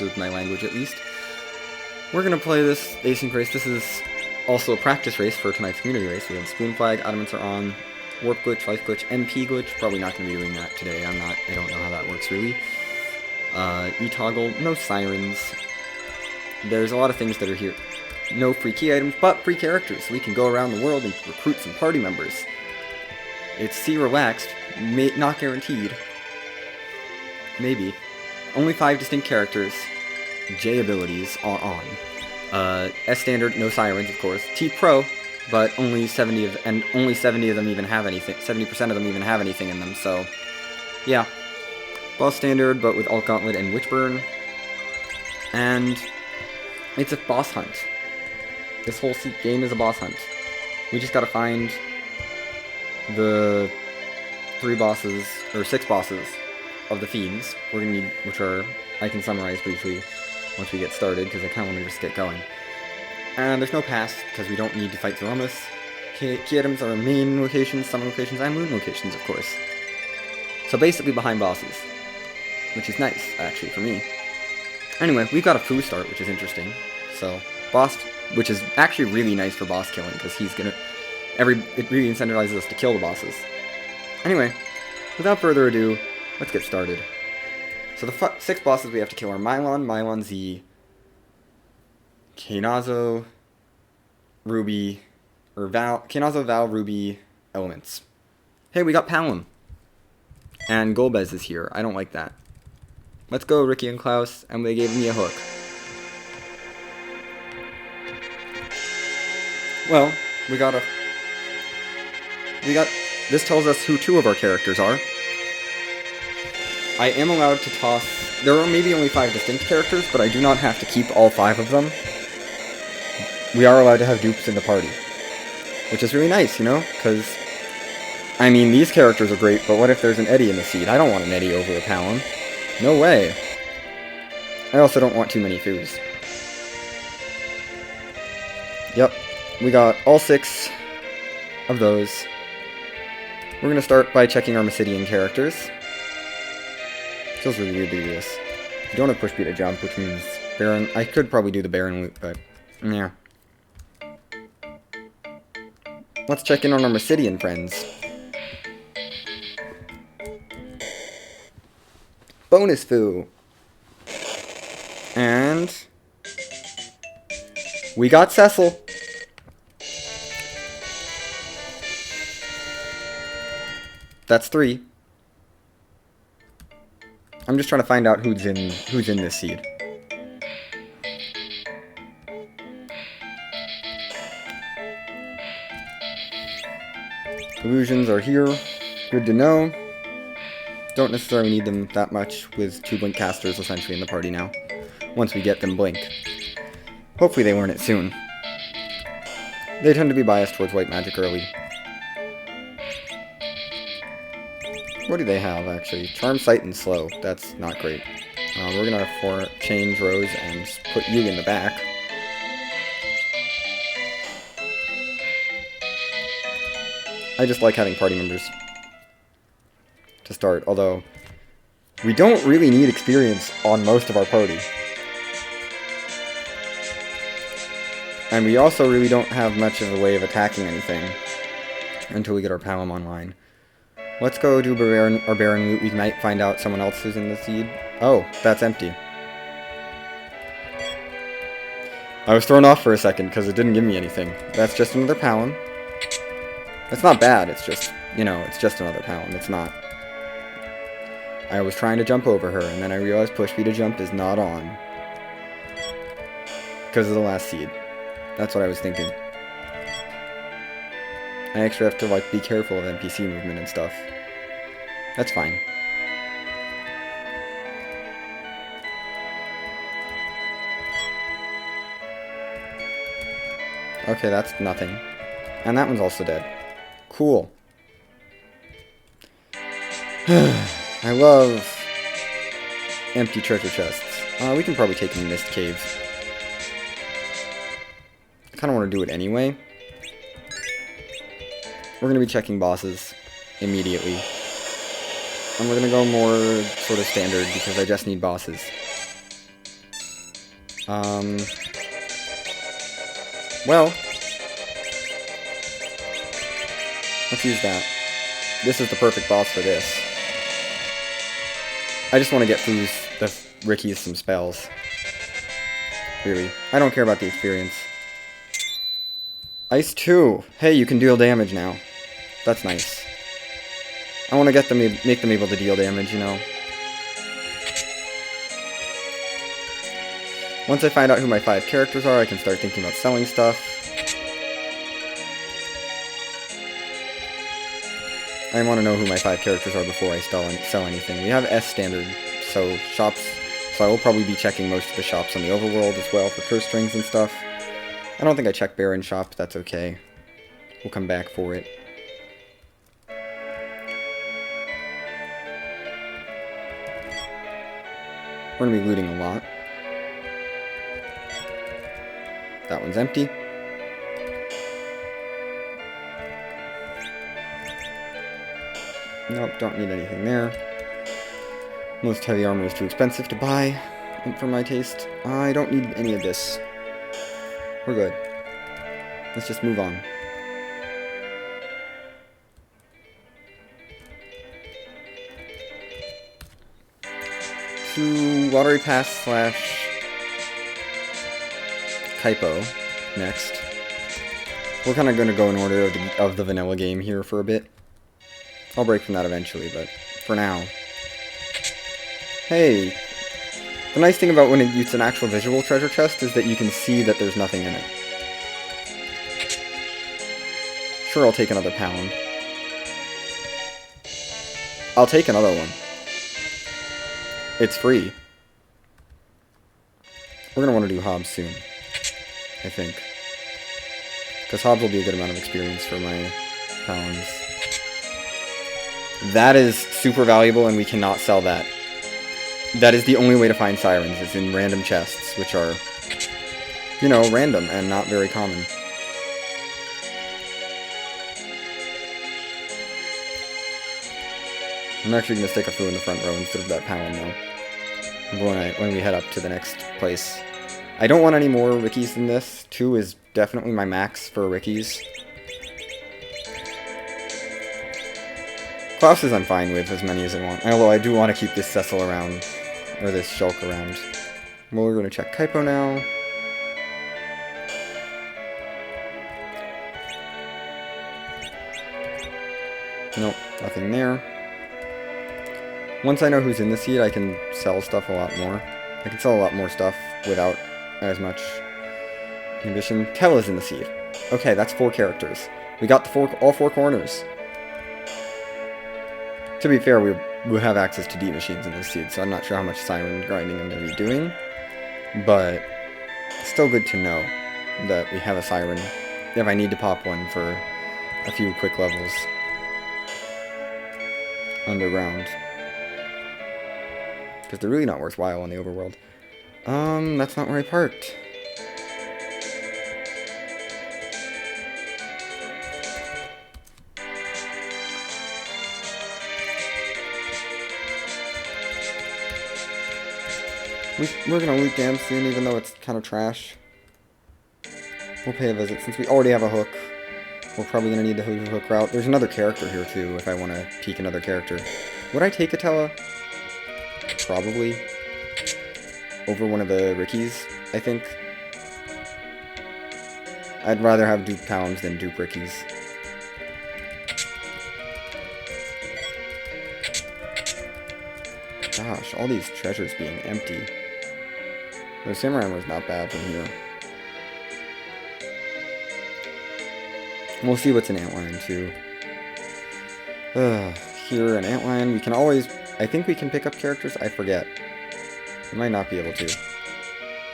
with my language at least. We're gonna play this async race. This is also a practice race for tonight's community race. We have Spoon Flag, Adamants are on, Warp Glitch, Life Glitch, MP Glitch. Probably not gonna be doing that today. I don't know how that works really. E-Toggle, no Sirens. There's a lot of things that are here. No free key items, but free characters, so we can go around the world and recruit some party members. It's C relaxed, not guaranteed. Maybe. Only 5 distinct characters. J abilities are on. S standard, no Sirens, of course. T Pro, but only 70 of them even have anything. 70% of them even have anything in them. So, yeah, boss standard, but with Alt Gauntlet and Witchburn, and it's a boss hunt. This whole game is a boss hunt. We just gotta find the 6 bosses of the Fiends. We're gonna need, which are, I can summarize briefly once we get started, because I kind of want to just get going. And there's no pass, because we don't need to fight Zeromus. Key items are main locations, summon locations, and moon locations, of course. So basically behind bosses, which is nice, actually, for me. Anyway, we've got a Foo start, which is interesting. So, boss, which is actually really nice for boss killing, because he's gonna, it really incentivizes us to kill the bosses. Anyway, without further ado, let's get started. So the 6 bosses we have to kill are Mylon Z, Kanazo, Ruby, or Kanazo, Val, Ruby, Elements. Hey, we got Palom. And Golbez is here. I don't like that. Let's go, Ricky and Klaus, and they gave me a hook. Well, this tells us who 2 of our characters are. I am allowed to toss, there are maybe only 5 distinct characters, but I do not have to keep all 5 of them. We are allowed to have dupes in the party, which is really nice, you know, because, I mean, these characters are great, but what if there's an Eddie in the seed? I don't want an Eddie over a Palom. No way. I also don't want too many Foos. Yep, we got all 6 of those. We're going to start by checking our Mysidian characters. Feels really weird to do this. You don't have push B to jump, which means Baron. I could probably do the Baron loop, but yeah. Let's check in on our Mysidian friends. Bonus Foo. And we got Cecil. That's 3. I'm just trying to find out who's in this seed. Illusions are here. Good to know. Don't necessarily need them that much with 2 Blink casters essentially in the party now. Once we get them Blink. Hopefully they learn it soon. They tend to be biased towards white magic early. What do they have, actually? Charm, Sight, and Slow. That's not great. We're gonna change Rose and put you in the back. I just like having party members to start, although we don't really need experience on most of our party. And we also really don't have much of a way of attacking anything until we get our Palom online. Let's go do our Baron loot. We might find out someone else who's in the seed. Oh, that's empty. I was thrown off for a second because it didn't give me anything. That's just another Palom. It's not bad, it's just, you know, it's just another Palom. It's not. I was trying to jump over her, and then I realized push B to jump is not on. Because of the last seed. That's what I was thinking. I actually have to, like, be careful of NPC movement and stuff. That's fine. Okay, that's nothing. And that one's also dead. Cool. I love empty treasure chests. We can probably take them in Mist Cave. I kind of want to do it anyway. We're going to be checking bosses immediately. And we're going to go more sort of standard because I just need bosses. Well, let's use that. This is the perfect boss for this. I just want to get the Ricky's some spells. Really. I don't care about the experience. Ice 2! Hey, you can deal damage now. That's nice. I want to make them able to deal damage, you know. Once I find out who my 5 characters are, I can start thinking about selling stuff. I want to know who my 5 characters are before I sell anything. We have S standard, so shops. So I will probably be checking most of the shops on the overworld as well for curse strings and stuff. I don't think I checked Baron shop, but that's okay. We'll come back for it. We're going to be looting a lot. That one's empty. Nope, don't need anything there. Most heavy armor is too expensive to buy for my taste. I don't need any of this. We're good. Let's just move on. To Watery Pass / Kaipo next. We're kind of going to go in order of the vanilla game here for a bit. I'll break from that eventually, but for now. Hey! The nice thing about when it's an actual visual treasure chest is that you can see that there's nothing in it. Sure, I'll take another pound. I'll take another one. It's free. We're going to want to do Hobbs soon, I think. Because Hobbs will be a good amount of experience for my pounds. That is super valuable, and we cannot sell that. That is the only way to find sirens, is in random chests, which are, you know, random and not very common. I'm actually going to stick a Fu in the front row instead of that Palom, though, when we head up to the next place. I don't want any more Rickies than this. 2 is definitely my max for Rickies. Klaus's I'm fine with as many as I want, although I do want to keep this Cecil around, or this Shulk around. Well, we're going to check Kaipo now. Nope, nothing there. Once I know who's in the seed, I can sell stuff a lot more. I can sell a lot more stuff without as much inhibition. Tella's in the seed. Okay, that's 4 characters. We got all 4 corners. To be fair, we have access to D machines in this seed, so I'm not sure how much siren grinding I'm going to be doing. But it's still good to know that we have a siren if I need to pop one for a few quick levels underground. Because they're really not worthwhile on the overworld. That's not where I parked. We're gonna loot Dam soon, even though it's kind of trash. We'll pay a visit. Since we already have a hook, we're probably gonna need the hook route. There's another character here, too, if I want to peek another character. Would I take a Tella? Probably. Over one of the Rickies, I think. I'd rather have dupe Paloms than dupe Rickies. Gosh, all these treasures being empty. The Samurai Armor's not bad from here. We'll see what's in Antlion, too. Here in Antlion, we can always... I think we can pick up characters? I forget. We might not be able to.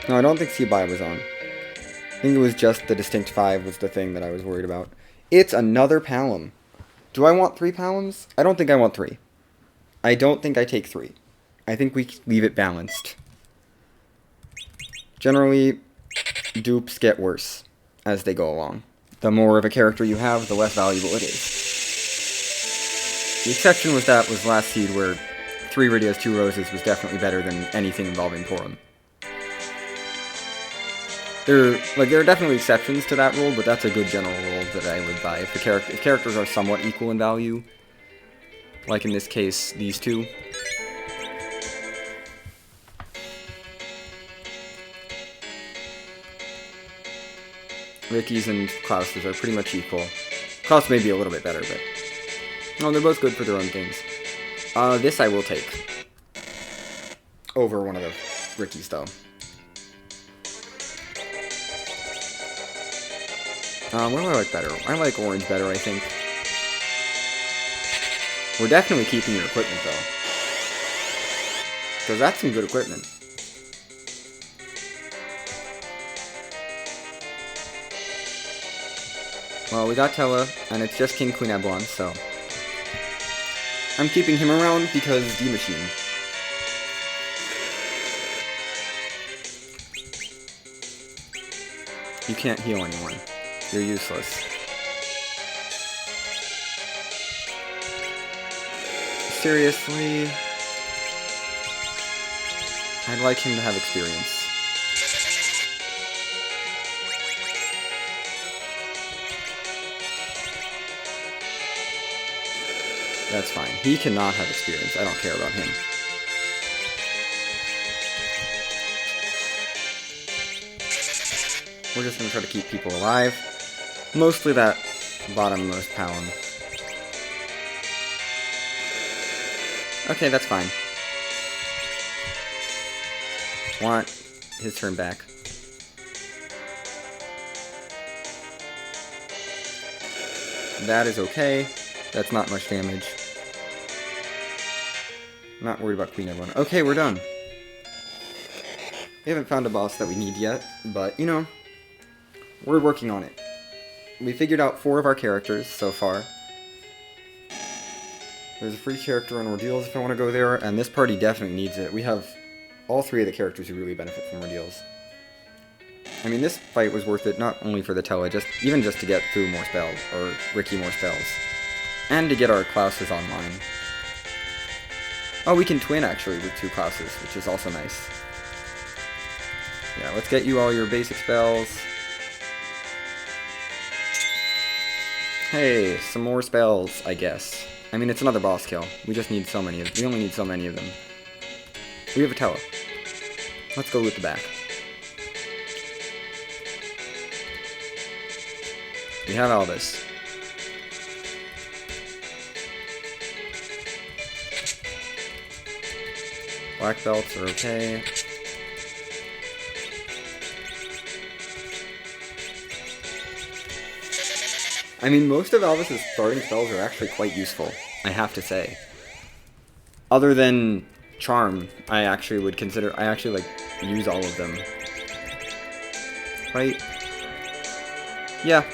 No, I don't think Seabai was on. I think it was just the Distinct 5 was the thing that I was worried about. It's another Palom. Do I want 3 Paloms? I don't think I want 3. I don't think I take 3. I think we leave it balanced. Generally, dupes get worse as they go along. The more of a character you have, the less valuable it is. The exception was last seed where 3 Ridias, 2 Roses was definitely better than anything involving Porum. there are definitely exceptions to that rule, but that's a good general rule that I live by. If characters are somewhat equal in value, like in this case, these two. Ricky's and Klaus's are pretty much equal. Klaus may be a little bit better, but no, they're both good for their own things. This I will take over one of the Ricky's though. What do I like better? I like orange better, I think. We're definitely keeping your equipment, though. Because that's some good equipment. Well, we got Tella, and it's just King Queen Ablon, so I'm keeping him around because D-Machine. You can't heal anyone. You're useless. Seriously? I'd like him to have experience. That's fine. He cannot have experience. I don't care about him. We're just going to try to keep people alive. Mostly that bottommost Palom. Okay, that's fine. Want his turn back. That is okay. That's not much damage. Not worried about Queen Evelyn. Okay, we're done. We haven't found a boss that we need yet, but, you know, we're working on it. We figured out 4 of our characters so far. There's a free character on Ordeals if I want to go there, and this party definitely needs it. We have all 3 of the characters who really benefit from Ordeals. I mean, this fight was worth it not only for the Tella, even just to get through more spells, or Ricky more spells. And to get our Klauses online. Oh, we can twin, actually, with 2 Klauses, which is also nice. Yeah, let's get you all your basic spells. Hey, some more spells, I guess. I mean, it's another boss kill. We just need so many we only need so many of them. We have a Tella. Let's go with the back. We have Albus. Black belts are okay. I mean, most of Albus's starting spells are actually quite useful, I have to say. Other than Charm, I actually use all of them. Right? Yeah.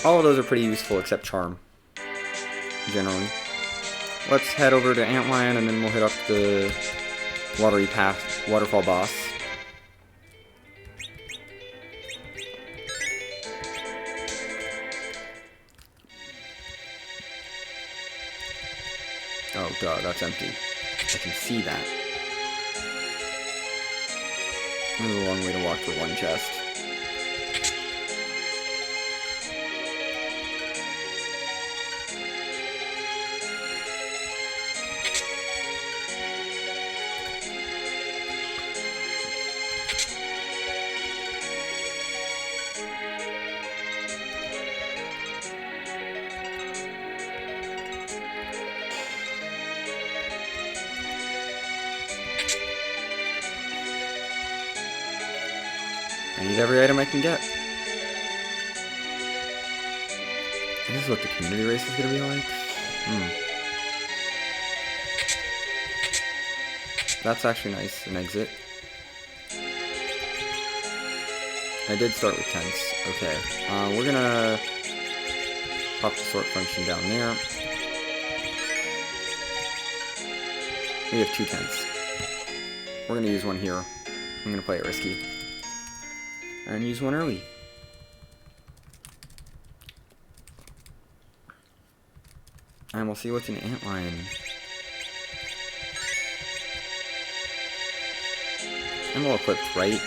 All of those are pretty useful except Charm. Generally. Let's head over to Antlion and then we'll hit up the waterfall boss. Oh, duh, that's empty. I can see that. This is a long way to walk for one chest. I need every item I can get. This is what the community race is gonna be like? That's actually nice, an exit. I did start with tents. Okay, we're gonna pop the sort function down there. We have 2 tents. We're gonna use one here. I'm gonna play it risky. And use one early. And we'll see what's in Antlion. I'm all equipped, right?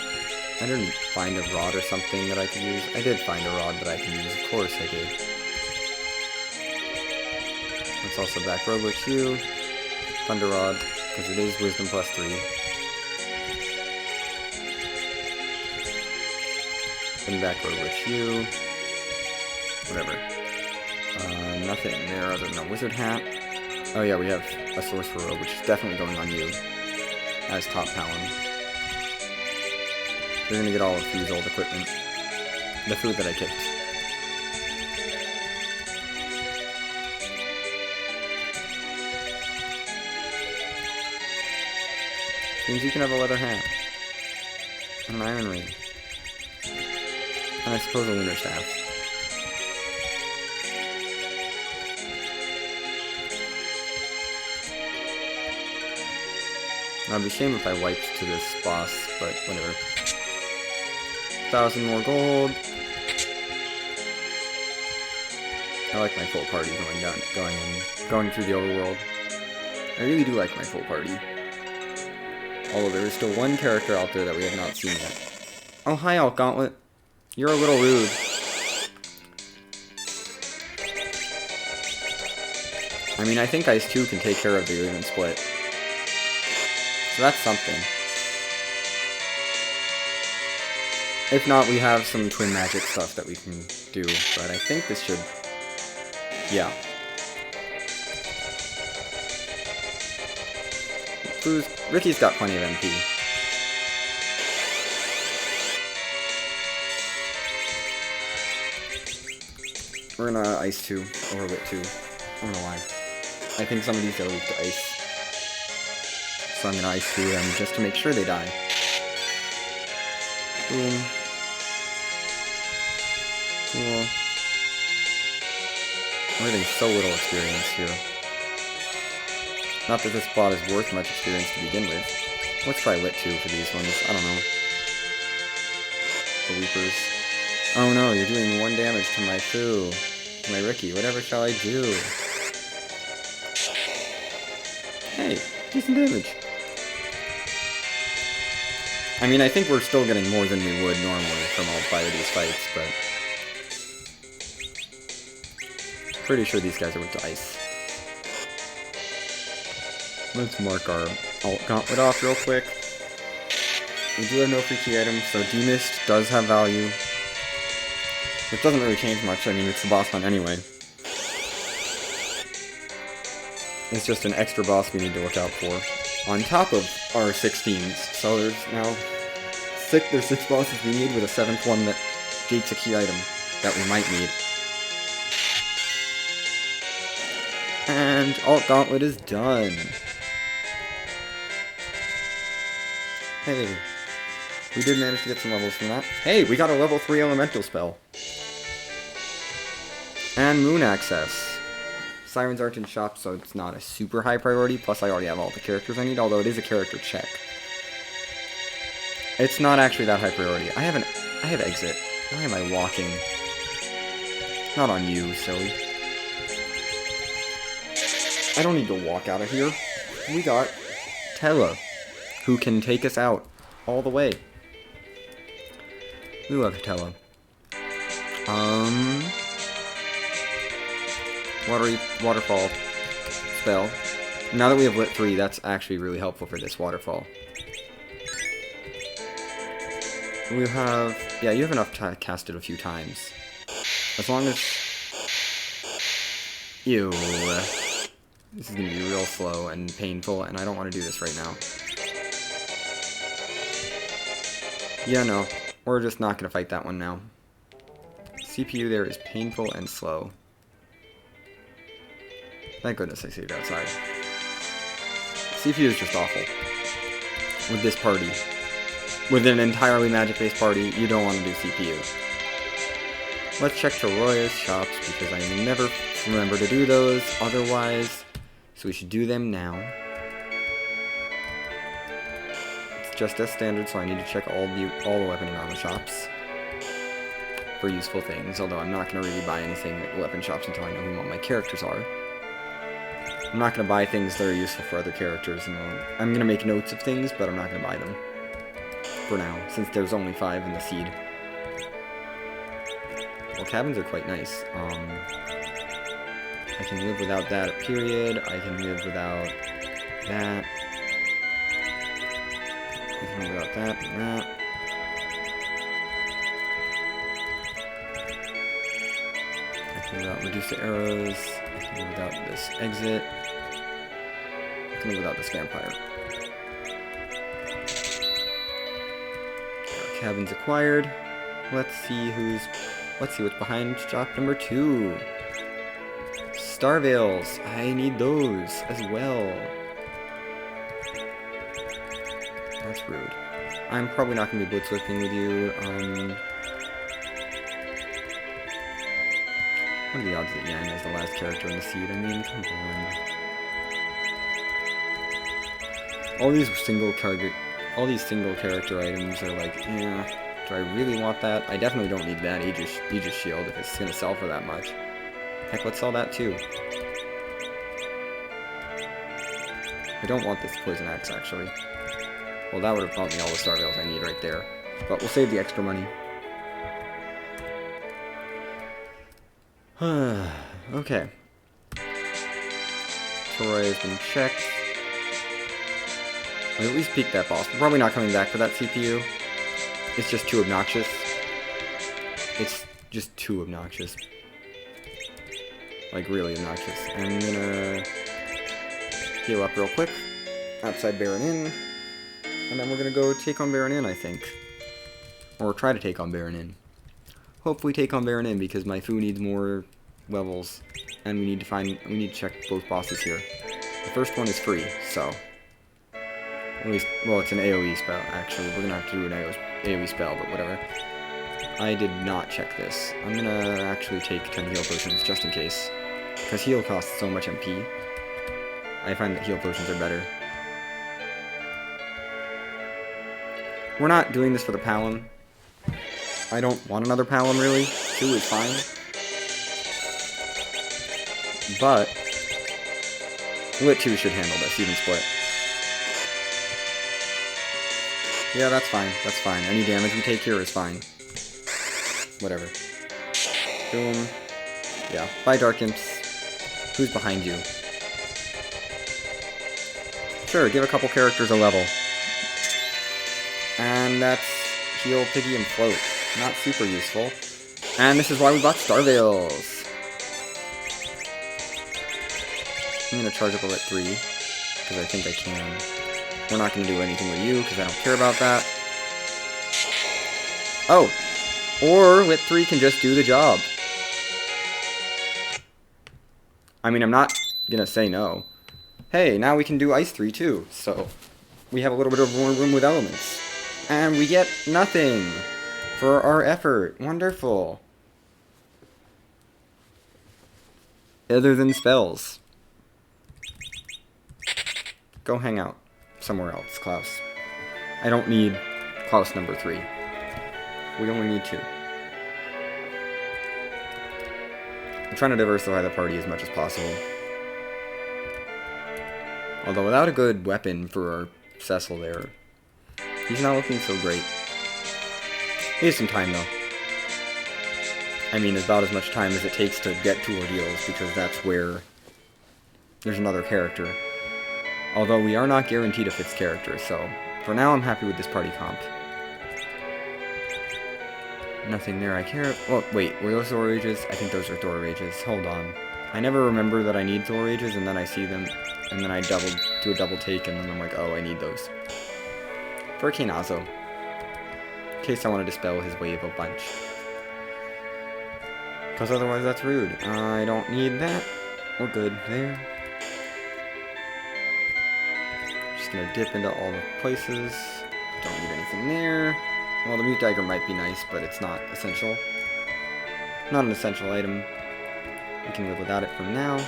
I didn't find a rod or something that I could use. I did find a rod that I can use, of course I did. Let's also back Robo Q, Thunder Rod, because it is Wisdom plus 3. Then back Robo Q, whatever. Nothing there other than a Wizard Hat. Oh yeah, we have a Sorcerer Robe, which is definitely going on you, as top Talon. You're gonna get all of these old equipment. The food that I kicked. Means you can have a leather hat. And an iron ring. And I suppose a lunar staff. I'd be ashamed if I wiped to this boss, but whatever. 1,000 more gold. I like my full party going through the overworld. I really do like my full party. Although there is still one character out there that we have not seen yet. Oh, hi, Alt Gauntlet. You're a little rude. I mean, I think Ice 2 can take care of the even split. So that's something. If not, we have some twin magic stuff that we can do, but I think this should... yeah. Ricky's got plenty of MP. We're gonna Ice 2, or Wit 2. I don't know why. I think some of these are weak to Ice. So I'm gonna Ice 2 them just to make sure they die. Boom. Cool. We're getting so little experience here. Not that this plot is worth much experience to begin with. Let's try Lit 2 for these ones. I don't know. The Weepers. Oh no, you're doing 1 damage to my Fu. To my Ricky. Whatever shall I do? Hey, decent damage. I mean, I think we're still getting more than we would normally from all 5 of these fights, but... pretty sure these guys are weak to Ice. Let's mark our Alt Gauntlet off real quick. We do have no free key items, so Demist does have value. Which doesn't really change much, I mean, it's the boss hunt anyway. It's just an extra boss we need to look out for. On top of our 16s, so there's now there's 6 bosses we need with a 7th one that gates a key item that we might need. And Alt Gauntlet is done. Hey, we did manage to get some levels from that. Hey, we got a level 3 elemental spell. And moon access. Sirens aren't in shop, so it's not a super high priority, plus I already have all the characters I need, although it is a character check. It's not actually that high priority. I have exit. Why am I walking? Not on you, silly. I don't need to walk out of here. We got Tella, who can take us out all the way. We love Tella. Waterfall spell. Now that we have lit 3, that's actually really helpful for this waterfall. We have... yeah, you have enough to cast it a few times. As long as... ew. This is going to be real slow and painful, and I don't want to do this right now. Yeah, no. We're just not going to fight that one now. CPU there is painful and slow. Thank goodness I saved outside. CPU is just awful. With this party. With an entirely magic-based party, you don't want to do CPU. Let's check Toroya's shops, because I never remember to do those otherwise. So we should do them now. It's just as standard, so I need to check all the weapon and armor shops. For useful things, although I'm not going to really buy anything at weapon shops until I know who all my characters are. I'm not going to buy things that are useful for other characters, and I'm going to make notes of things, but I'm not going to buy them. for now, since there's only 5 in the seed. Well, cabins are quite nice. I can live without that, period. I can live without that. I can live without that and that. I can live without reduce the arrows. I can live without this exit. I can live without this vampire. Cabins acquired. Let's see what's behind shop number 2. Star Veils. I need those as well. That's rude. I'm probably not going to be blitz whipping with you. What are the odds that Yang is the last character in the seed? I mean, come on. All these single character items are like, yeah, do I really want that? I definitely don't need that Aegis shield if it's going to sell for that much. Heck, let's sell that too. I don't want this Poison Axe, actually. Well, that would have bought me all the Star Veils I need right there. But we'll save the extra money. Okay. Troy has been checked. I'll at least peek that boss. We're probably not coming back for that CPU. It's just too obnoxious. It's just too obnoxious. Like, really obnoxious. I'm gonna heal up real quick. Outside Baron Inn. And then we're gonna go take on Baron Inn, I think. Or try to take on Baron Inn. Hopefully take on Baron Inn, because my Fu needs more levels. And we need to check both bosses here. The first one is free, so. At least, well, it's an AoE spell, actually. We're gonna have to do an AoE spell, but whatever. I did not check this. I'm gonna actually take 10 heal potions, just in case. Because heal costs so much MP. I find that heal potions are better. We're not doing this for the Palom. I don't want another Palom, really. 2 is fine. But Lit 2 should handle this, even split. Yeah, that's fine. That's fine. Any damage we take here is fine. Whatever. Boom. Yeah. Bye, Dark Imps. Who's behind you? Sure, give a couple characters a level. And that's Heal, Piggy, and Float. Not super useful. And this is why we bought Star Veils. I'm going to charge up a Lit 3, because I think I can. We're not going to do anything with you, because I don't care about that. Oh! Or Lit 3 can just do the job. I mean, I'm not going to say no. Hey, now we can do Ice 3 too, so we have a little bit of more room with elements. And we get nothing for our effort. Wonderful. Other than spells. Go hang out somewhere else, Klaus. I don't need Klaus number 3. We only need 2. I'm trying to diversify the party as much as possible. Although without a good weapon for our Cecil there, he's not looking so great. He has some time, though. I mean, about as much time as it takes to get to Ordeals, because that's where there's another character. Although we are not guaranteed a fifth character, so for now I'm happy with this party comp. Nothing there I care. Oh, wait, were those Thor Rages? I think those are Thor Rages. Hold on. I never remember that I need Thor Rages, and then I see them, and then I do a double take, and then I'm like, oh, I need those. For Kainazo. In case I want to dispel his wave a bunch. Because otherwise that's rude. I don't need that. We're good there. Just gonna dip into all the places. Don't need anything there. Well, the Mute Dagger might be nice, but it's not essential. Not an essential item. We can live without it for now.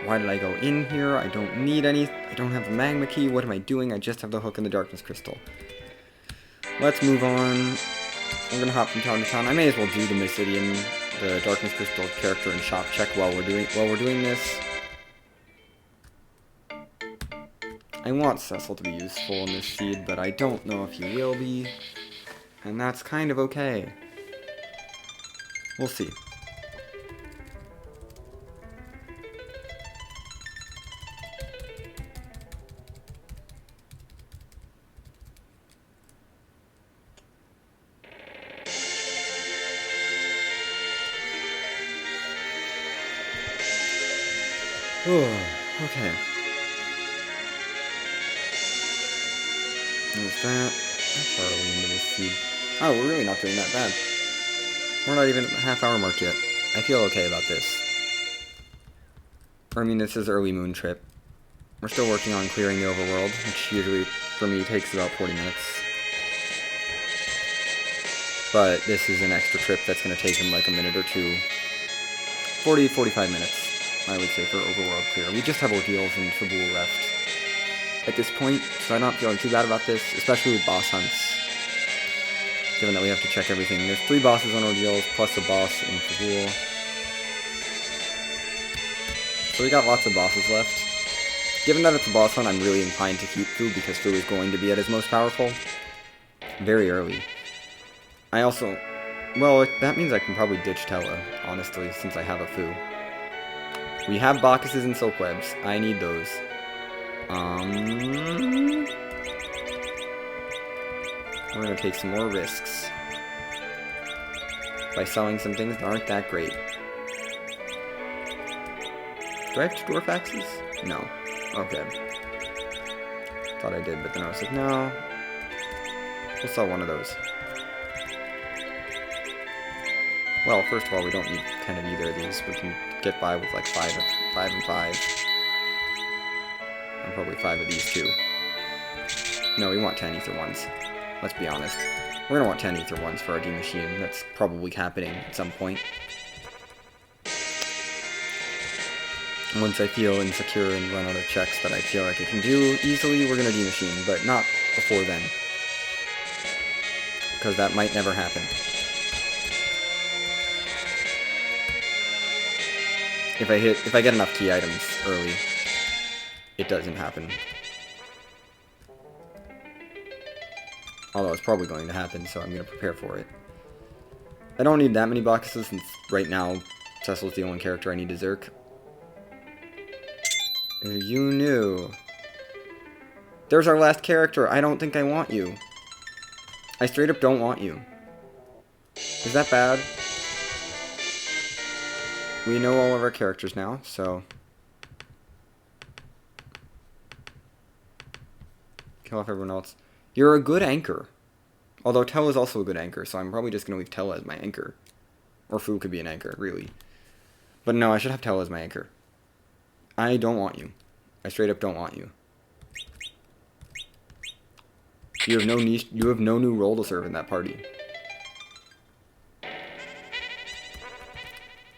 Why did I go in here? I don't need any. I don't have the Magma Key. What am I doing? I just have the hook and the Darkness Crystal. Let's move on. I'm gonna hop from town to town. I may as well do the Mysidian, the Darkness Crystal character and shop check while we're doing this. I want Cecil to be useful in this seed, but I don't know if he will be. And that's kind of okay. We'll see. Okay. There's that. How far are we into this seed? Oh, we're really not doing that bad. We're not even at the half-hour mark yet. I feel okay about this. Or, I mean, this is early moon trip. We're still working on clearing the overworld, which usually, for me, takes about 40 minutes. But this is an extra trip that's going to take him like a minute or two. 40, 45 minutes. I would say, for overworld clear. We just have ordeals and Fabul left at this point, so I'm not feeling too bad about this, especially with boss hunts. Given that we have to check everything. There's 3 bosses on ordeals, plus a boss in Fabul. So we got lots of bosses left. Given that it's a boss hunt, I'm really inclined to keep Fu, because Fu is going to be at his most powerful. Very early. I also... Well, that means I can probably ditch Tella, honestly, since I have a Fu. We have Bacchuses and Silk Webs. I need those. We're gonna take some more risks by selling some things that aren't that great. Do I have 2 Dwarf Axes? No. Okay. Thought I did, but then I was like, no. We'll sell one of those. Well, first of all, we don't need 10 of either of these. We can get by with like 5 and 5. And probably 5 of these too. No, we want 10 Ether ones. Let's be honest. We're gonna want 10 Ether ones for our D machine. That's probably happening at some point. Once I feel insecure and run out of checks that I feel like I can do easily, we're gonna D machine, but not before then. Because that might never happen. If I get enough key items early, it doesn't happen. Although it's probably going to happen, so I'm going to prepare for it. I don't need that many Bacchuses, since right now Cecil's the only character I need to Zerk. You knew. There's our last character. I don't think I want you. I straight up don't want you. Is that bad? We know all of our characters now, so... Kill off everyone else. You're a good anchor. Although Tella is also a good anchor, so I'm probably just going to leave Tella as my anchor. Or Fu could be an anchor, really. But no, I should have Tella as my anchor. I don't want you. I straight up don't want you. You have no new role to serve in that party.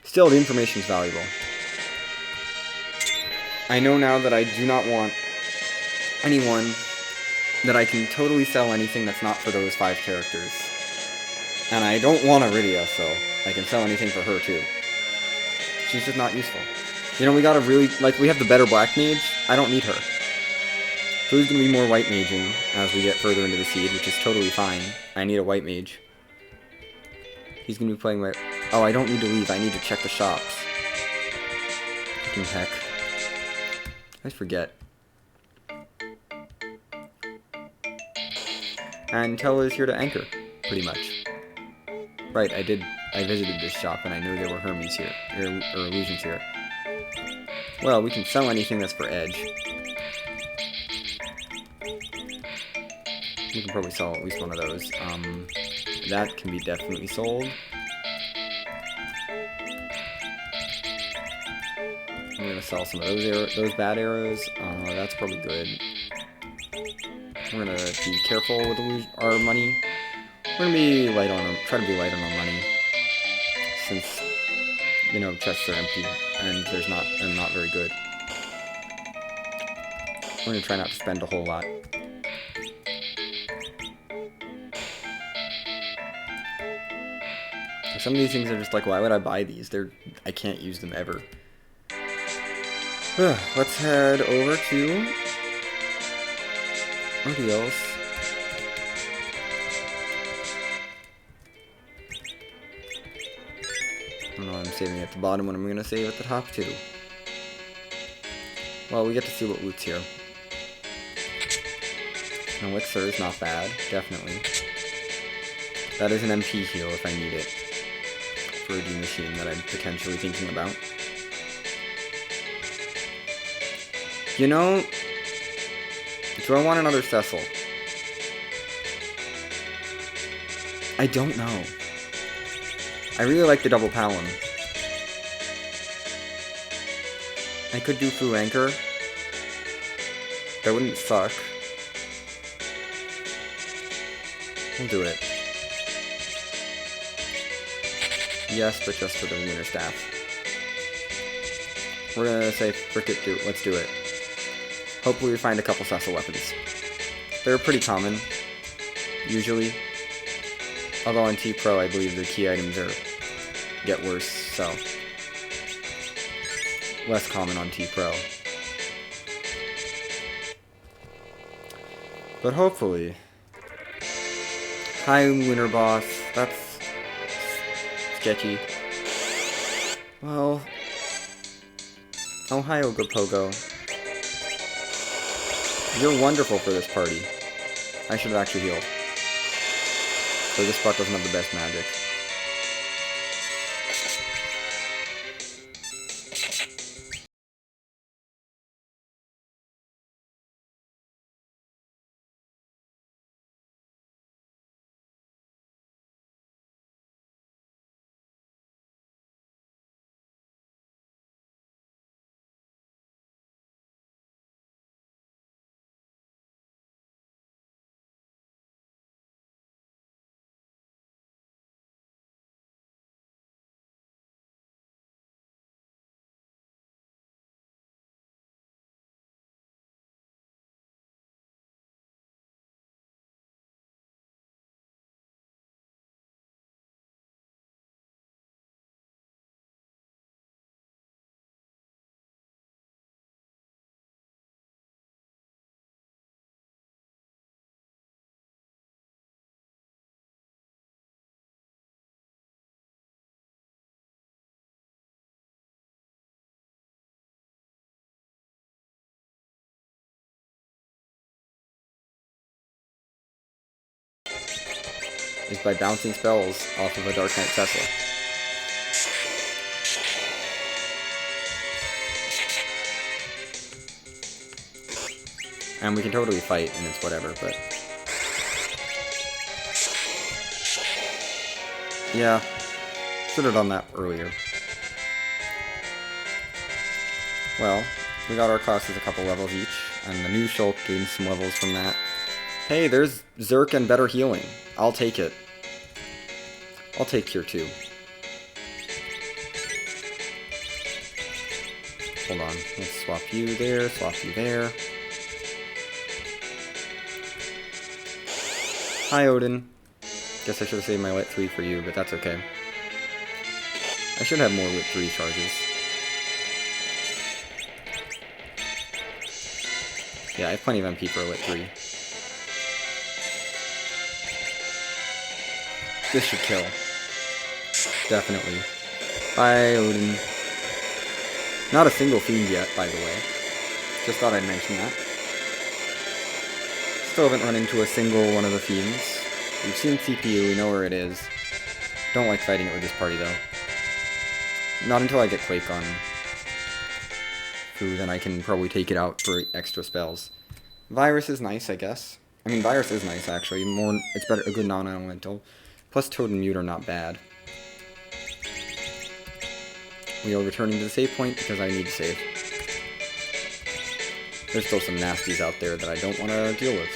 Still, the information is valuable. I know now that I do not want anyone that I can totally sell anything that's not for those 5 characters. And I don't want Iridia, so I can sell anything for her too. She's just not useful. You know, we got a really, like, we have the better Black Mage. I don't need her. Fu's gonna be more White Maging as we get further into the seed, which is totally fine. I need a White Mage. He's gonna be playing my... Oh, I don't need to leave. I need to check the shops. Fucking heck. I forget. And Tella is here to anchor, pretty much. Right, I visited this shop and I knew there were Hermes here, or illusions here. Well, we can sell anything that's for Edge. We can probably sell at least one of those. That can be definitely sold. I'm gonna sell some of those bad arrows. That's probably good. We're gonna be careful with our money. We're gonna be light on them. Try to be light on our money, since you know chests are empty and they're not very good. We're gonna try not to spend a whole lot. Some of these things are just like, why would I buy these? I can't use them ever. Let's head over to ordeals. I don't know, I'm saving at the bottom when I'm gonna save at the top too. Well, we get to see what loot's here. An elixir is not bad, definitely. That is an MP heal if I need it. For a D machine that I'm potentially thinking about. You know, do I want another Cecil? I don't know. I really like the double Palom. I could do Fu Anchor. That wouldn't suck. I'll do it. Yes, but just for the lunar staff. We're gonna say, frick it, let's do it. Hopefully we find a couple Cecil weapons. They're pretty common, usually. Although on T-Pro, I believe the key items get worse, so less common on T-Pro. But hopefully, high lunar boss. That's sketchy. Well, Ohio Gopogo. You're wonderful for this party. I should have actually healed. So this spot doesn't have the best magic. Is by bouncing spells off of a Dark Knight Cecil. And we can totally fight, and it's whatever, but... yeah, should have done that earlier. Well, we got our classes a couple levels each, and the new Shulk gained some levels from that. Hey, there's Zerk and better healing. I'll take it. I'll take Cure 2. Hold on. Let's swap you there, swap you there. Hi, Odin. Guess I should have saved my Lit 3 for you, but that's okay. I should have more Lit 3 charges. Yeah, I have plenty of MP for a Lit 3. This should kill. Definitely. Bye, Odin. Not a single Fiend yet, by the way. Just thought I'd mention that. Still haven't run into a single one of the Fiends. We've seen CPU, we know where it is. Don't like fighting it with this party, though. Not until I get Quake on Fu, then I can probably take it out for extra spells. Virus is nice, I guess. I mean, Virus is nice, actually. It's better, a good non-elemental. Plus Toad and Mute are not bad. We are returning to the save point because I need to save. There's still some nasties out there that I don't want to deal with.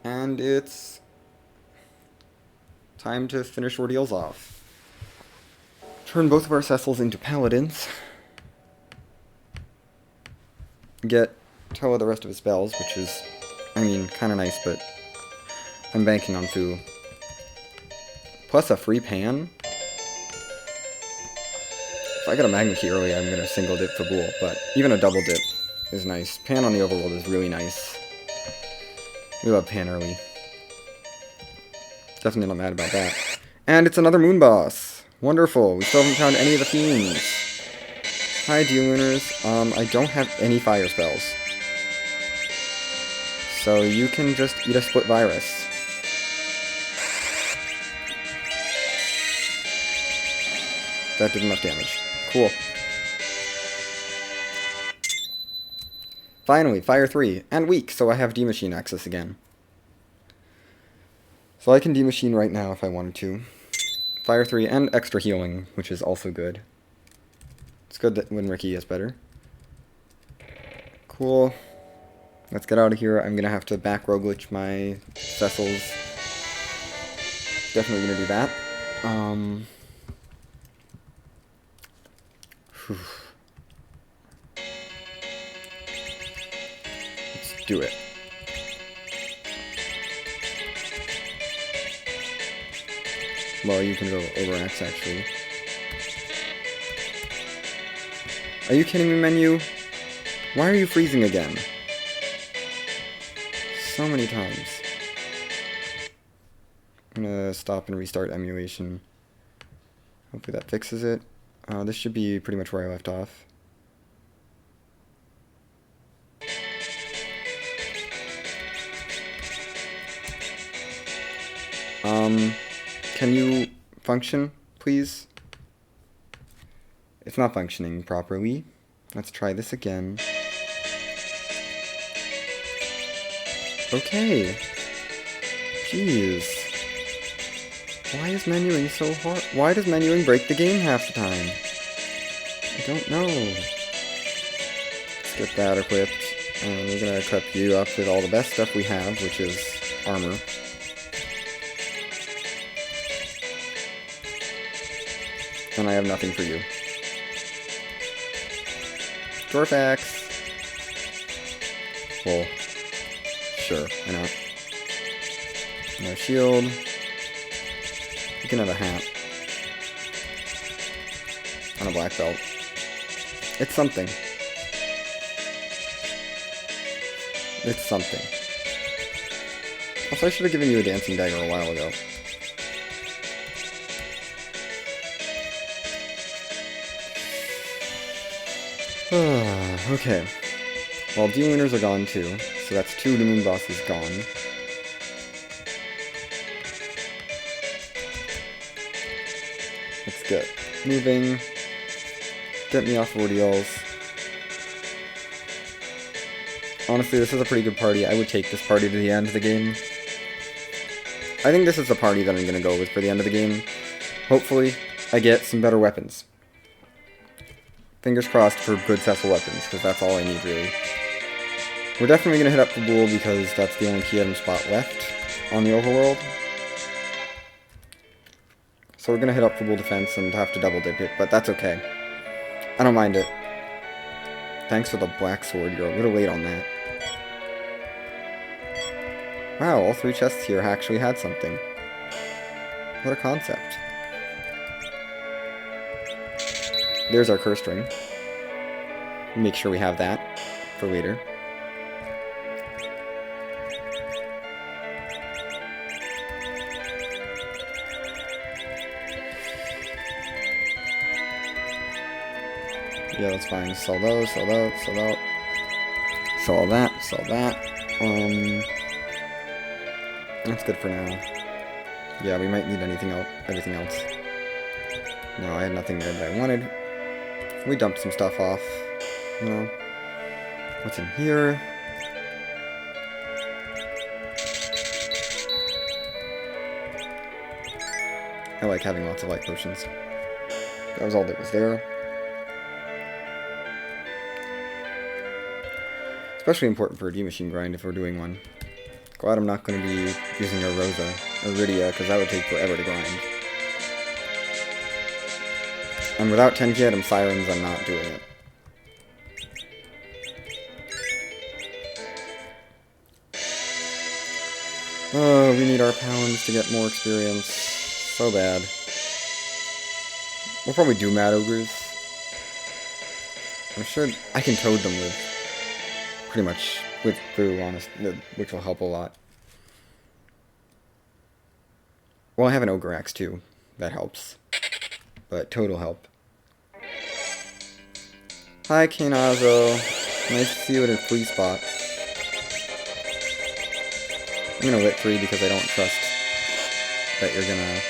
And it's time to finish ordeals off. Turn both of our Cecils into Paladins. Get Toa the rest of his spells, which is, I mean, kind of nice, but I'm banking on Fu. Plus a free pan? If I got a Magma Key early, I'm gonna single dip for Bull, but even a double dip is nice. Pan on the overworld is really nice. We love Pan early. Definitely not mad about that. And it's another Moon Boss! Wonderful! We still haven't found any of the Fiends. Hi, Dealuners. I don't have any fire spells. So you can just eat a split virus. That did enough damage. Cool. Finally, Fire 3. And weak, so I have D-Machine access again. So I can D-Machine right now if I wanted to. Fire 3 and extra healing, which is also good. It's good that when Ricky is better. Cool. Let's get out of here. I'm gonna have to back rogue glitch my vessels. Definitely gonna do that. Let's do it. Well, you can go overaxe, actually. Are you kidding me, menu? Why are you freezing again? So many times. I'm gonna stop and restart emulation. Hopefully that fixes it. This should be pretty much where I left off. Can you function, please? It's not functioning properly. Let's try this again. Okay. Jeez. Why is menuing so hard? Why does menuing break the game half the time? I don't know. Let's get that equipped. And we're gonna equip you up with all the best stuff we have, which is armor. And I have nothing for you. Dwarf axe. Well, sure, why not? No shield. You can have a hat. And a black belt. It's something. It's something. Also, I should have given you a dancing dagger a while ago. Okay. Well, D-Lunars are gone too, so that's 2 Moon Bosses gone. Let's get moving. Get me off ordeals. Honestly, this is a pretty good party. I would take this party to the end of the game. I think this is the party that I'm going to go with for the end of the game. Hopefully, I get some better weapons. Fingers crossed for good Cecil weapons, because that's all I need, really. We're definitely going to hit up for Bull, because that's the only key item spot left on the overworld. So we're going to hit up for Bull defense and have to double dip it, but that's okay. I don't mind it. Thanks for the black sword, you're a little late on that. Wow, all 3 chests here actually had something. What a concept. There's our curse ring. Make sure we have that for later. Yeah, that's fine. Sell those, sell that, sell that. Sell that, sell that. That's good for now. Yeah, we might need anything else, everything else. No, I had nothing there that I wanted. We dumped some stuff off. You know. What's in here? I like having lots of light potions. That was all that was there. Especially important for a D-Machine grind if we're doing one. Glad I'm not going to be using a Rosa or Rydia, because that would take forever to grind. And without 10 key item Sirens, I'm not doing it. Oh, we need our pounds to get more experience. So bad. We'll probably do Mad Ogres. I'm sure I can toad them with pretty much with Boo, honestly, which will help a lot. Well, I have an Ogre Axe too. That helps. But Toad will help. Hi, Kanazo. Nice to see you in a free spot. I'm gonna whip 3 because I don't trust that you're gonna...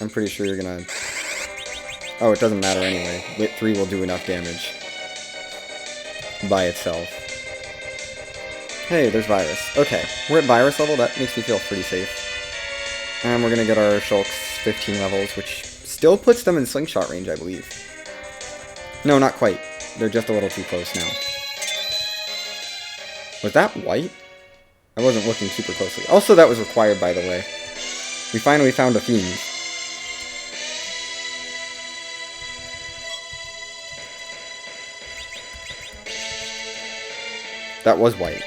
I'm pretty sure you're gonna... Oh, it doesn't matter anyway. Whip 3 will do enough damage by itself. Hey, there's Virus. Okay, we're at Virus level. That makes me feel pretty safe. And we're gonna get our Shulks 15 levels, which still puts them in slingshot range, I believe. No, not quite. They're just a little too close now. Was that white? I wasn't looking super closely. Also, that was required, by the way. We finally found a Fiends. That was white.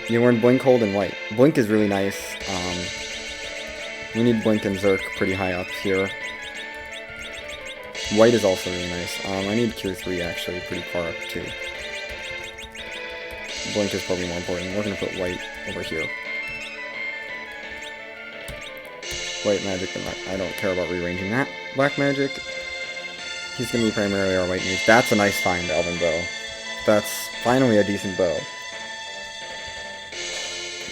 You learned Blink, Hold, and White. Blink is really nice. We need Blink and Zerk pretty high up here. White is also really nice. I need Cure 3 actually pretty far up too. Blink is probably more important. We're going to put White over here. White Magic, I don't care about rearranging that. Black Magic, he's going to be primarily our White Mage. That's a nice find, Elven Bow. That's finally a decent bow.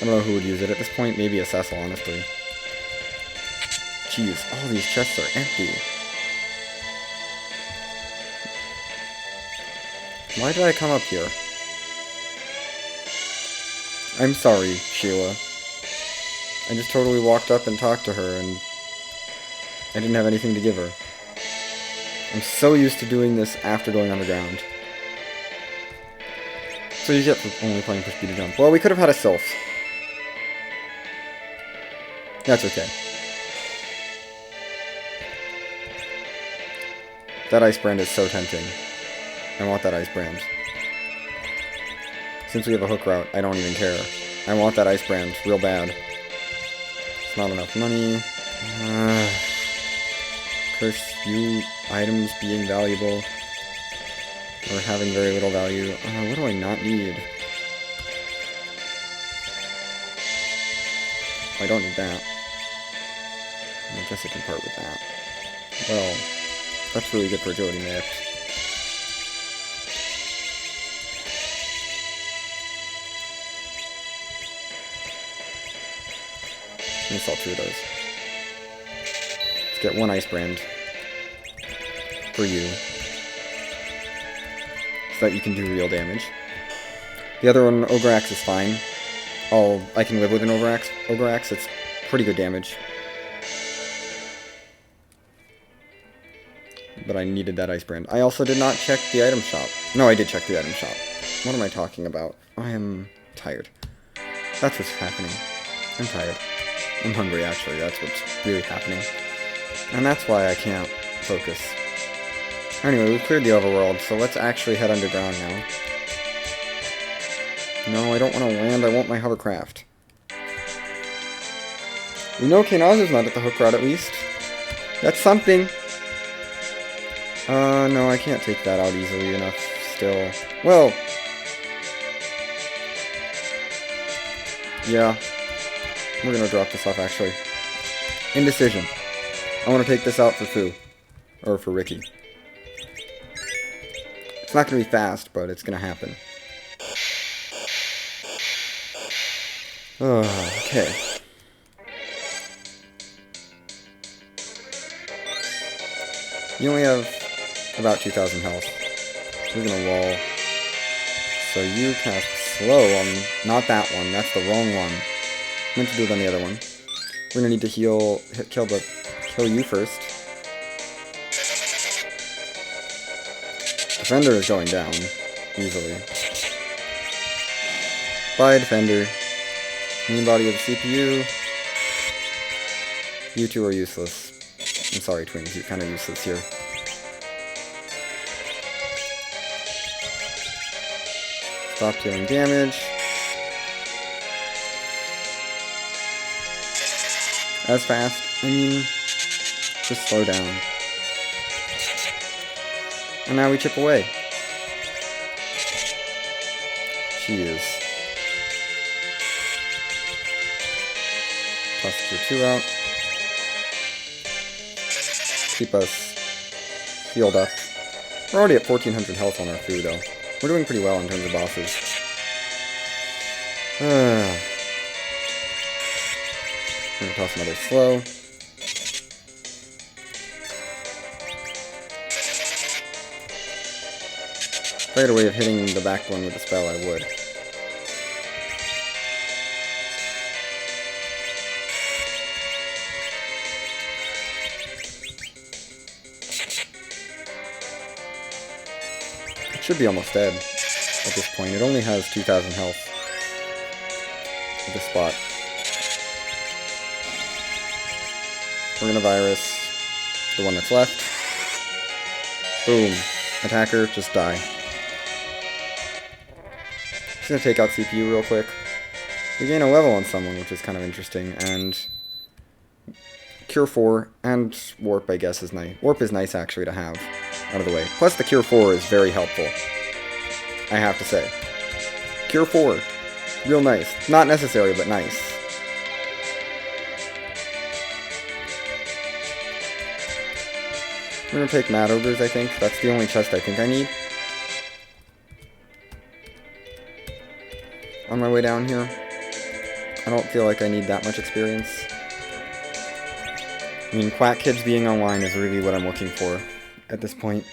I don't know who would use it at this point. Maybe a Cecil, honestly. Jeez, all these chests are empty. Why did I come up here? I'm sorry, Sheila. I just totally walked up and talked to her, and I didn't have anything to give her. I'm so used to doing this after going underground. So you get for only playing for speed to jump. Well, we could have had a Sylph. That's okay. That Ice Brand is so tempting. I want that Ice Brand. Since we have a hook route, I don't even care. I want that Ice Brand real bad. It's not enough money. Curse you items being valuable. Or having very little value. What do I not need? I don't need that. I guess I can part with that. Well, that's really good for agility mix. Let me sell 2 of those. Let's get 1 Ice Brand for you, so that you can do real damage. The other one, Ogre Axe, is fine. I can live with an Ogre Axe. It's pretty good damage. But I needed that Ice Brand. I also did not check the item shop. No, I did check the item shop. What am I talking about? I am tired. That's what's happening. I'm tired. I'm hungry, actually. That's what's really happening. And that's why I can't focus. Anyway, we've cleared the overworld, so let's actually head underground now. No, I don't want to land. I want my hovercraft. We know Kanazu's not at the hook route, at least. That's something. No, I can't take that out easily enough still. Well. Yeah. We're gonna drop this off, actually. Indecision. I want to take this out for Fu. Or for Ricky. It's not gonna be fast, but it's gonna happen. Okay. You only have about 2,000 health. We're gonna wall. So you cast slow on... Not that one. That's the wrong one. I meant to do it on the other one. We're gonna need to kill you first. Defender is going down. Easily. Bye, Defender. Main body of the CPU. You two are useless. I'm sorry, twins. You're kind of useless here. Stop dealing damage. As fast. I mean, just slow down. And now we chip away. Jeez. Toss tier 2 out. Keep us healed up. We're already at 1400 health on our food, though. We're doing pretty well in terms of bosses. I'm gonna toss another slow. If I had a way of hitting the back one with a spell, I would. It should be almost dead at this point. It only has 2,000 health at this spot. We're gonna virus the one that's left. Boom. Attacker, just die. Just gonna take out CPU real quick. We gain a level on someone, which is kind of interesting, and Cure 4 and Warp, I guess, is nice. Warp is nice, actually, to have out of the way. Plus, the Cure 4 is very helpful, I have to say. Cure 4. Real nice. Not necessary, but nice. We're gonna take Mad Ogres, I think. That's the only chest I think I need. On my way down here. I don't feel like I need that much experience. I mean, Quack Kids being online is really what I'm looking for at this point.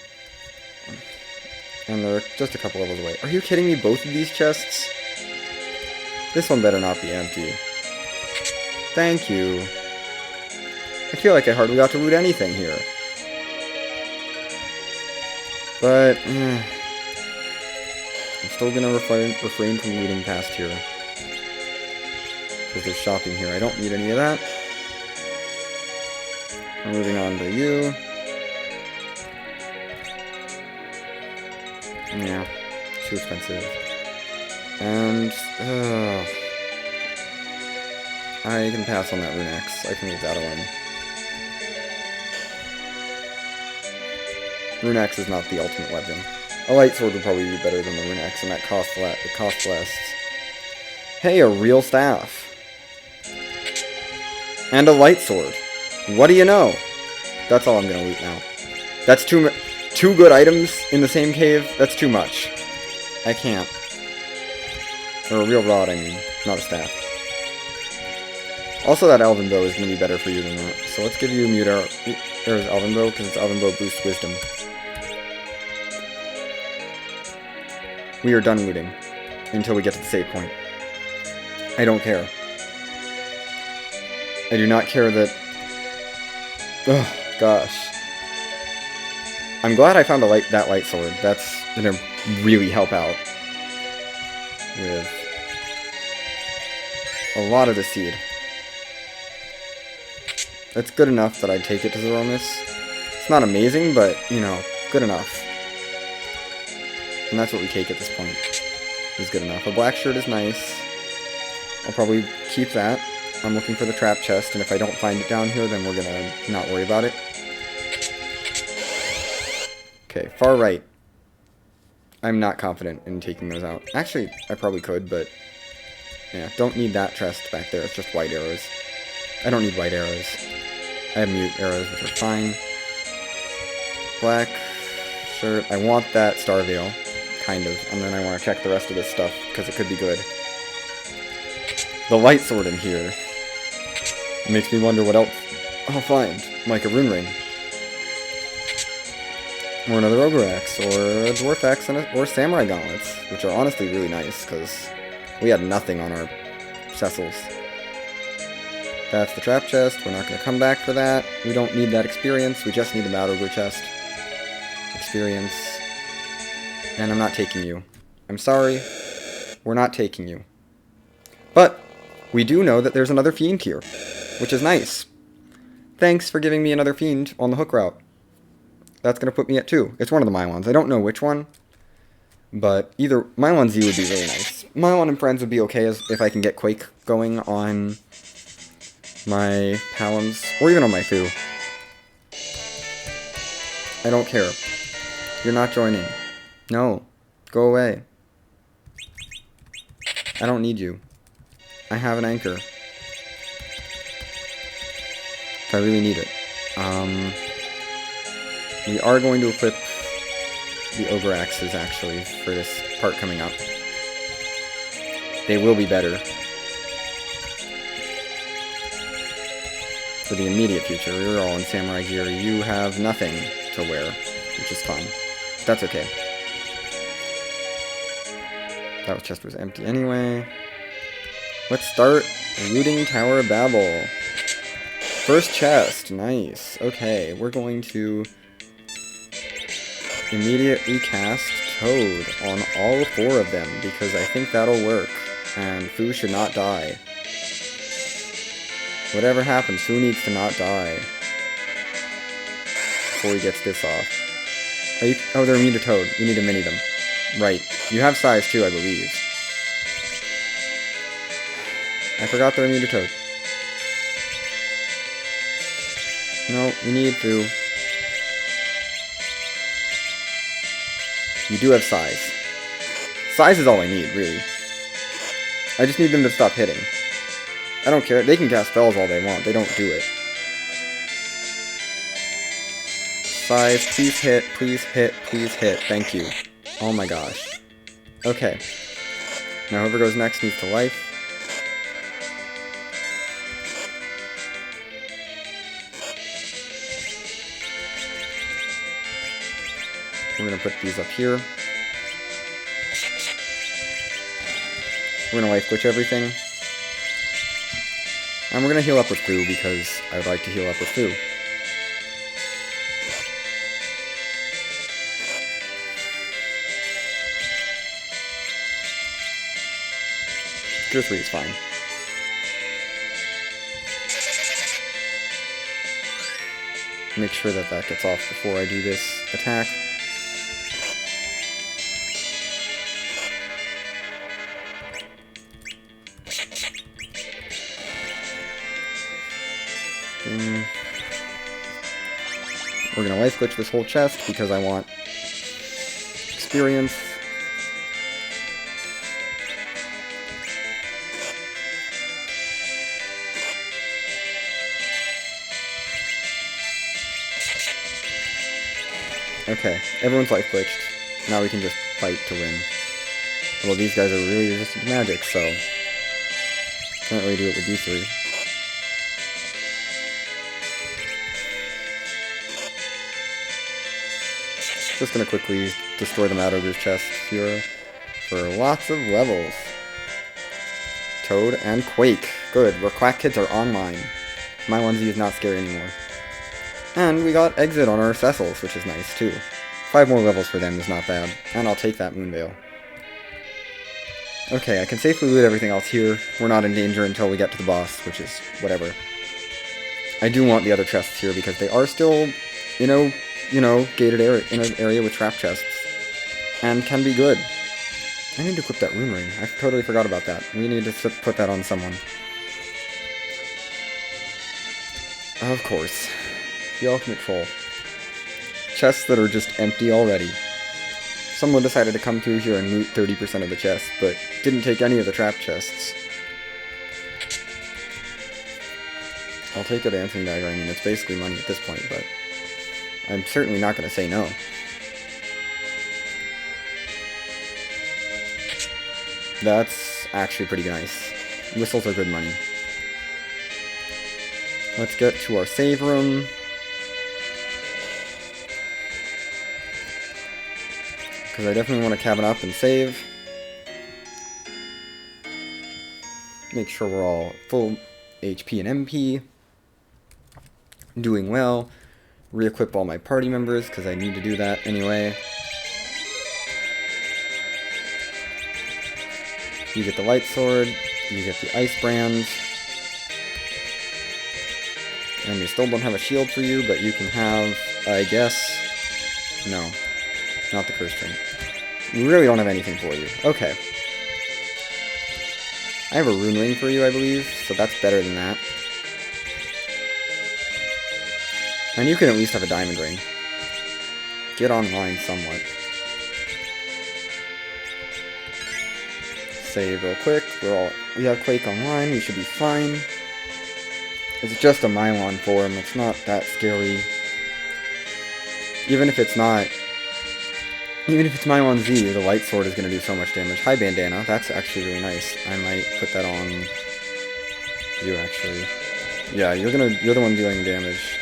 And they're just a couple levels away. Are you kidding me? Both of these chests? This one better not be empty. Thank you. I feel like I hardly got to loot anything here. But, I'm still gonna refrain from looting past here. Because there's shopping here. I don't need any of that. We're moving on to you. Yeah, too expensive. And, I can pass on that Rune Axe. I can leave that alone. Rune Axe is not the ultimate weapon. A light sword would probably be better than the Rune Axe, and that costs less. Hey, a real staff. And a light sword. What do you know? That's all I'm gonna loot now. That's two good items in the same cave? That's too much. I can't. Or a real rod, I mean. Not a staff. Also, that Elven Bow is gonna be better for you than that. So let's give you Mute Arrow's Elven Bow, because its Elven Bow boosts Wisdom. We are done looting until we get to the save point. I don't care. I do not care that... Oh, gosh. I'm glad I found that light sword. That's gonna really help out with a lot of the seed. That's good enough that I'd take it to Zeromus. It's not amazing, but, you know, good enough. And that's what we take at this point. Is good enough. A black shirt is nice. I'll probably keep that. I'm looking for the trap chest, and if I don't find it down here, then we're gonna not worry about it. Okay, far right. I'm not confident in taking those out. Actually, I probably could, but... yeah, don't need that chest back there. It's just white arrows. I don't need white arrows. I have mute arrows, which are fine. Black shirt. I want that Star Veil. Kind of. And then I want to check the rest of this stuff, because it could be good. The light sword in here makes me wonder what else I'll find. Like a rune ring. Or another ogre axe, or a dwarf axe, or samurai gauntlets, which are honestly really nice, because we had nothing on our Cecils. That's the trap chest. We're not going to come back for that. We don't need that experience. We just need the Mad Ogre chest. Experience. And I'm not taking you. I'm sorry. We're not taking you. But we do know that there's another Fiend here, which is nice. Thanks for giving me another Fiend on the hook route. That's going to put me at 2. It's one of the Mylons. I don't know which one, but either Mylon Z would be really nice. Mylon and Friends would be okay if I can get Quake going on my Palams, or even on my Fu. I don't care. You're not joining. No. Go away. I don't need you. I have an anchor. If I really need it. We are going to equip the ogre axes, actually, for this part coming up. They will be better. For the immediate future, we're all in samurai gear. You have nothing to wear, which is fine. That's okay. That chest was empty anyway. Let's start looting Tower of Babel. First chest, nice. Okay, we're going to immediately cast Toad on all 4 of them, because I think that'll work, and Fu should not die. Whatever happens, Fu needs to not die before he gets this off. Are you? Oh, they're immune to Toad. You need to mini them. Right. You have size too, I believe. I forgot they're immune to Toad. No, you need Fu. You do have size. Size is all I need, really. I just need them to stop hitting. I don't care. They can cast spells all they want. They don't do it. Size, please hit, please hit, please hit. Thank you. Oh my gosh. Okay. Now whoever goes next needs to life. We're going to put these up here. We're going to life glitch everything. And we're going to heal up with Fu, because I would like to heal up with Fu. Gear 3 is fine. Make sure that that gets off before I do this attack. We're gonna life glitch this whole chest because I want experience. Okay, everyone's life glitched. Now we can just fight to win. Well, these guys are really resistant to magic, so can't really do it with you 3. Just gonna quickly destroy the Mad Ogre's chest here for lots of levels. Toad and Quake. Good, where Quack Kids are online. My onesie is not scary anymore. And we got Exit on our Cecils, which is nice too. 5 more levels for them is not bad. And I'll take that Moonveil. Okay, I can safely loot everything else here. We're not in danger until we get to the boss, which is whatever. I do want the other chests here because they are still, gated area, in an area with trap chests. And can be good. I need to equip that rune ring. I totally forgot about that. We need to put that on someone. Of course. The ultimate troll. Chests that are just empty already. Someone decided to come through here and loot 30% of the chests, but didn't take any of the trap chests. I'll take a dancing dagger. I mean, it's basically money at this point, but I'm certainly not going to say no. That's actually pretty nice. Whistles are good money. Let's get to our save room. Because I definitely want to cabin up and save. Make sure we're all full HP and MP. Doing well. Re-equip all my party members, because I need to do that anyway. You get the light sword, you get the ice brand. And we still don't have a shield for you, but you can have, I guess... No. Not the curse ring. We really don't have anything for you. Okay. I have a rune ring for you, I believe, so that's better than that. And you can at least have a diamond ring. get online somewhat. Save real quick. We have Quake online. We should be fine. It's just a Mylon form. It's not that scary. Even if it's Mylon Z, the Light Sword is going to do so much damage. Hi, Bandana. That's actually really nice. I might put that on you, actually. Yeah, you're the one dealing damage.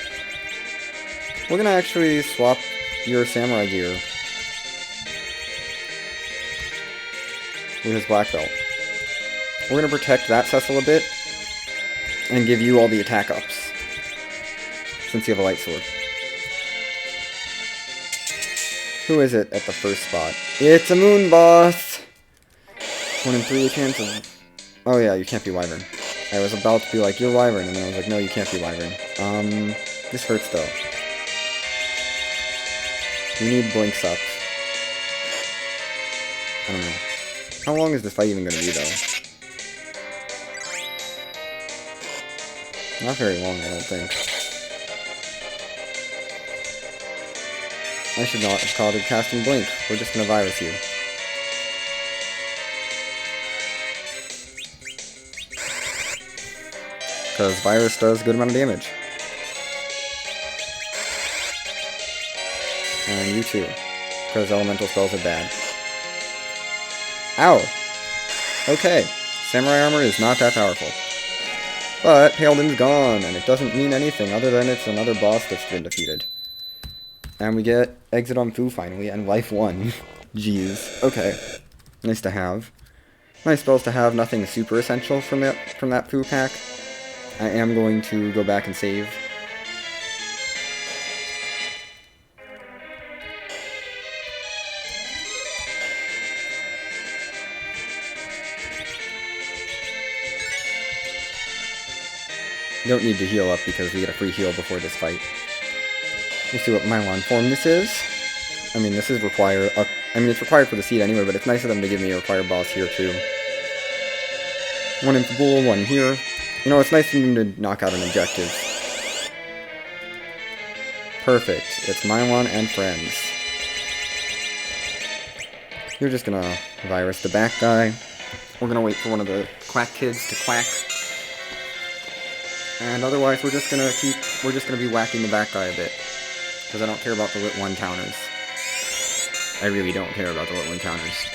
We're gonna actually swap your samurai gear with his black belt. We're gonna protect that Cecil a bit and give you all the attack ups since you have a light sword. Who is it at the first spot? It's a moon boss! 1 in 3 chance of... Oh yeah, you can't be Wyvern. I was about to be like, you're Wyvern, and then I was like, no, you can't be Wyvern. This hurts though. You need blinks up. I don't know. How long is this fight even gonna be though? Not very long, I don't think. I should not have called it casting blink. We're just gonna virus you. Because virus does a good amount of damage. And you too. Because elemental spells are bad. Ow! Okay. Samurai armor is not that powerful. But Paladin's gone, and it doesn't mean anything other than it's another boss that's been defeated. And we get Exit on Fu finally, and Life 1. Jeez. Okay. Nice to have. Nice spells to have, nothing super essential from that Fu pack. I am going to go back and save. You don't need to heal up because we get a free heal before this fight. We'll see what Mylon form this is. I mean, this is required. It's required for the seed anyway, but it's nice of them to give me a required boss here too. 1 in Kabul, 1 here. You know, it's nice of them to knock out an objective. Perfect. It's Mylon and friends. You're just gonna virus the back guy. We're gonna wait for one of the quack kids to quack. And otherwise, we're just gonna be whacking the back guy a bit. Because I don't care about the Lit 1 counters. I really don't care about the Lit 1 counters.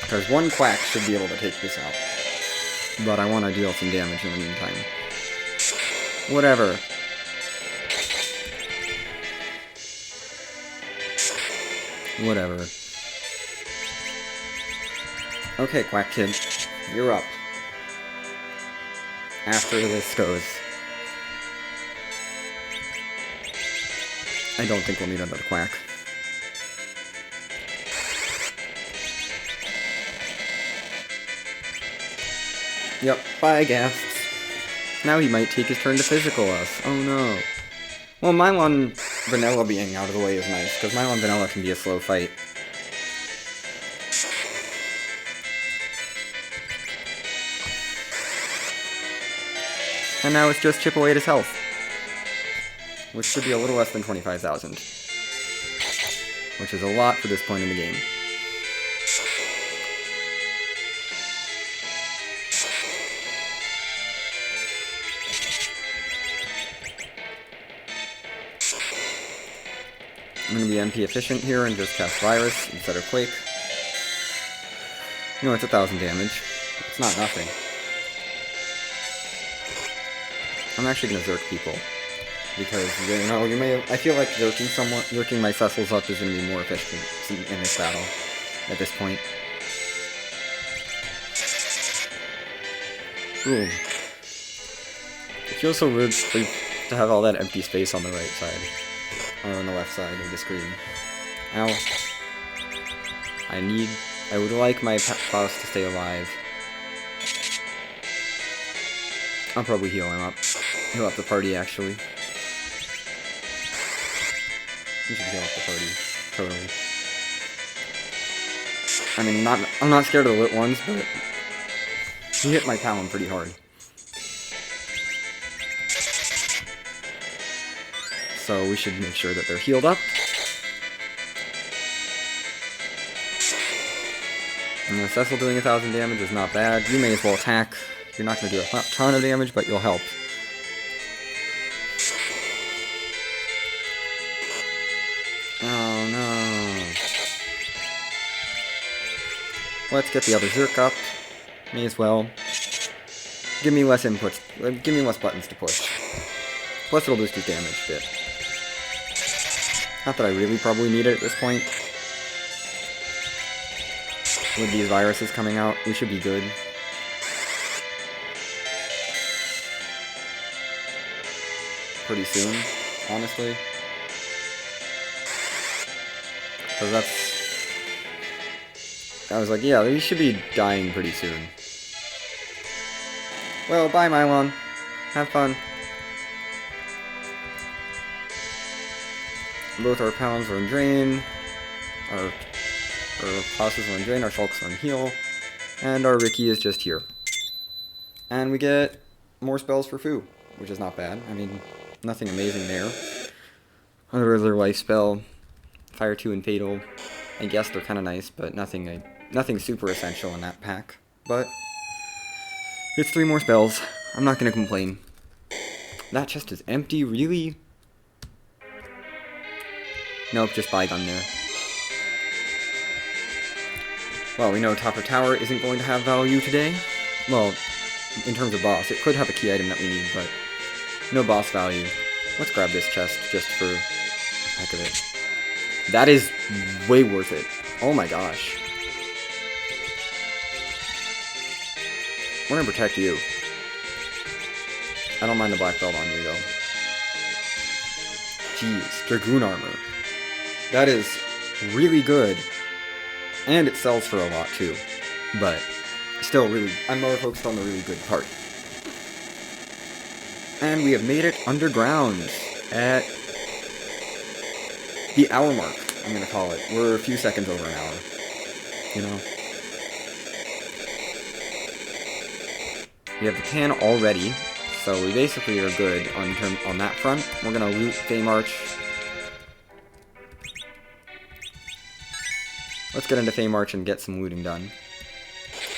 Because 1 quack should be able to take this out. But I want to deal some damage in the meantime. Whatever. Whatever. Okay, Quack Kid. You're up. After this goes. I don't think we'll need another Quack. Yep, bye, Ghasts. Now he might take his turn to physical us. Oh no. Well, Mylon Vanilla being out of the way is nice, because Mylon Vanilla can be a slow fight. And now it's just chip away at his health. Which should be a little less than 25,000. Which is a lot for this point in the game. I'm going to be MP efficient here and just cast Virus instead of Quake. You know, it's 1,000 damage. It's not nothing. I'm actually going to Zerk people. Because, you know, I feel like Zerking my Cecils up is going to be more efficient in this battle at this point. Ooh. It feels so weird to have all that empty space on the right side. Or on the left side of the screen. Ow. I would like my boss to stay alive. I'll probably heal him up. Heal up the party, actually. You should heal up the party. Totally. I mean, I'm not scared of the lit ones, but he hit my Talon pretty hard. So we should make sure that they're healed up. And Cecil doing 1,000 damage is not bad. You may as well attack. You're not going to do a ton of damage, but you'll help. Oh no. Let's get the other Zerk up. May as well. Give me less inputs. Give me less buttons to push. Plus it'll boost his damage a bit. Not that I really probably need it at this point. With these viruses coming out, we should be good. Pretty soon, honestly. Because that's... I was like, yeah, we should be dying pretty soon. Well, bye, Mylon. Have fun. Both our Pounds are in Drain. Our Classes are in Drain. Our Shulks are in Heal. And our Ricky is just here. And we get more spells for Fu, which is not bad. I mean, nothing amazing there. Another Life Spell. Fire 2 and Fatal. I guess they're kind of nice, but nothing super essential in that pack. But it's 3 more spells. I'm not going to complain. That chest is empty, really? Nope, just Bygone there. Well, we know Topper Tower isn't going to have value today. Well, in terms of boss. It could have a key item that we need, but no boss value. Let's grab this chest just for the heck of it. That is way worth it. Oh my gosh. We're gonna protect you. I don't mind the black belt on you, though. Jeez, Dragoon armor. That is really good. And it sells for a lot, too. But still really, I'm more focused on the really good part. And we have made it underground at the hour mark, I'm gonna call it. We're a few seconds over an hour. You know? We have the pan already, so we basically are good on that front. We're gonna loot Feymarch. Let's get into Feymarch and get some looting done.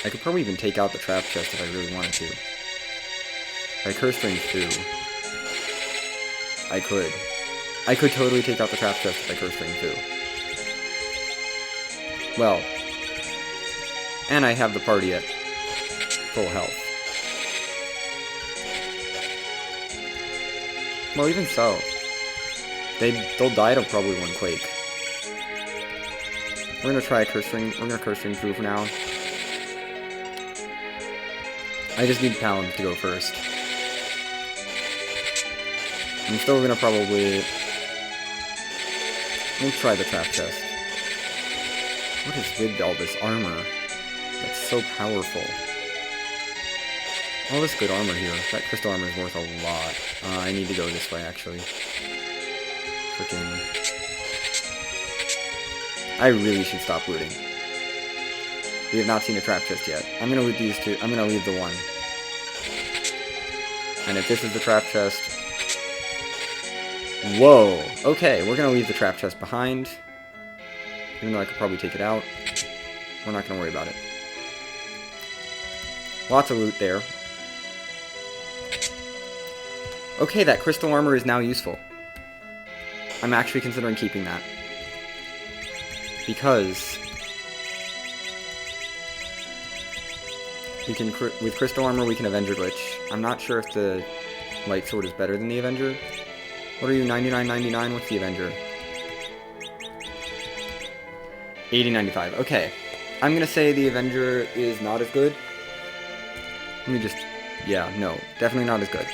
I could probably even take out the trap chest if I really wanted to. If I curse string Fu. I could. I could totally take out the trap chest if I curse string Fu. Well. And I have the party at full health. Well, even so. They'll die to probably one Quake. We're gonna try a curse string. We're gonna curse string Fu for now. I just need Paladin to go first. I'm still gonna probably... Let's try the trap chest. What is with all this armor? That's so powerful. All this good armor here. That crystal armor is worth a lot. I need to go this way, actually. Freaking... I really should stop looting. We have not seen a trap chest yet. I'm gonna loot these two. I'm gonna leave the one. And if this is the trap chest... Whoa! Okay, we're gonna leave the trap chest behind. Even though I could probably take it out. We're not gonna worry about it. Lots of loot there. Okay, that crystal armor is now useful. I'm actually considering keeping that. Because we can, with crystal armor, we can Avenger glitch. I'm not sure if the light sword is better than the Avenger. What are you, 99.99? What's the Avenger? 80.95. Okay, I'm gonna say the Avenger is not as good. Let me just, yeah, no, definitely not as good.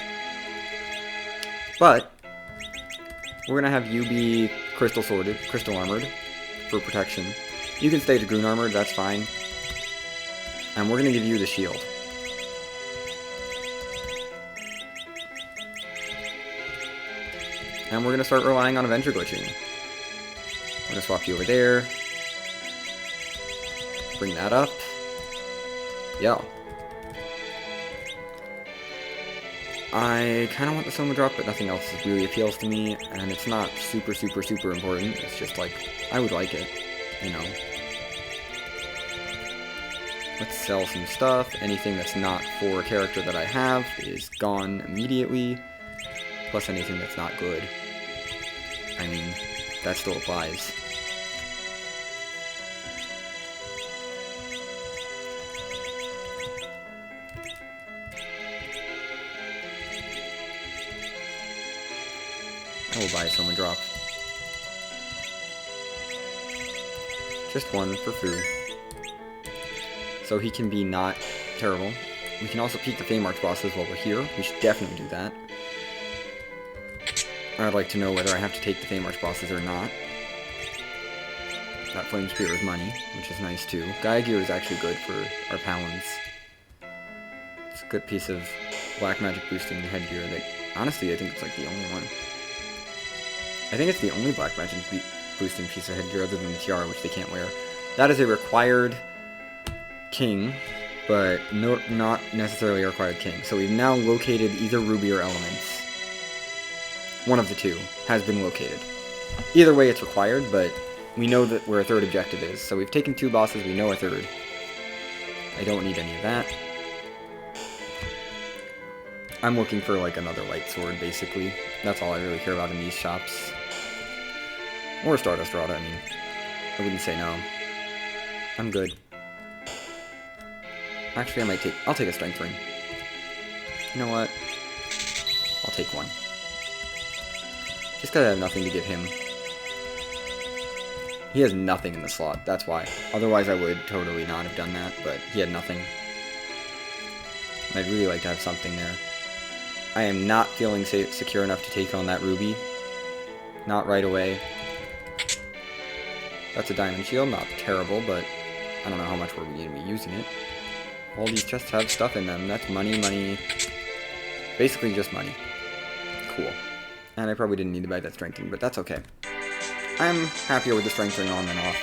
But we're gonna have you be crystal sworded, crystal armored. For protection. You can stay Dragoon armored, that's fine. And we're gonna give you the shield. And we're gonna start relying on Avenger glitching. I'm gonna swap you over there. Bring that up. Yeah. I kind of want the Soma drop, but nothing else really appeals to me, and it's not super, super, super important. It's just like, I would like it, you know. Let's sell some stuff. Anything that's not for a character that I have is gone immediately. Plus anything that's not good. I mean, that still applies. I will buy a Soma Drop. Just one for food. So he can be not terrible. We can also peek the Fame March bosses while we're here. We should definitely do that. I'd like to know whether I have to take the Fame March bosses or not. That Flame Spear is money, which is nice too. Gaia Gear is actually good for our Palins. It's a good piece of black magic boosting headgear that, honestly, I think it's like the only one. I think it's the only black magic boosting piece of headgear other than the tiara, which they can't wear. That is a required king, but not necessarily a required king. So we've now located either ruby or elements. One of the two has been located. Either way, it's required, but we know that where a third objective is. So we've taken 2 bosses, we know a third. I don't need any of that. I'm looking for like another light sword, basically. That's all I really care about in these shops. Or a Stardust Rod, I mean. I wouldn't say no. I'm good. Actually, I'll take a Strength Ring. You know what? I'll take one. Just because I have nothing to give him. He has nothing in the slot, that's why. Otherwise, I would totally not have done that, but he had nothing. I'd really like to have something there. I am not feeling secure enough to take on that ruby. Not right away. That's a diamond shield, not terrible, but I don't know how much we're going to be using it. All these chests have stuff in them. That's money, money. Basically just money. Cool. And I probably didn't need to buy that strength ring, but that's okay. I'm happier with the strength ring on than off.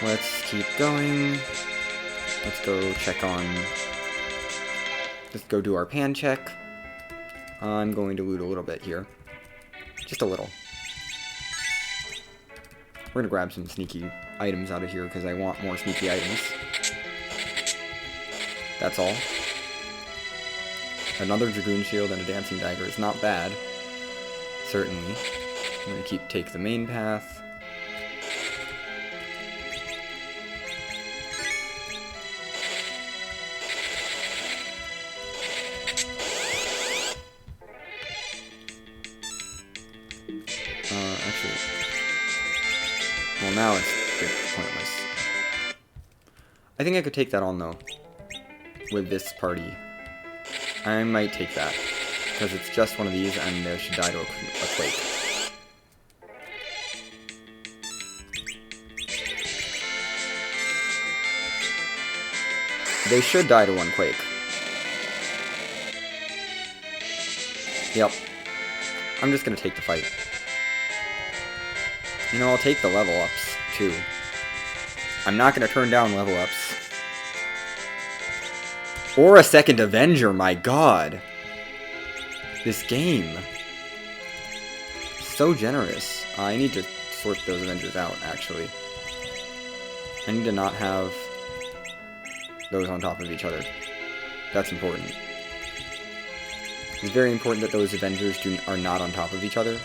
Let's keep going. Let's go check on... Let's go do our pan check. I'm going to loot a little bit here. Just a little. We're going to grab some sneaky items out of here because I want more sneaky items. That's all. Another Dragoon Shield and a Dancing Dagger is not bad. Certainly. I'm going to take the main path. Actually... Well, now it's a bit pointless. I think I could take that on, though. With this party. I might take that. Because it's just one of these, and they should die to a quake. They should die to one quake. Yep. I'm just gonna take the fight. You know, I'll take the level ups, too. I'm not gonna turn down level ups. Or a second Avenger, my god! This game. So generous. I need to sort those Avengers out, actually. I need to not have those on top of each other. That's important. It's very important that those Avengers are not on top of each other.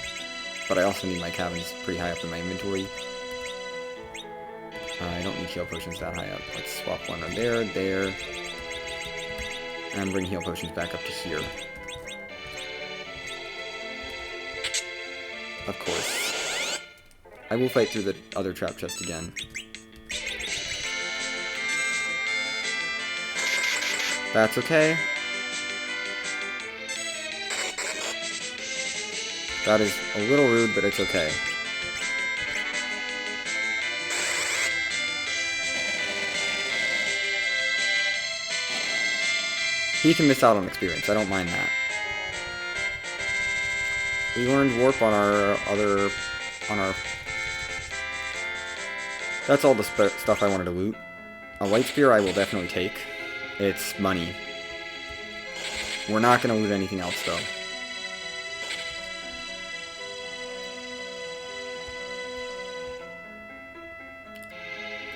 But I also need my cabins pretty high up in my inventory. I don't need heal potions that high up. Let's swap one on there, there. And bring heal potions back up to here. Of course. I will fight through the other trap chest again. That's okay. That is a little rude, but it's okay. He can miss out on experience, I don't mind that. We learned warp on our That's all the stuff I wanted to loot. A light spear I will definitely take. It's money. We're not going to loot anything else, though.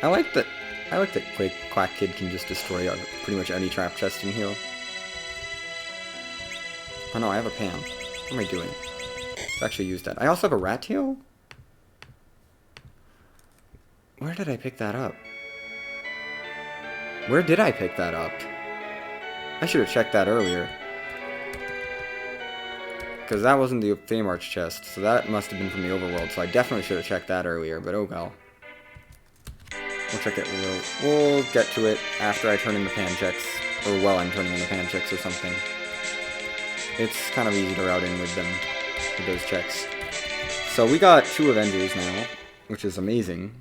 I like that. I like that Quack Kid can just destroy pretty much any trap chest in here. Oh no, I have a Pam. What am I doing? Let's actually use that. I also have a Rat Tail? Where did I pick that up? Where did I pick that up? I should have checked that earlier. Because that wasn't the Fame Arch chest, so that must have been from the overworld, so I definitely should have checked that earlier, but oh well. We'll check it, we'll get to it after I turn in the pan checks, or while I'm turning in the pan checks or something. It's kind of easy to route in with them, with those checks. So we got 2 Avengers now, which is amazing.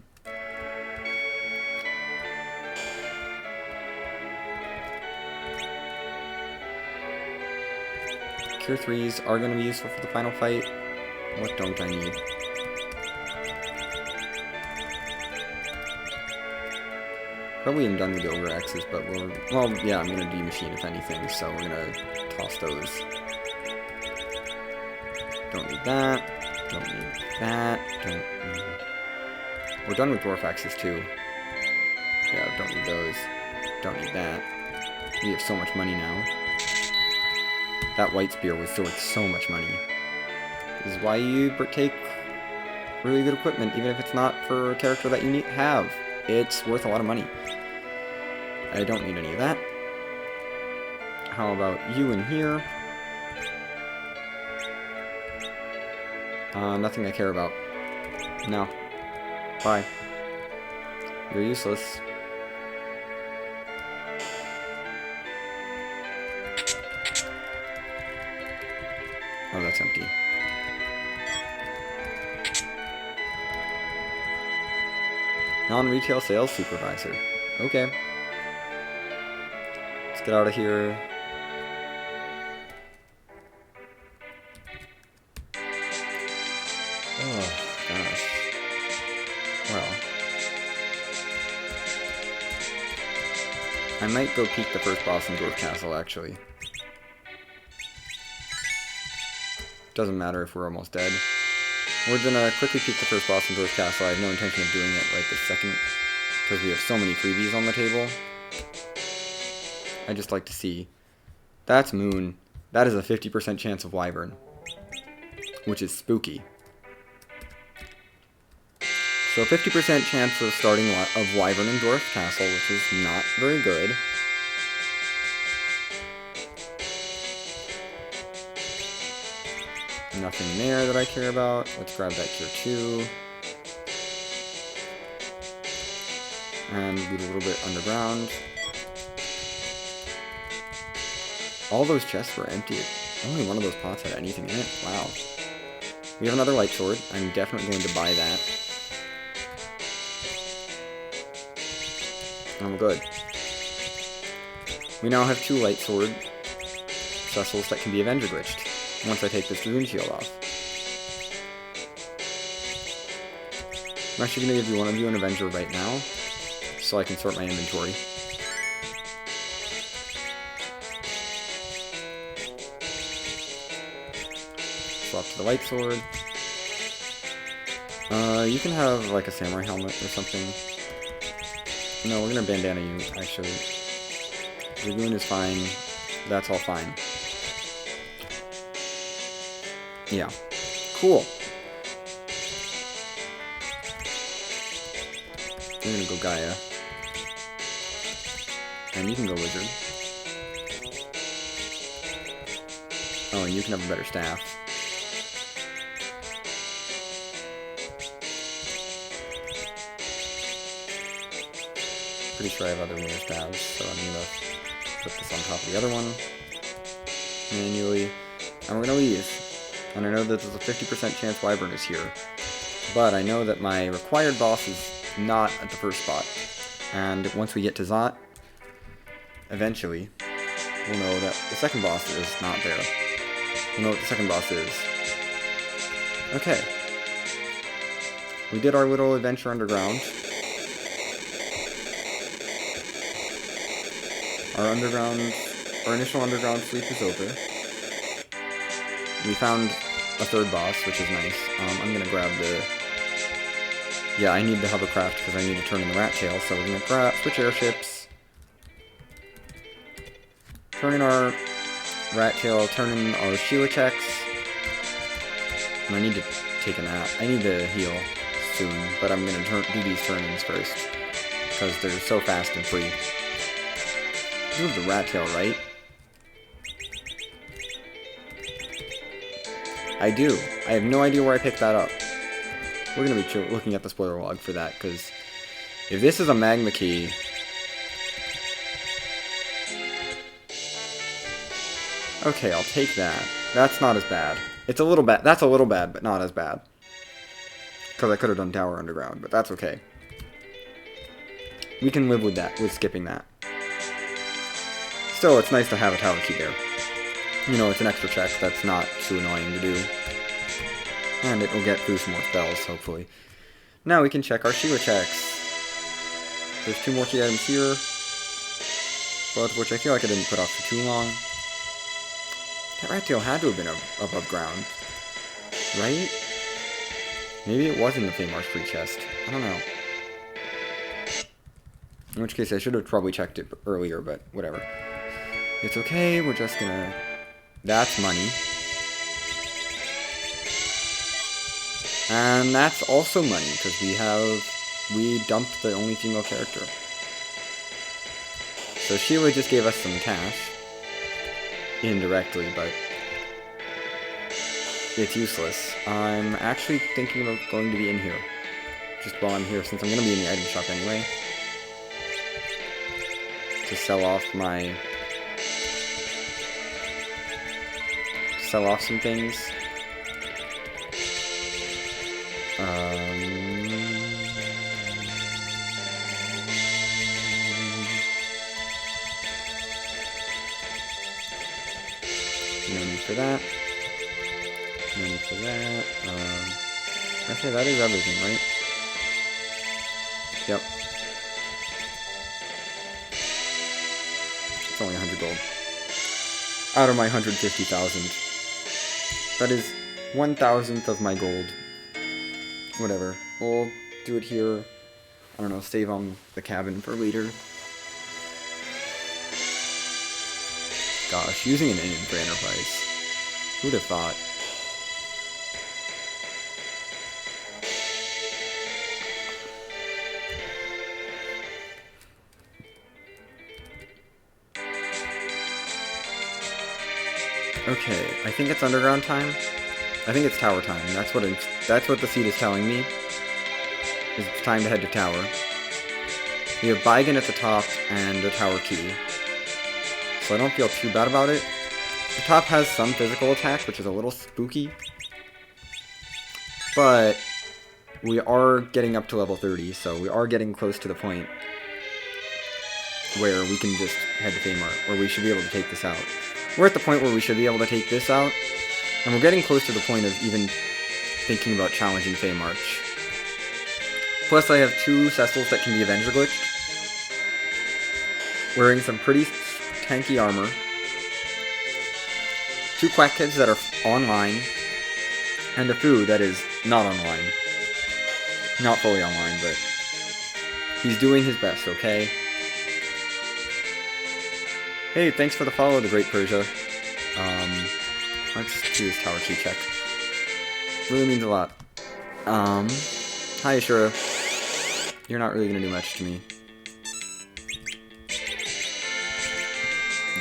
Cure 3s are going to be useful for the final fight. What don't I need? Probably am done with the Ogre X's, but well, yeah, I'm going to D-Machine if anything, so we're going to toss those. Don't need that. Don't need that. Don't need... We're done with Dwarf Axes too. Yeah, don't need those. Don't need that. We have so much money now. That White Spear was worth so much money. This is why you take really good equipment, even if it's not for a character that you have. It's worth a lot of money. I don't need any of that. How about you in here? Nothing I care about. No. Bye. You're useless. Oh, that's empty. Non-retail sales supervisor. Okay. Let's get out of here. Oh, gosh. Well. I might go peek the first boss in Dwarf Castle, actually. Doesn't matter if we're almost dead. We're gonna quickly peek the first boss in Dwarf Castle. I have no intention of doing it right this second, because we have so many freebies on the table. I just like to see. That's Moon. That is a 50% chance of Wyvern, which is spooky. So 50% chance of starting of Wyvern in Dwarf Castle, which is not very good. Nothing there that I care about. Let's grab that Cure 2. And loot a little bit underground. All those chests were empty. Only one of those pots had anything in it. Wow. We have another light sword. I'm definitely going to buy that. I'm good. We now have 2 light sword Cecils that can be Avenger glitched once I take this Dragoon Shield off. I'm actually going to give one of you an Avenger right now, so I can sort my inventory. Swap to the light sword. You can have like a samurai helmet or something. No, we're going to bandana you, actually. Dragoon is fine. That's all fine. Yeah. Cool. We're gonna go Gaia. And you can go Wizard. Oh, and you can have a better staff. Pretty sure I have other mirror staves, so I'm gonna put this on top of the other one. Manually. And we're gonna leave. And I know that there's a 50% chance Wyvern is here. But I know that my required boss is not at the first spot. And once we get to Zot, eventually, we'll know that the second boss is not there. We'll know what the second boss is. Okay. We did our little adventure underground. Our initial underground sleep is over. We found a third boss, which is nice. I'm gonna grab Yeah, I need the hovercraft because I need to turn in the rat tail, so we're gonna switch airships. Turn in our rat tail, turn in our Sheila checks. And I need to take a nap. I need to heal soon, but I'm gonna do these turn-ins first. Because they're so fast and free. You have the rat tail, right? I do. I have no idea where I picked that up. We're going to be looking at the spoiler log for that, because if this is a magma key... Okay, I'll take that. That's not as bad. It's a little bad. That's a little bad, but not as bad. Because I could have done Tower Underground, but that's okay. We can live with that, with skipping that. Still, it's nice to have a tower key there. You know, it's an extra check that's not too annoying to do. And it will get through some more spells, hopefully. Now we can check our Sheila checks. There's 2 more key items here. Both of which I feel like I didn't put off for too long. That rat tail had to have been above ground. Right? Maybe it was in the Feymarsh free chest. I don't know. In which case I should have probably checked it earlier, but whatever. It's okay, we're just gonna... That's money. And that's also money, because we dumped the only female character. So Sheila just gave us some cash. Indirectly, but it's useless. I'm actually thinking about going to be in here. Just while I'm here, since I'm going to be in the item shop anyway. To sell off some things. No need for that. No need for that. Okay, that is everything, right? Yep. It's only 100 gold. Out of my 150,000. That is 1,000th of my gold. Whatever. We'll do it here. I don't know, save on the cabin for later. Gosh, using an inn for Enterprise. Who'd have thought? Okay, I think it's underground time. I think it's tower time. That's what the seed is telling me. It's time to head to tower. We have Baigan at the top and a tower key. So I don't feel too bad about it. The top has some physical attack, which is a little spooky. But we are getting up to level 30, so we are getting close to the point where we can just head to Feymarsh, or we should be able to take this out. We're at the point where we should be able to take this out, and we're getting close to the point of even thinking about challenging Feymarsh. Plus I have 2 Cecils that can be Avenger glitched, wearing some pretty tanky armor, 2 Quack Kids that are online, and a Fu that is not online. Not fully online, but he's doing his best, okay? Hey, thanks for the follow, the Great Persia. Let's do this tower key check. Really means a lot. Hi Ashura. You're not really gonna do much to me.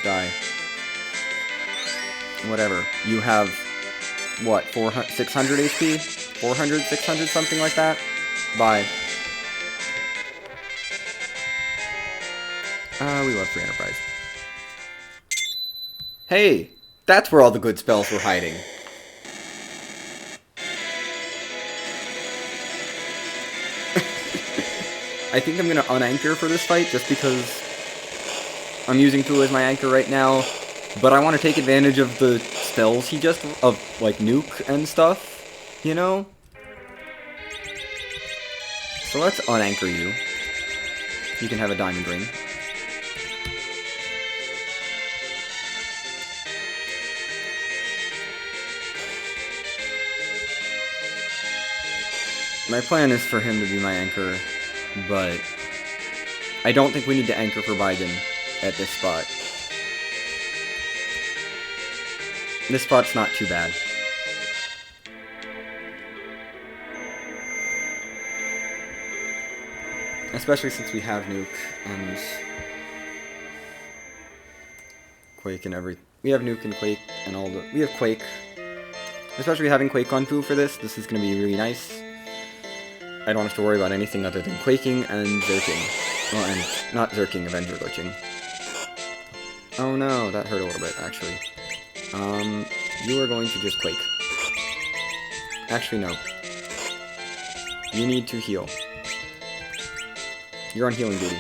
Die. Whatever. You have, what, 600 HP? 400, 600, something like that? Bye. We love free Enterprise. Hey! That's where all the good spells were hiding. I think I'm gonna unanchor for this fight, just because I'm using Fu as my anchor right now, but I want to take advantage of the spells he just, like, nuke and stuff, you know? So let's unanchor you. You can have a diamond ring. My plan is for him to be my anchor, but I don't think we need to anchor for Baigen at this spot. This spot's not too bad. Especially since we have Nuke and Quake and we have Nuke and Quake and all the... We have Quake. Especially having Quake on Poo for this is going to be really nice. I don't have to worry about anything other than quaking and zerking. Well, and not zerking, Avenger glitching. Oh no, that hurt a little bit, actually. You are going to just quake. Actually, no. You need to heal. You're on healing duty.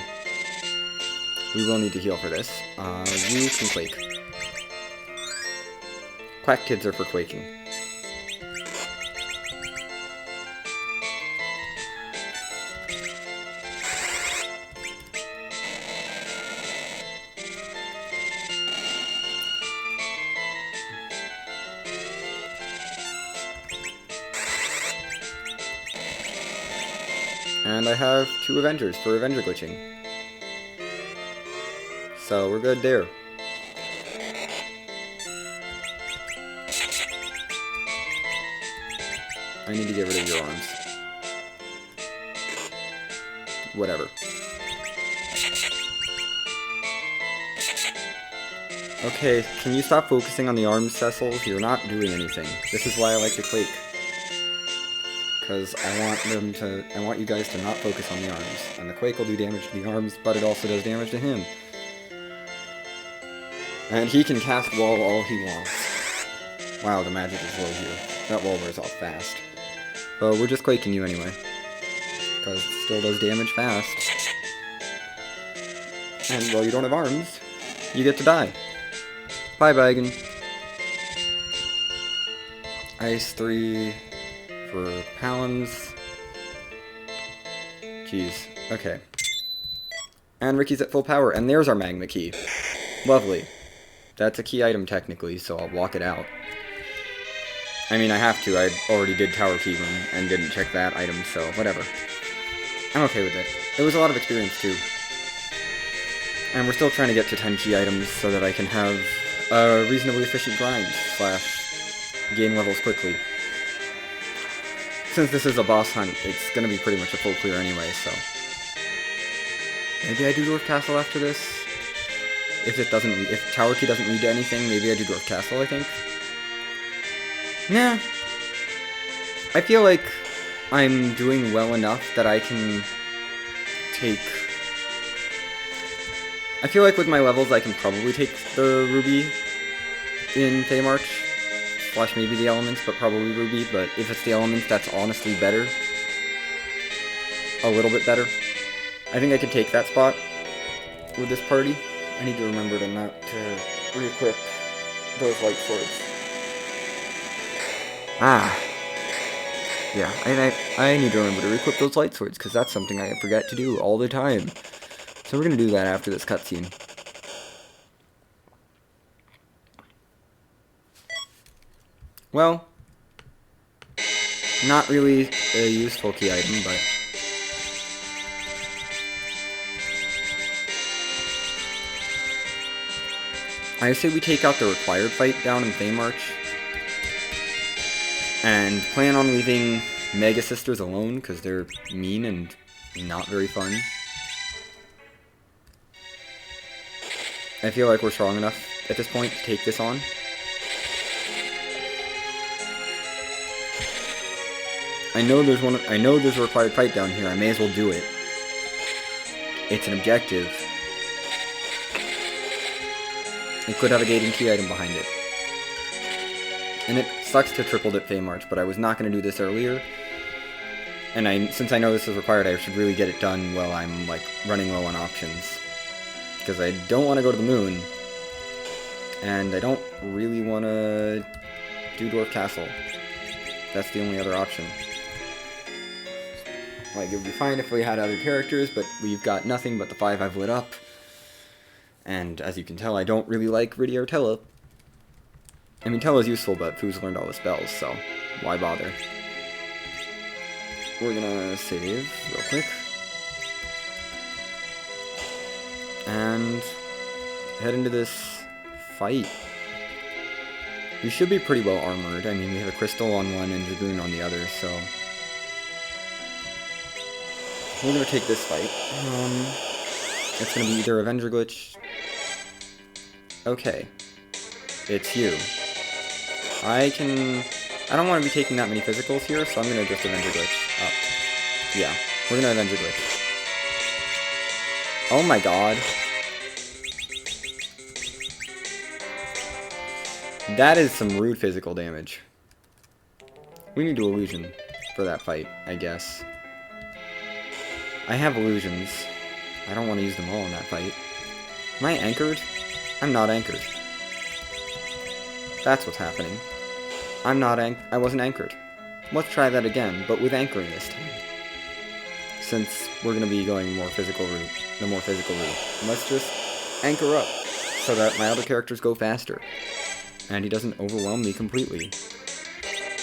We will need to heal for this. You can quake. Quack kids are for quaking. And I have 2 Avengers for Avenger glitching. So we're good there. I need to get rid of your arms. Whatever. Okay, can you stop focusing on the arms, Cecil? You're not doing anything. This is why I like to Quake. Because I want you guys to not focus on the arms. And the Quake will do damage to the arms, but it also does damage to him. And he can cast wall all he wants. Wow, the magic is low here. That wall wears off fast. But we're just quaking you anyway. Because it still does damage fast. And while you don't have arms, you get to die. Bye, Baigen. Ice 3 for Palms. Jeez. Okay. And Ricky's at full power, and there's our Magma Key. Lovely. That's a key item technically, so I'll walk it out. I mean, I have to. I already did Tower Key Room and didn't check that item, so whatever. I'm okay with it. It was a lot of experience, too. And we're still trying to get to 10 key items so that I can have a reasonably efficient grind, / gain levels quickly. Since this is a boss hunt, it's gonna be pretty much a full clear anyway, so... Maybe I do Dwarf Castle after this? If Tower Key doesn't lead to anything, maybe I do Dwarf Castle, I think. Nah. I feel like I'm doing well enough that I can take... I feel like with my levels I can probably take the Ruby in Feymarch. / maybe the Elements, but probably Ruby. But if it's the Elements, that's honestly better. A little bit better. I think I could take that spot with this party. I need to remember to not re-equip those light swords. Yeah, I need to remember to re-equip those light swords, because that's something I forget to do all the time. So we're going to do that after this cutscene. Well, not really a useful key item, but... I say we take out the required fight down in Feymarch, and plan on leaving Mega Sisters alone, because they're mean and not very fun. I feel like we're strong enough at this point to take this on. I know there's a required fight down here, I may as well do it. It's an objective. It could have a gating key item behind it. And it sucks to triple dip Feymarch, but I was not going to do this earlier. And since I know this is required, I should really get it done while I'm, like, running low on options. Because I don't want to go to the moon. And I don't really want to do Dwarf Castle. That's the only other option. Like, it would be fine if we had other characters, but we've got nothing but the 5 I've lit up. And as you can tell, I don't really like Riddy or Tella. I mean, Tella's useful, but Poo's learned all the spells, so why bother? we're gonna save real quick. And head into this fight. We should be pretty well armored. I mean, we have a crystal on one and Dragoon on the other, so we're gonna take this fight. It's gonna be either Avenger Glitch. Okay. It's you. I don't want to be taking that many physicals here, so I'm gonna just Avenger Glitch up. Yeah, we're gonna Avenger Glitch. Oh my god. That is some rude physical damage. We need to illusion for that fight, I guess. I have illusions. I don't want to use them all in that fight. Am I anchored? I'm not anchored. That's what's happening. I wasn't anchored. Let's try that again, but with anchoring this time. Since we're going to be going the more physical route. Let's just anchor up so that my other characters go faster. And he doesn't overwhelm me completely.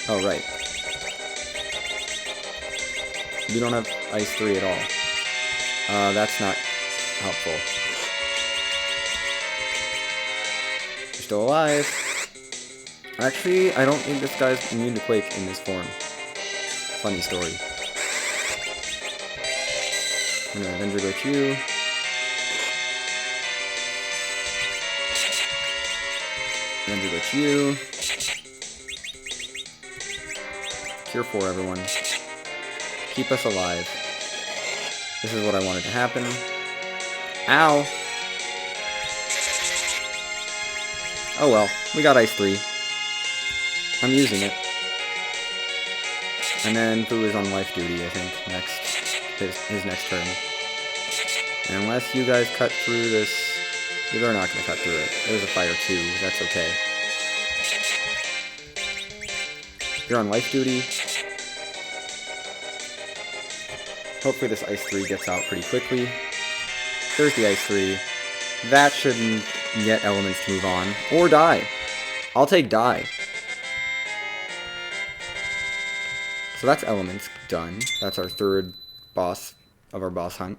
Oh, right. You don't have Ice 3 at all. That's not helpful. You're still alive. Actually, I don't think this guy's immune to Quake in this form. Funny story. I'm gonna Avenger Glitch you. Avenger Glitch you. Cure 4, everyone. Keep us alive. This is what I wanted to happen. Ow! Oh well, we got Ice 3. I'm using it. And then Fu is on life duty, I think, next. His next turn. And unless you guys cut through this... They're not going to cut through it. There's a fire too, that's okay. You're on life duty. Hopefully this Ice 3 gets out pretty quickly. There's the Ice 3. That shouldn't get elements to move on. Or die. I'll take die. So that's elements done. That's our third boss of our boss hunt.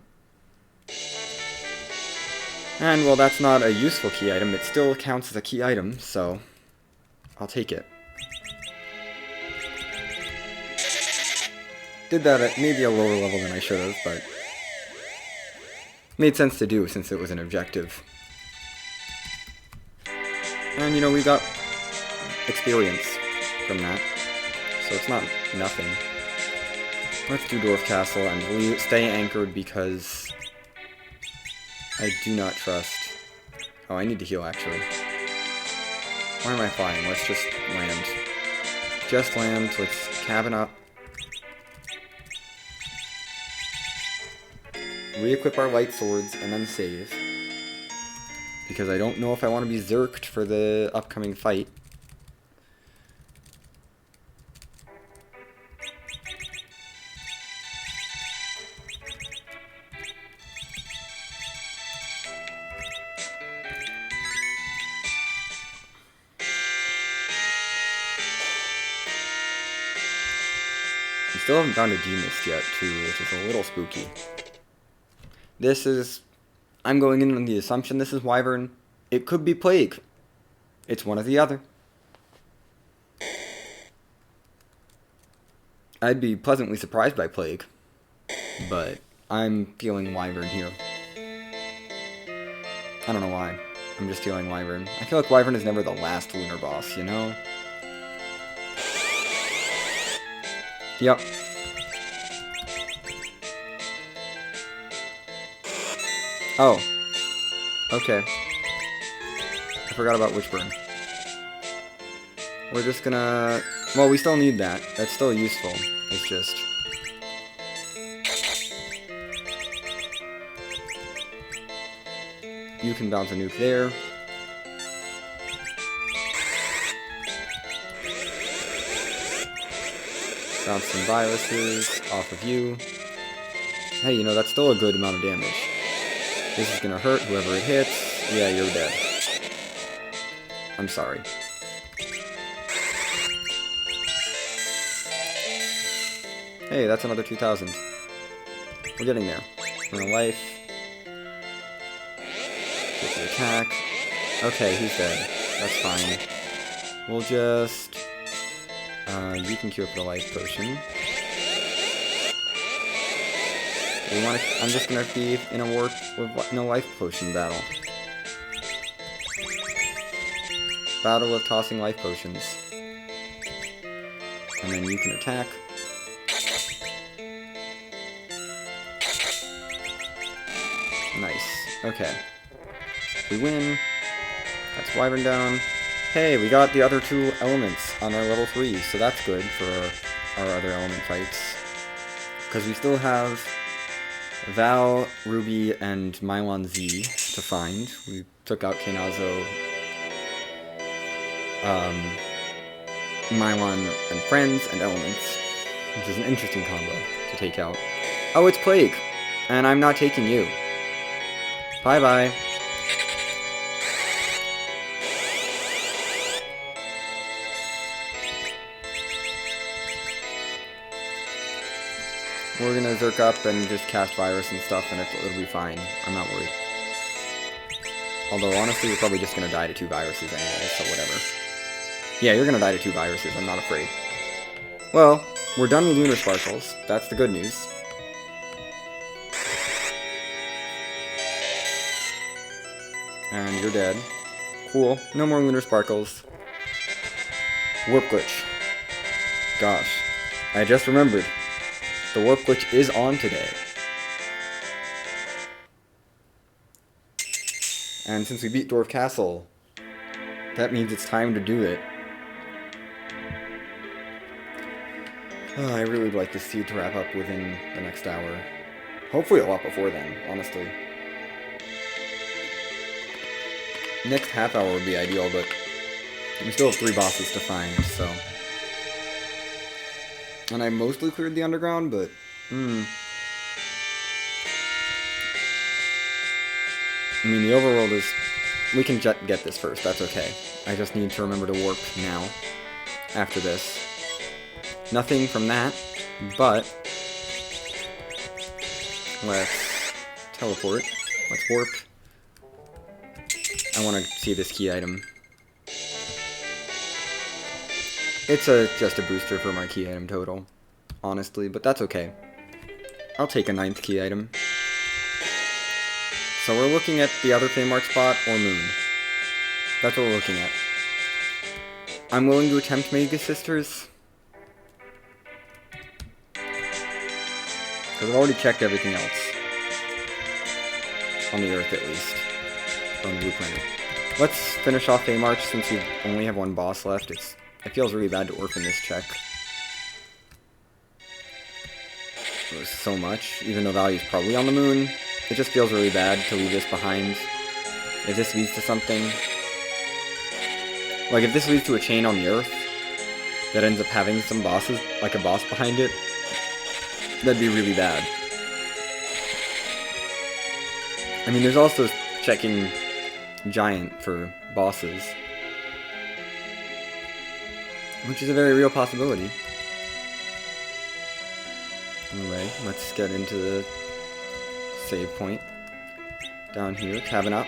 And while that's not a useful key item, it still counts as a key item, so I'll take it. Did that at maybe a lower level than I should have, but made sense to do since it was an objective. And you know, we got experience from that, so it's not nothing. Let's do Dwarf Castle and stay anchored because I do not trust... Oh, I need to heal, actually. Why am I flying? Let's just land. Just land. Let's cabin up. Re-equip our light swords, and then save. Because I don't know if I want to be zerked for the upcoming fight. We still haven't found a Demist yet, too, which is a little spooky. This is... I'm going in on the assumption this is Wyvern. It could be Plague. It's one or the other. I'd be pleasantly surprised by Plague. But I'm feeling Wyvern here. I don't know why. I'm just feeling Wyvern. I feel like Wyvern is never the last lunar boss, you know? Yep. Oh. Okay. I forgot about Witchburn. We're just gonna... Well, we still need that. That's still useful. It's just... You can bounce a nuke there. Bounce some viruses off of you. Hey, you know, that's still a good amount of damage. This is gonna hurt whoever it hits. Yeah, you're dead. I'm sorry. Hey, that's another 2,000. We're getting there. We're gonna life. Get the attack. Okay, he's dead. That's fine. We'll just... you can queue up the life potion. I'm just gonna be in a warp with no life potion battle. Battle of tossing life potions. And then you can attack. Nice. Okay. We win. That's Wyvern down. Hey, we got the other 2 elements on our level 3, so that's good for our other element fights. Because we still have Val, Ruby, and Mylon Z to find. We took out Kenazo, Mylon, and friends and elements, which is an interesting combo to take out. Oh, it's Plague! And I'm not taking you. Bye-bye. We're gonna Zerk up and just cast Virus and stuff, and it'll be fine. I'm not worried. Although, honestly, we're probably just gonna die to 2 viruses anyway, so whatever. Yeah, you're gonna die to 2 viruses, I'm not afraid. Well, we're done with Lunar Sparkles. That's the good news. And you're dead. Cool. No more Lunar Sparkles. Warp Glitch. Gosh. I just remembered. The Warp Glitch is on today. And since we beat Dwarf Castle, that means it's time to do it. Oh, I really would like this seed to wrap up within the next hour. Hopefully a lot before then, honestly. Next half hour would be ideal, but we still have 3 bosses to find, so... And I mostly cleared the underground, but... I mean, the overworld is... We can get this first, that's okay. I just need to remember to warp now, after this. Nothing from that, but... Let's teleport. Let's warp. I want to see this key item. It's just a booster for my key item total, honestly, but that's okay. I'll take a 9th key item. So we're looking at the other Feymark spot or Moon. That's what we're looking at. I'm willing to attempt Mega Sisters. Because I've already checked everything else. On the Earth, at least. On the Blue Planet. Let's finish off Feymarch since we only have 1 boss left. It feels really bad to orphan this check. It was so much, even though Value's probably on the Moon. It just feels really bad to leave this behind. If this leads to something... Like, if this leads to a chain on the Earth that ends up having some bosses, like a boss behind it, that'd be really bad. I mean, there's also checking Giant for bosses, which is a very real possibility. Anyway, let's get into the save point. Down here, cabin up.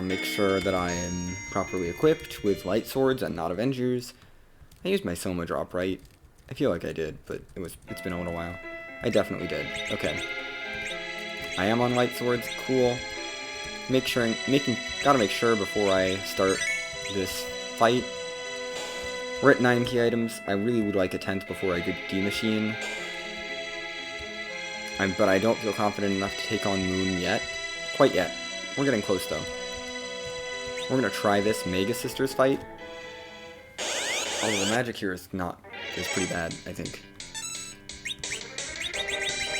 Make sure that I am properly equipped with light swords and not Avengers. I used my Soma drop, right? I feel like I did, but it's been a little while. I definitely did. Okay. I am on light swords, cool. Gotta make sure before I start this fight. We're at 9 key items. I really would like a 10th before I get D-Machine. But I don't feel confident enough to take on Moon yet. Quite yet. We're getting close, though. We're gonna try this Mega Sisters fight. Oh, the magic here is pretty bad, I think.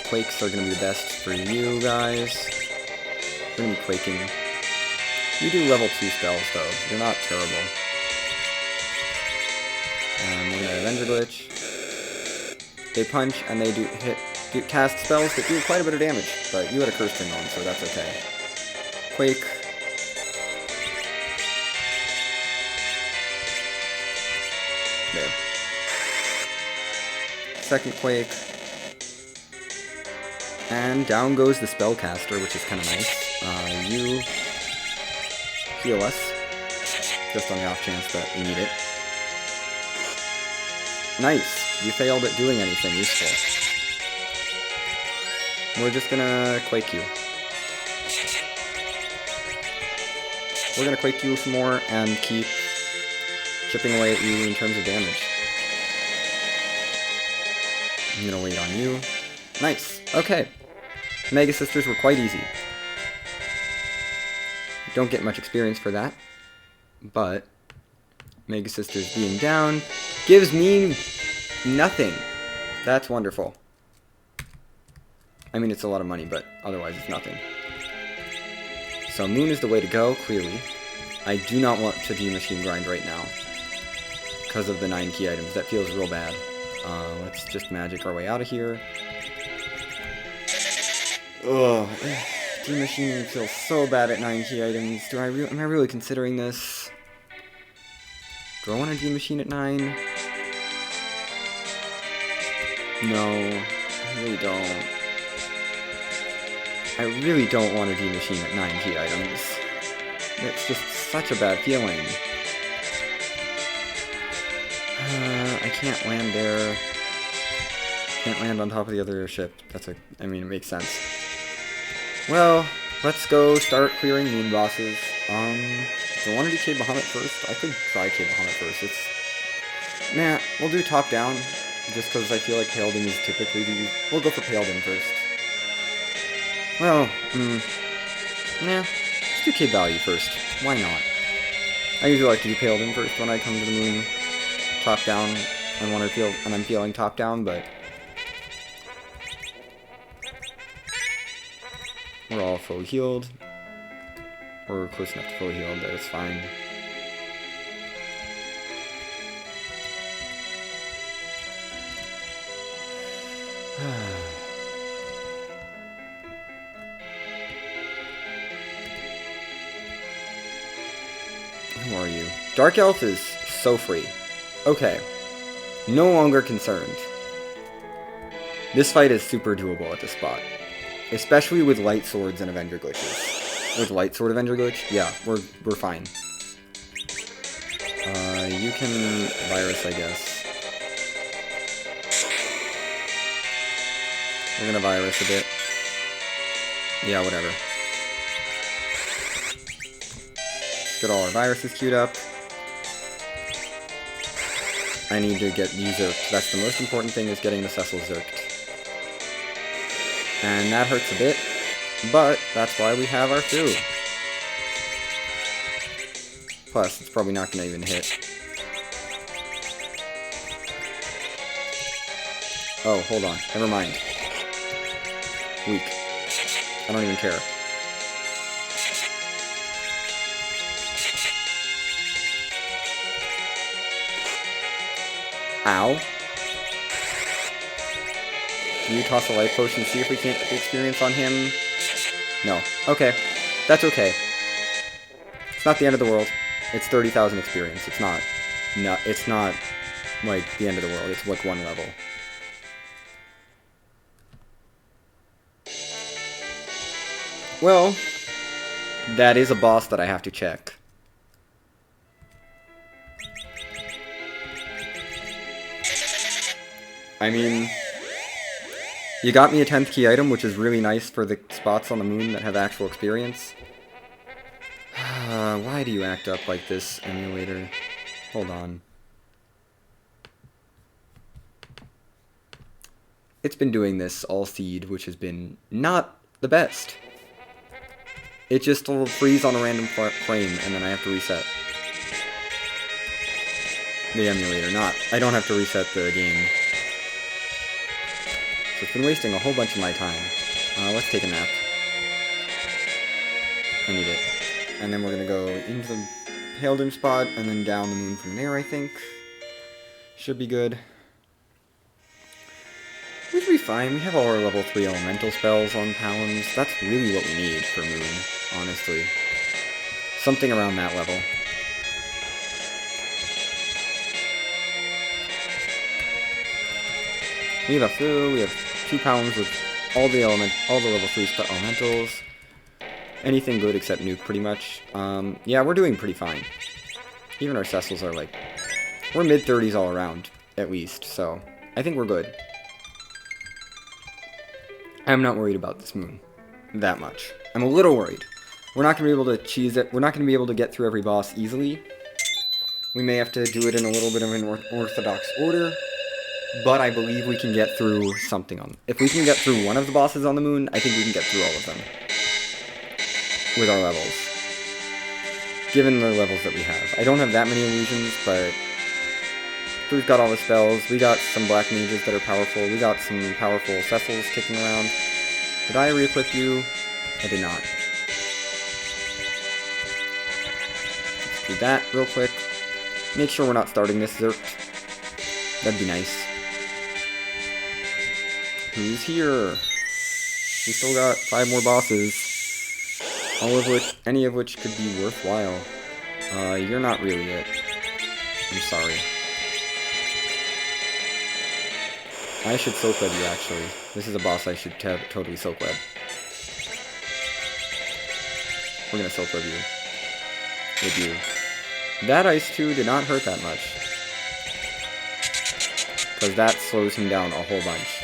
Quakes are gonna be the best for you guys. We're gonna be quaking. You do level 2 spells, though. You're not terrible. We're gonna Avenger Glitch. They punch, and they cast spells that do quite a bit of damage, but you had a Curse Ring on, so that's okay. Quake. There. second Quake. And down goes the Spellcaster, which is kind of nice. You heal us, just on the off chance that we need it. Nice! You failed at doing anything useful. We're just gonna Quake you. We're gonna Quake you some more and keep chipping away at you in terms of damage. I'm gonna wait on you. Nice. Okay. Mega Sisters were quite easy. Don't get much experience for that, but Mega Sisters being down gives me nothing. That's wonderful. I mean, it's a lot of money, but otherwise it's nothing. So Moon is the way to go, clearly. I do not want to D-Machine Grind right now because of the 9 key items. That feels real bad. Let's just magic our way out of here. Ugh. D-Machine feels so bad at 9 key items. Am I really considering this? Do I want to D-Machine at 9? No, I really don't. I really don't want to D-Machine at 9 key items. It's just such a bad feeling. I can't land there. Can't land on top of the other ship. I mean, it makes sense. Well, let's go start clearing moon bosses. Do I want to do K Bahamut first? I could try K Bahamut first. Nah, we'll do top down, just because I feel like Paladin is typically the... We'll go for Paladin first. Well, nah, let's do K Value first. Why not? I usually like to do Paladin first when I come to the moon top down, and when I'm feeling top down, but... We're all full healed. We're close enough to full healed that it's fine. Who are you? Dark Elf is so free. Okay. No longer concerned. This fight is super doable at this spot. Especially with light swords and Avenger glitches. With light sword Avenger glitch? Yeah, we're fine. You can virus, I guess. We're gonna virus a bit. Yeah, whatever. Get all our viruses queued up. I need to get you zerked. That's the most important thing, is getting the Cecil zerked. And that hurts a bit, but that's why we have our Fu. Plus, it's probably not going to even hit. Oh, hold on. Never mind. Weak. I don't even care. Ow. Can you toss a life potion, see if we can't get the experience on him? No. Okay. That's okay. It's not the end of the world. It's 30,000 experience. It's not. No, it's not, like, the end of the world. It's, like, one level. Well, that is a boss that I have to check. I mean, you got me a 10th key item, which is really nice for the spots on the moon that have actual experience. Why do you act up like this, emulator? Hold on. It's been doing this all seed, which has been not the best. It just will freeze on a random frame, and then I have to reset the emulator. I don't have to reset the game. So it's been wasting a whole bunch of my time. Let's take a nap. I need it. And then we're gonna go into the Paladin spot, and then down the moon from there, I think. Should be good. We should be fine. We have all our level 3 elemental spells on Palams. That's really what we need for moon, honestly. Something around that level. We have a Fu, we have 2 pounds with all the level 3 elementals. Anything good except Nuke, pretty much. Yeah, we're doing pretty fine. Even our Cecils are like... We're mid-30s all around, at least, so... I think we're good. I'm not worried about this moon. That much. I'm a little worried. We're not going to be able to cheese it. We're not going to be able to get through every boss easily. We may have to do it in a little bit of an orthodox order. But I believe we can get through something on... If we can get through one of the bosses on the moon, I think we can get through all of them. With our levels. Given the levels that we have. I don't have that many illusions, but... We've got all the spells. We got some black mages that are powerful. We got some powerful Cecils kicking around. Did I re-equip you? I did not. Let's do that real quick. Make sure we're not starting this Zerked. That'd be nice. Who's here? We still got 5 more bosses. Any of which could be worthwhile. You're not really it. I'm sorry. I should Soak Web you, actually. This is a boss I should totally Soak Web. We're gonna Soak Web you. With you. That Ice 2 did not hurt that much. Because that slows him down a whole bunch.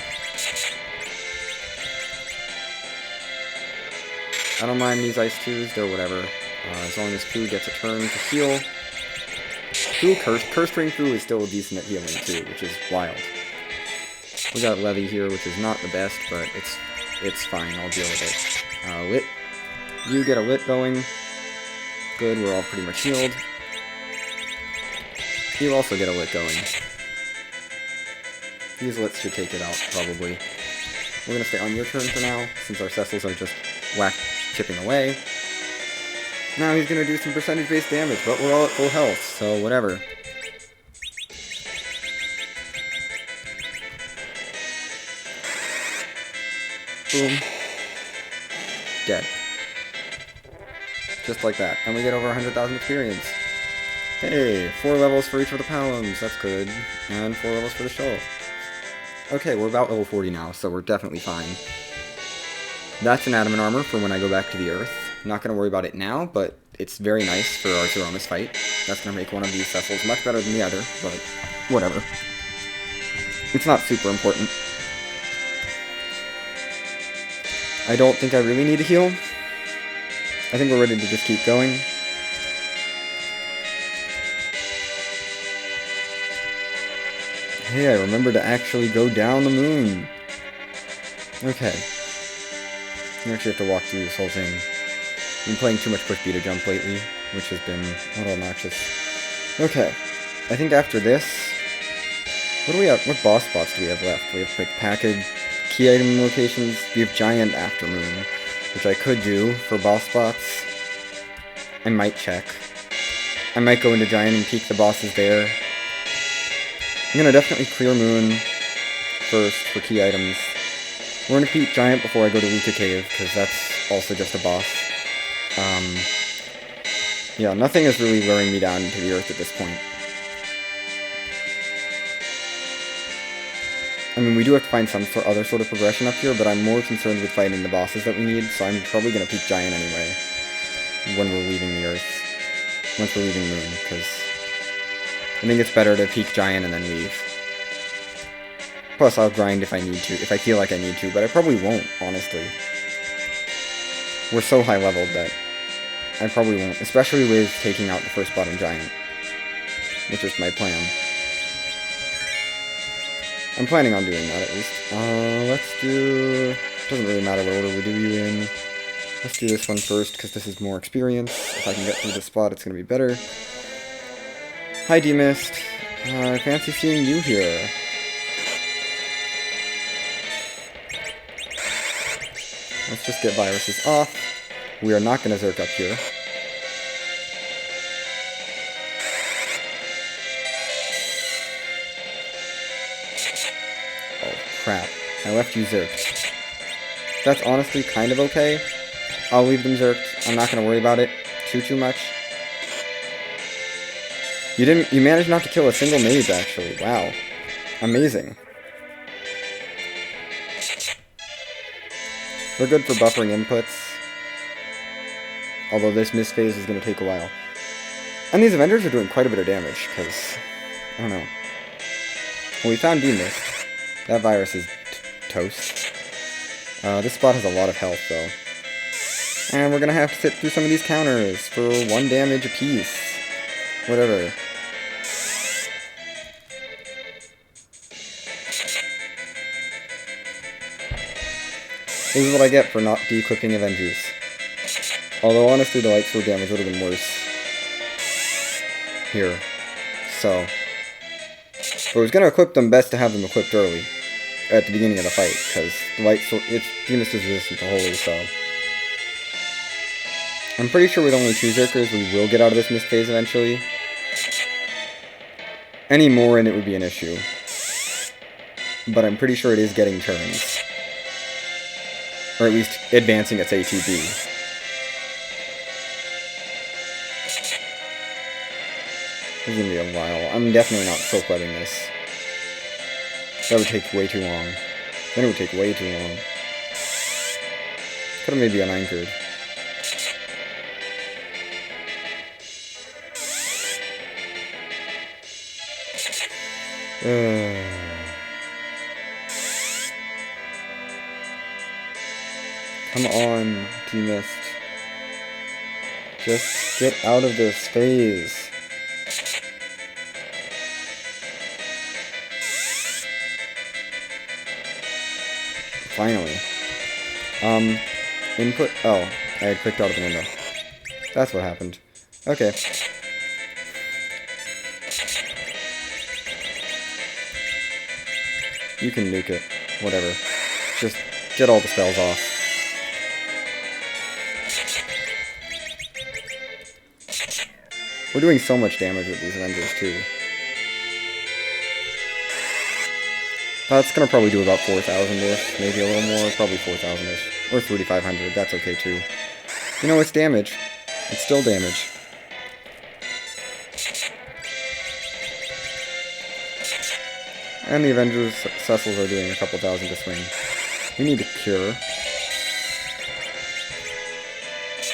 I don't mind these Ice 2s, they're whatever. As long as Fu gets a turn to heal. Curse Ring Fu is still decent at healing too, which is wild. We got Levy here, which is not the best, but it's fine, I'll deal with it. Lit. You get a Lit going. Good, we're all pretty much healed. You also get a Lit going. These Lits should take it out, probably. We're gonna stay on your turn for now, since our Cecils are just chipping away. Now he's gonna do some percentage-based damage, but we're all at full health, so whatever. Boom. Dead. Just like that. And we get over 100,000 experience. Hey, 4 levels for each of the Palums, that's good. And 4 levels for the Shoal. Okay, we're about level 40 now, so we're definitely fine. That's an adamant armor for when I go back to the Earth. Not going to worry about it now, but it's very nice for our Zeromus fight. That's going to make one of these Cecils much better than the other, but whatever. It's not super important. I don't think I really need to heal. I think we're ready to just keep going. Hey, I remember to actually go down the moon. Okay. You actually have to walk through this whole thing. I've been playing too much push B to jump lately, which has been a little obnoxious. Okay. I think after this... What do we have? What boss spots do we have left? We have like package, key item locations. We have giant aftermoon, which I could do for boss spots. I might check. I might go into giant and peek the bosses there. I'm gonna definitely clear moon first for key items. We're gonna peek giant before I go to Luca Cave, because that's also just a boss. Yeah, nothing is really luring me down into the Earth at this point. I mean, we do have to find some other sort of progression up here, but I'm more concerned with fighting the bosses that we need, so I'm probably gonna peek giant anyway. When we're leaving the Earth. Once we're leaving moon, because I think it's better to peek giant and then leave. Plus, I'll grind if I need to, if I feel like I need to, but I probably won't, honestly. We're so high-leveled that I probably won't, especially with taking out the first bottom giant, which is my plan. I'm planning on doing that, at least. Let's do... Doesn't really matter what order we do you in. Let's do this one first, because this is more experience. If I can get through this spot, it's going to be better. Hi, D-Mist. I fancy seeing you here. Let's just get viruses off. We are not going to Zerk up here. Oh, crap. I left you Zerked. That's honestly kind of okay. I'll leave them Zerked. I'm not going to worry about it too much. You managed not to kill a single mage, actually. Wow. Amazing. They're good for buffering inputs. Although this mist phase is going to take a while. And these Avengers are doing quite a bit of damage, because, I don't know. Well, we found D-Mist. That virus is toast. This spot has a lot of health, though. And we're going to have to sit through some of these counters for 1 damage apiece. Whatever. This is what I get for not de-equipping Avengers. Although, honestly, the light sword damage would have been worse. Here. So. But I was going to equip them best to have them equipped early. At the beginning of the fight. Because the light sword, D-Mist is resistant to Holy, so. I'm pretty sure with only 2 Zerkers, we will get out of this mist phase eventually. Any more and it would be an issue. But I'm pretty sure it is getting turns. Or at least advancing its ATB. This is going to be a while. I'm definitely not soak webbing this. That would take way too long. Then it would take way too long. Could have maybe unanchored. Come on, D-Mist. Just get out of this phase. Finally. Input. Oh, I had clicked out of the window. That's what happened. Okay. You can nuke it. Whatever. Just get all the spells off. We're doing so much damage with these Avengers, too. That's gonna probably do about 4,000-ish, maybe a little more, probably 4,000-ish. Or 3,500, that's okay too. You know, it's damage. It's still damage. And the Avengers Cecils are doing a couple thousand to swing. We need to cure.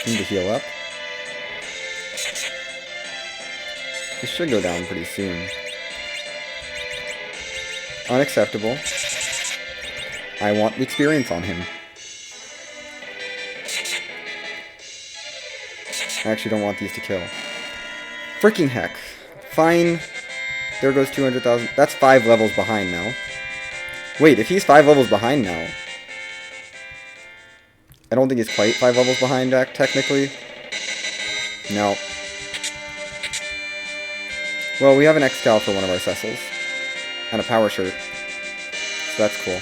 We need to heal up. This should go down pretty soon. Unacceptable. I want the experience on him. I actually don't want these to kill. Freaking heck. Fine. There goes 200,000. That's 5 levels behind now. Wait, if he's 5 levels behind now... I don't think he's quite 5 levels behind, technically. No. Well, we have an Excal for one of our Cecils. And a power shirt. So that's cool.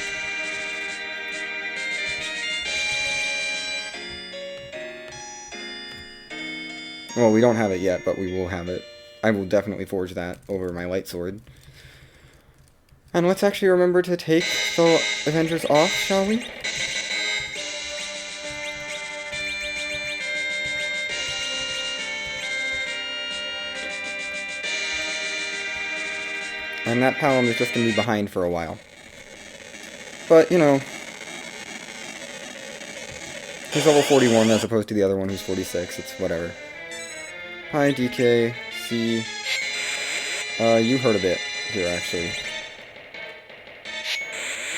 Well, we don't have it yet, but we will have it. I will definitely forge that over my light sword. And let's actually remember to take the Avengers off, shall we? And that Palom is just going to be behind for a while. But, you know, he's level 41 as opposed to the other one who's 46. It's whatever. Hi, DK. C. You hurt a bit here, actually.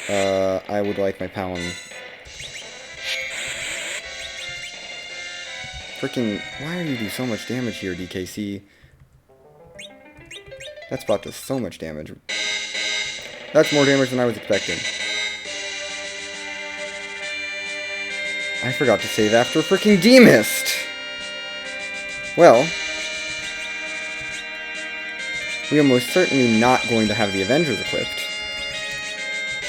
I would like my Palom. Freaking, why do you do so much damage here, DKC? That spot does so much damage. That's more damage than I was expecting. I forgot to save after freaking D-Mist! Well, we are most certainly not going to have the Avengers equipped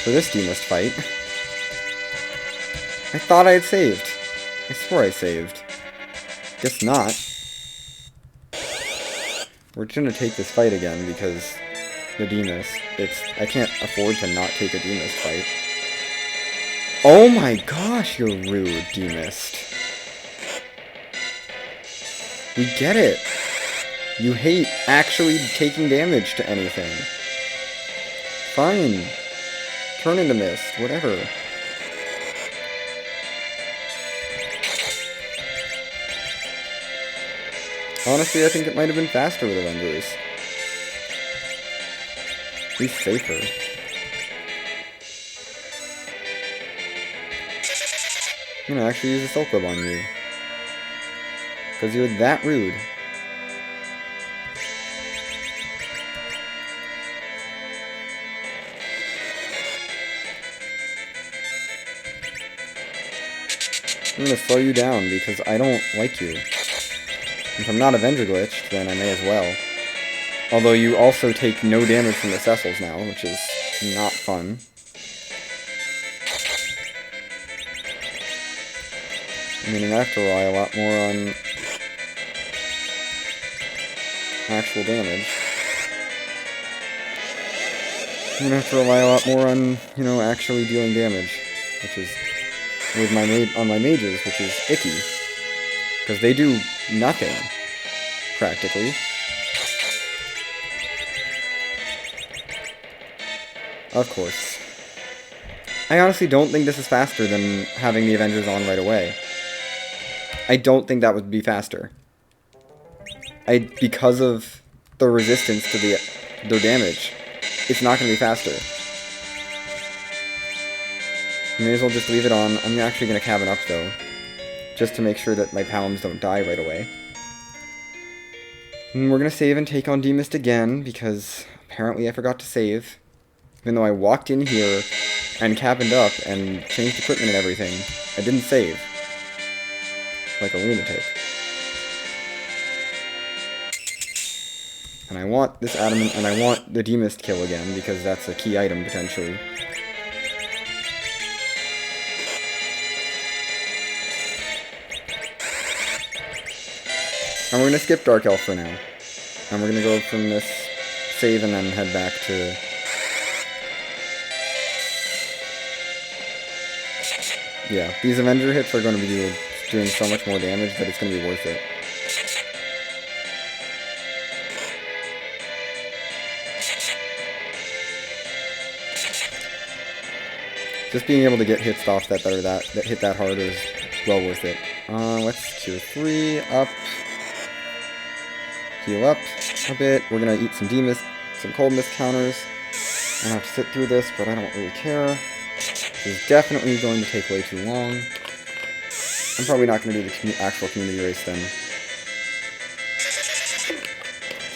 for this D-Mist fight. I thought I had saved. I swore I saved. Guess not. We're gonna take this fight again because the D-Mist. I can't afford to not take a D-Mist fight. Oh my gosh, you're rude, D-Mist. We get it. You hate actually taking damage to anything. Fine. Turn into mist, whatever. Honestly, I think it might have been faster with Avengers. At least safer. I'm gonna actually use a Soul Club on you. Because you're that rude. I'm gonna slow you down because I don't like you. If I'm not Avenger glitched, then I may as well. Although you also take no damage from the Cecils now, which is not fun. Meaning I have to rely a lot more on actual damage. I'm gonna have to rely a lot more on, you know, actually dealing damage. Which is, with on my mages, which is icky. Because they do nothing, practically. Of course. I honestly don't think this is faster than having the Avengers on right away. I don't think that would be faster. Because of the resistance to their damage, it's not going to be faster. I may as well just leave it on. I'm actually going to cabin up, though. Just to make sure that my Palms don't die right away. And we're going to save and take on Demist again, because apparently I forgot to save. Even though I walked in here and cabined up and changed equipment and everything, I didn't save. Like a lunatic. And I want this Adamant, and I want the Demist kill again, because that's a key item, potentially. And we're going to skip Dark Elf for now. And we're going to go from this save and then head back to... Yeah, these Avenger hits are going to be doing so much more damage that it's going to be worth it. Just being able to get hits off that hit that hard is well worth it. Let's cure 3, up. Heal up a bit. We're going to eat some cold mist counters. I have to sit through this, but I don't really care. This is definitely going to take way too long. I'm probably not going to do the actual community race then.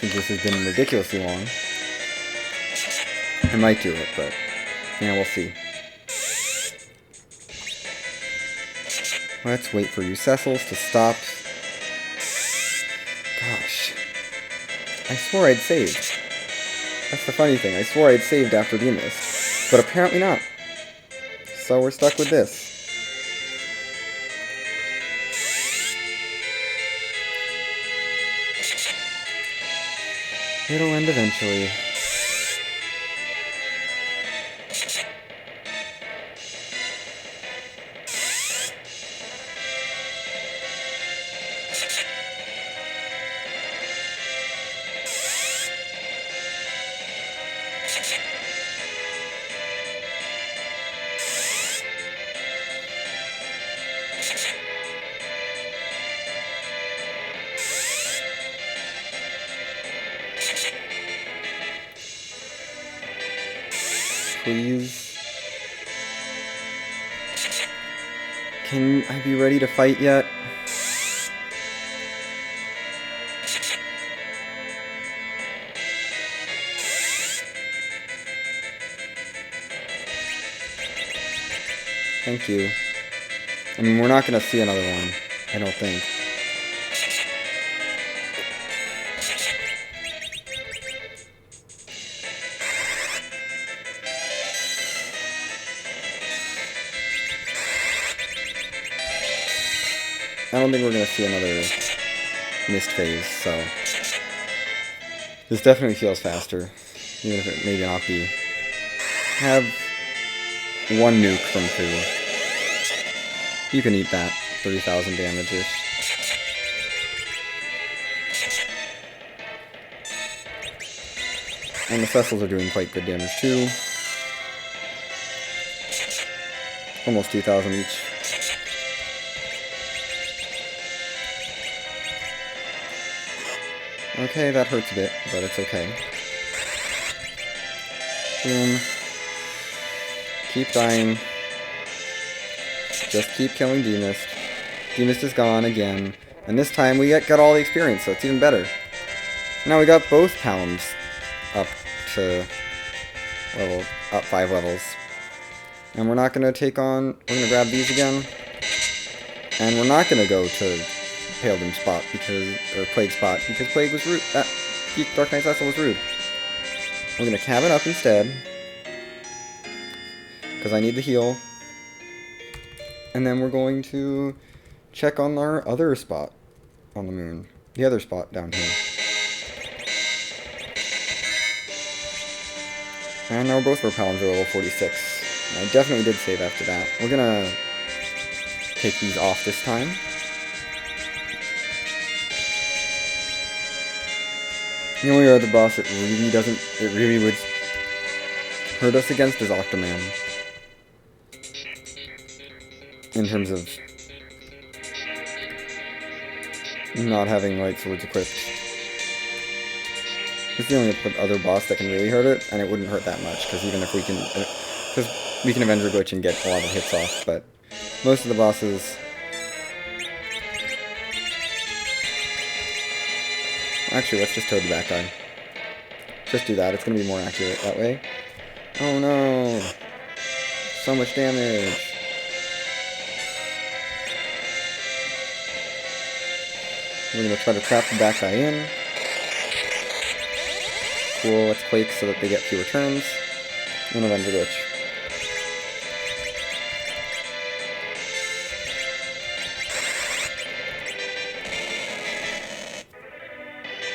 Since this has been ridiculously long. I might do it, but yeah, we'll see. Let's wait for you Cecils to stop. Gosh. I swore I'd saved. That's the funny thing. I swore I'd saved after Demist. But apparently not. So we're stuck with this. It'll end eventually. Please. Can I be ready to fight yet? Thank you. I mean, we're not gonna see another one, I don't think. I don't think we're going to see another mist phase, so... This definitely feels faster, even if it may not be. Have one nuke from 2. You can eat that. 30,000 damage-ish. And the Cecils are doing quite good damage too. Almost 2,000 each. Okay, that hurts a bit, but it's okay. Boom. Keep dying. Just keep killing D-Mist. D-Mist is gone again. And this time we got all the experience, so it's even better. Now we got both Palms up to up 5 levels. And we're not gonna take on, we're gonna grab these again. And we're not gonna go to Paladin spot or Plague spot, because Plague was rude. Dark Knight Cecil was rude. We're gonna cabin up instead, because I need the heal. And then we're going to check on our other spot on the moon. The other spot down here. And now both of our Palms are level 46. And I definitely did save after that. We're gonna take these off this time. The only other boss it really would hurt us against is Octoman. In terms of not having light swords equipped. It's the only other boss that can really hurt it, and it wouldn't hurt that much, because even if we can, Avenger Glitch and get a lot of hits off, but most of the bosses, actually, let's just toad the back guy. Just do that, it's going to be more accurate that way. Oh no! So much damage! We're going to try to trap the back guy in. Cool, let's Quake so that they get fewer turns. And Avenger Glitch.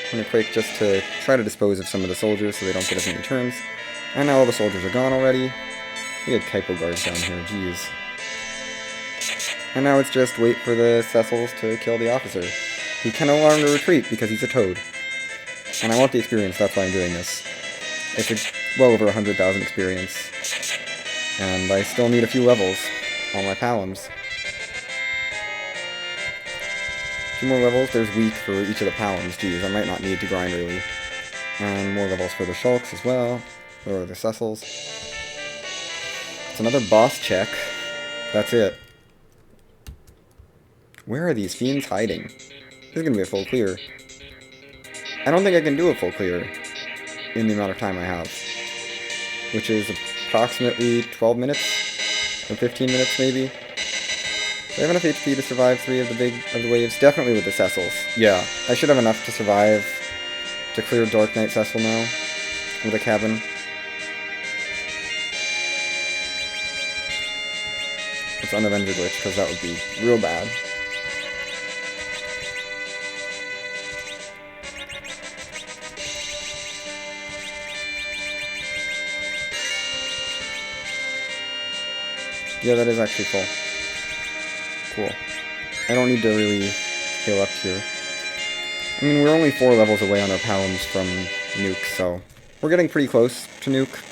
I'm going to Quake just to try to dispose of some of the soldiers so they don't get as many turns. And now all the soldiers are gone already. We had Kaipo guards down here, jeez. And now it's just wait for the Cecils to kill the officer. He can no longer retreat because he's a toad. And I want the experience, that's why I'm doing this. It's well over 100,000 experience. And I still need a few levels on my Palms. 2 more levels, there's weak for each of the Palms. Geez, I might not need to grind really. And more levels for the Shulks as well. Or the Cecils. It's another boss check. That's it. Where are these Fiends hiding? This is going to be a full clear. I don't think I can do a full clear in the amount of time I have. Which is approximately 12 minutes? Or 15 minutes maybe? Do I have enough HP to survive 3 of the waves? Definitely with the Cecils. Yeah, I should have enough to survive to clear Dark Knight Cecil now. With a cabin. It's on Avenger Glitch, because that would be real bad. Yeah, that is actually full. Cool. I don't need to really heal up here. I mean, we're only 4 levels away on our Palms from Nuke, so we're getting pretty close to Nuke.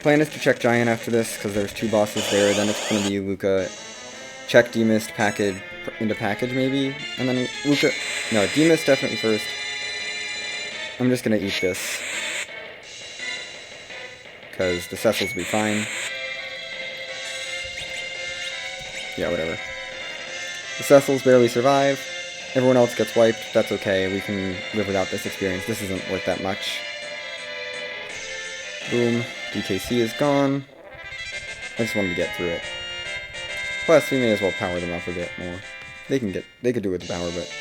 Plan is to check Giant after this, because there's 2 bosses there, then it's going to be Luca. Check D-Mist package into package, maybe? And then Luca... No, D-Mist definitely first. I'm just going to eat this. Because the Cecils will be fine. Yeah, whatever. The Cecils barely survive. Everyone else gets wiped. That's okay. We can live without this experience. This isn't worth that much. Boom. DKC is gone. I just wanted to get through it. Plus, we may as well power them up a bit more. They could do it with the power, but...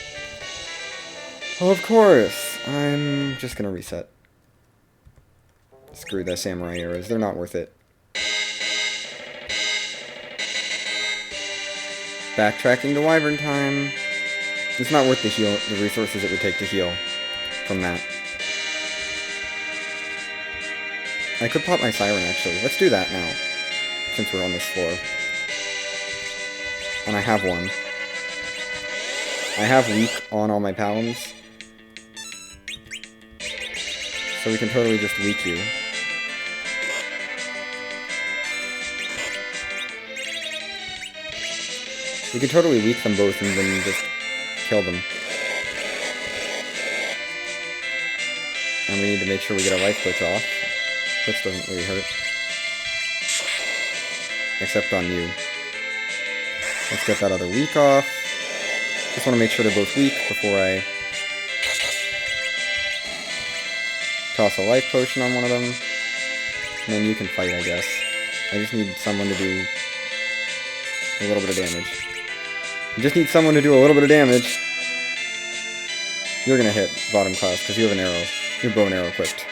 Of course! I'm just gonna reset. Screw the Samurai arrows. They're not worth it. Backtracking to Wyvern time. It's not worth the resources it would take to heal from that. I could pop my Siren, actually. Let's do that now, since we're on this floor. And I have one. I have weak on all my Palms. So we can totally just weak you. We can totally weak them both and then just kill them. And we need to make sure we get a life glitch off. Glitch doesn't really hurt. Except on you. Let's get that other weak off. Just want to make sure they're both weak before I toss a life potion on one of them. And then you can fight, I guess. I just need someone to do a little bit of damage. You just need someone to do a little bit of damage. You're gonna hit bottom class because you have an arrow. Your bow and arrow equipped.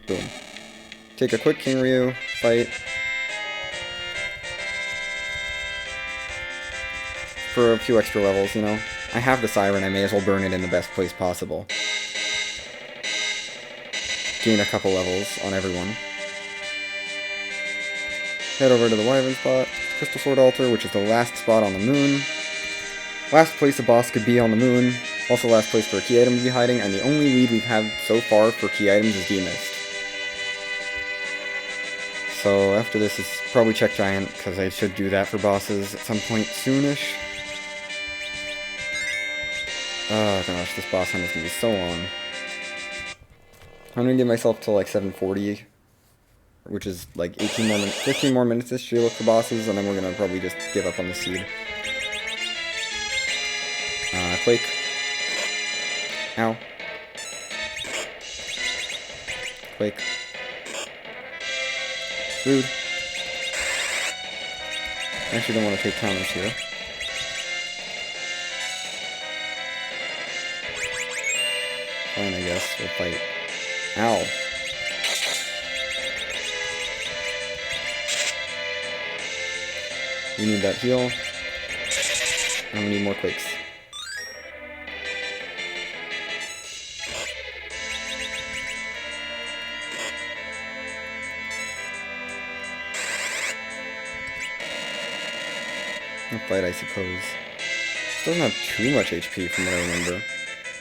Boom. Take a quick King Ryu, fight. For a few extra levels, you know. I have the Siren, I may as well burn it in the best place possible. Gain a couple levels on everyone. Head over to the Wyvern spot, Crystal Sword Altar, which is the last spot on the moon. Last place a boss could be on the moon. Also last place for a key item to be hiding, and the only lead we've had so far for key items is D-Mist. So after this is probably check Giant, because I should do that for bosses at some point soonish. Oh gosh, this boss hunt is going to be so long. I'm going to give myself till like 7:40, which is like 15 more minutes this to look for bosses, and then we're going to probably just give up on the seed. Quake. Ow. Quake. Rude. I actually don't want to take counters here. Fine, I guess. We'll fight. Ow. We need that heal. And we need more quakes. We'll fight, I suppose. It doesn't have too much HP from what I remember.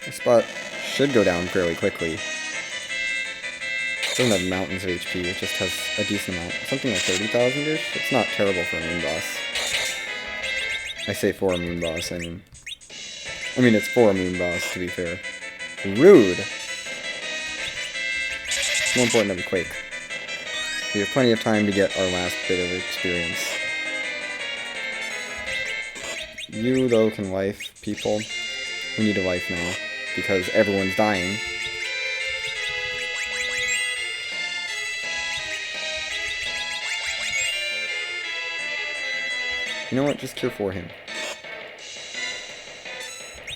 This spot should go down fairly quickly. It doesn't have mountains of HP, it just has a decent amount. Something like 30,000-ish? It's not terrible for a moon boss. I say for a moon boss, I mean it's for a moon boss, to be fair. Rude! It's more important that we quake. We have plenty of time to get our last bit of experience. You, though, can life people. We need a life now, because everyone's dying. You know what? Just cure for him.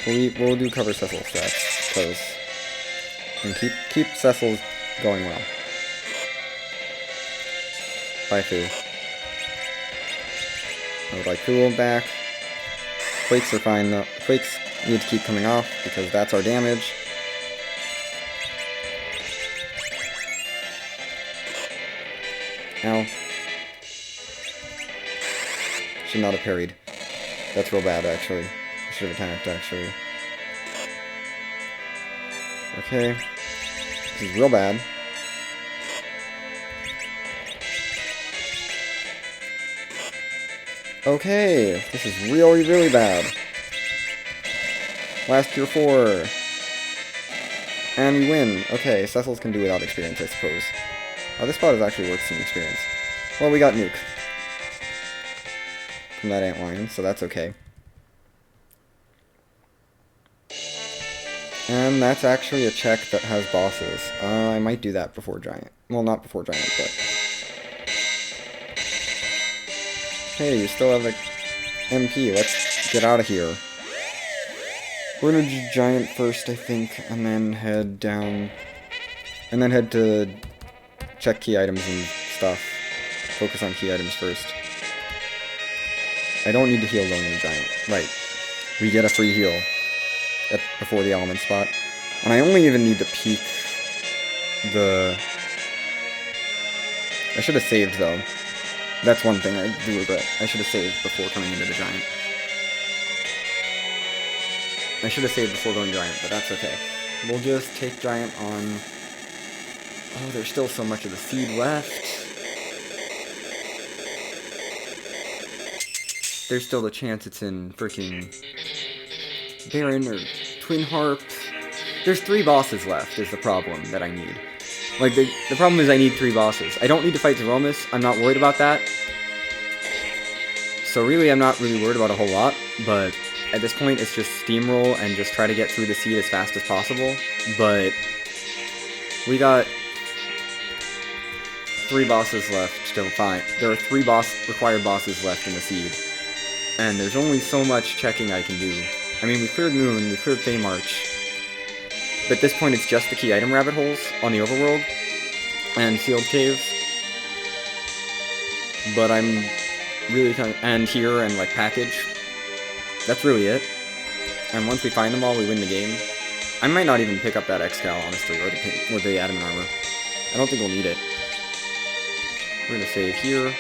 We'll do cover Cecil stats, because... And keep Cecil going well. Bye, Fu. I would like Fu back. Quakes are fine, though. Quakes need to keep coming off, because that's our damage. Ow. Should not have parried. That's real bad, actually. I should have attacked, actually. Okay. This is real bad. Okay, this is really, really bad. Last cure 4. And we win. Okay, Cecil's can do without experience, I suppose. Oh, this spot is actually worth some experience. Well, we got Nuke from that antlion, so that's okay. And that's actually a check that has bosses. I might do that before Giant. Well, not before Giant, but... Hey, you still have a MP. Let's get out of here. We're gonna do Giant first, I think, and then head down... And then head to check key items and stuff. Focus on key items first. I don't need to heal going to the Giant. Right. We get a free heal before the element spot. And I only even need to peek the... I should have saved, though. That's one thing I do regret. I should have saved before coming into the Giant. I should have saved before going Giant, but that's okay. We'll just take Giant on... Oh, there's still so much of the seed left. There's still a chance it's in freaking Baron or Twin Harp. There's 3 bosses left is the problem that I need. Like, the problem is I need 3 bosses. I don't need to fight Zeromus. I'm not worried about that. So really, I'm not really worried about a whole lot, but at this point, it's just steamroll and just try to get through the seed as fast as possible. But we got 3 bosses left to find. There are 3 required bosses left in the seed. And there's only so much checking I can do. I mean, we cleared Moon, we cleared Feymarch. But at this point, it's just the key item rabbit holes on the overworld and sealed caves. But I'm really kind of, and here and like package. That's really it. And once we find them all, we win the game. I might not even pick up that Excal, honestly, or the adamant armor. I don't think we'll need it. We're gonna save here.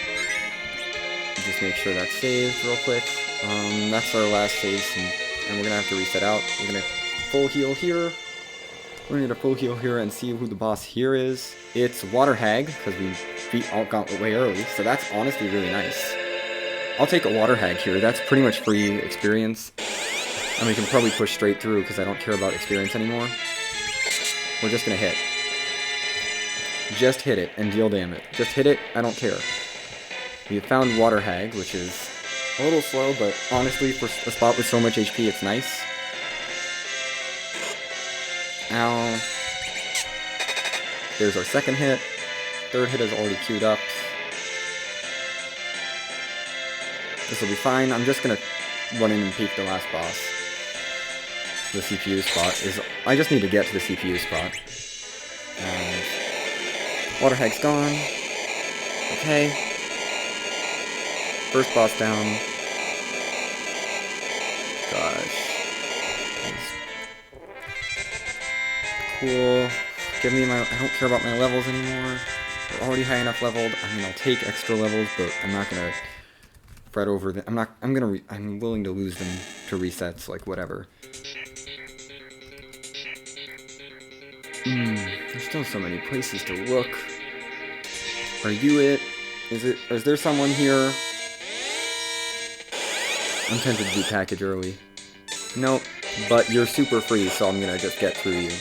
Just make sure that's saved real quick. That's our last save, and we're gonna have to reset out. We're gonna full heal here. We're gonna full heal here and see who the boss here is. It's Water Hag, because we beat Alt Gauntlet way early, so that's honestly really nice. I'll take a Water Hag here. That's pretty much free experience. And we can probably push straight through because I don't care about experience anymore. We're just gonna hit. Just hit it and deal damage. Just hit it, I don't care. We have found Water Hag, which is a little slow, but honestly, for a spot with so much HP, it's nice. Ow. There's our second hit. Third hit is already queued up. This will be fine. I'm just gonna run in and peek the last boss. The CPU spot is... I just need to get to the CPU spot. And Water Hag's gone. Okay. First boss down. Gosh. Cool. Give me my... I don't care about my levels anymore. They're already high enough leveled. I mean, I'll take extra levels, but I'm not gonna fret over them. I'm willing to lose them to resets, like, whatever. There's still so many places to look. Are you it? Is there someone here? I'm tempted to do package early. Nope, but you're super free, so I'm gonna just get through you.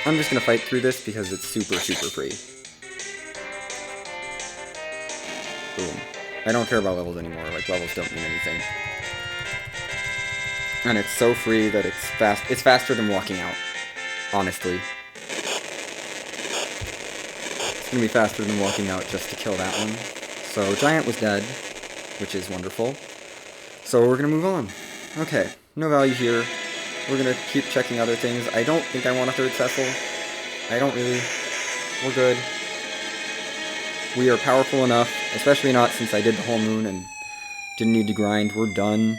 I'm just gonna fight through this because it's super, super free. Boom. I don't care about levels anymore, like levels don't mean anything. And it's so free that it's faster than walking out, honestly. It's gonna be faster than walking out just to kill that one. So, Giant was dead, which is wonderful. So we're gonna move on. Okay, no value here. We're gonna keep checking other things. I don't think I want a third Cecil. I don't really. We're good. We are powerful enough, especially not since I did the whole moon and didn't need to grind. We're done.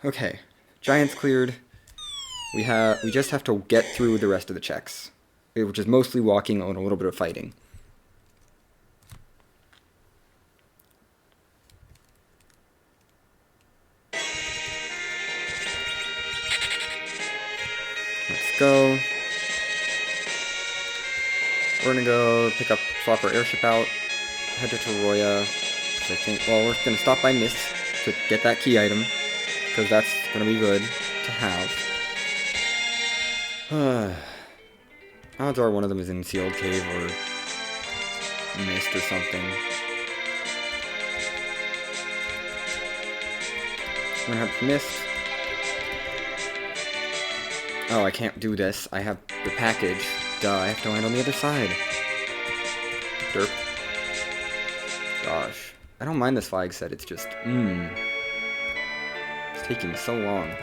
Okay, Giant's cleared. We just have to get through the rest of the checks, which is mostly walking and a little bit of fighting. Let's go. We're gonna go swap our airship out, head to Toroya, because I think, well, we're gonna stop by Mist to get that key item, because that's gonna be good to have. Odds are one of them is in Sealed Cave or Mist or something. I'm gonna have Mist. Oh, I can't do this. I have the package. Duh, I have to land on the other side. Derp. Gosh. I don't mind this flag set, it's just, It's taking so long.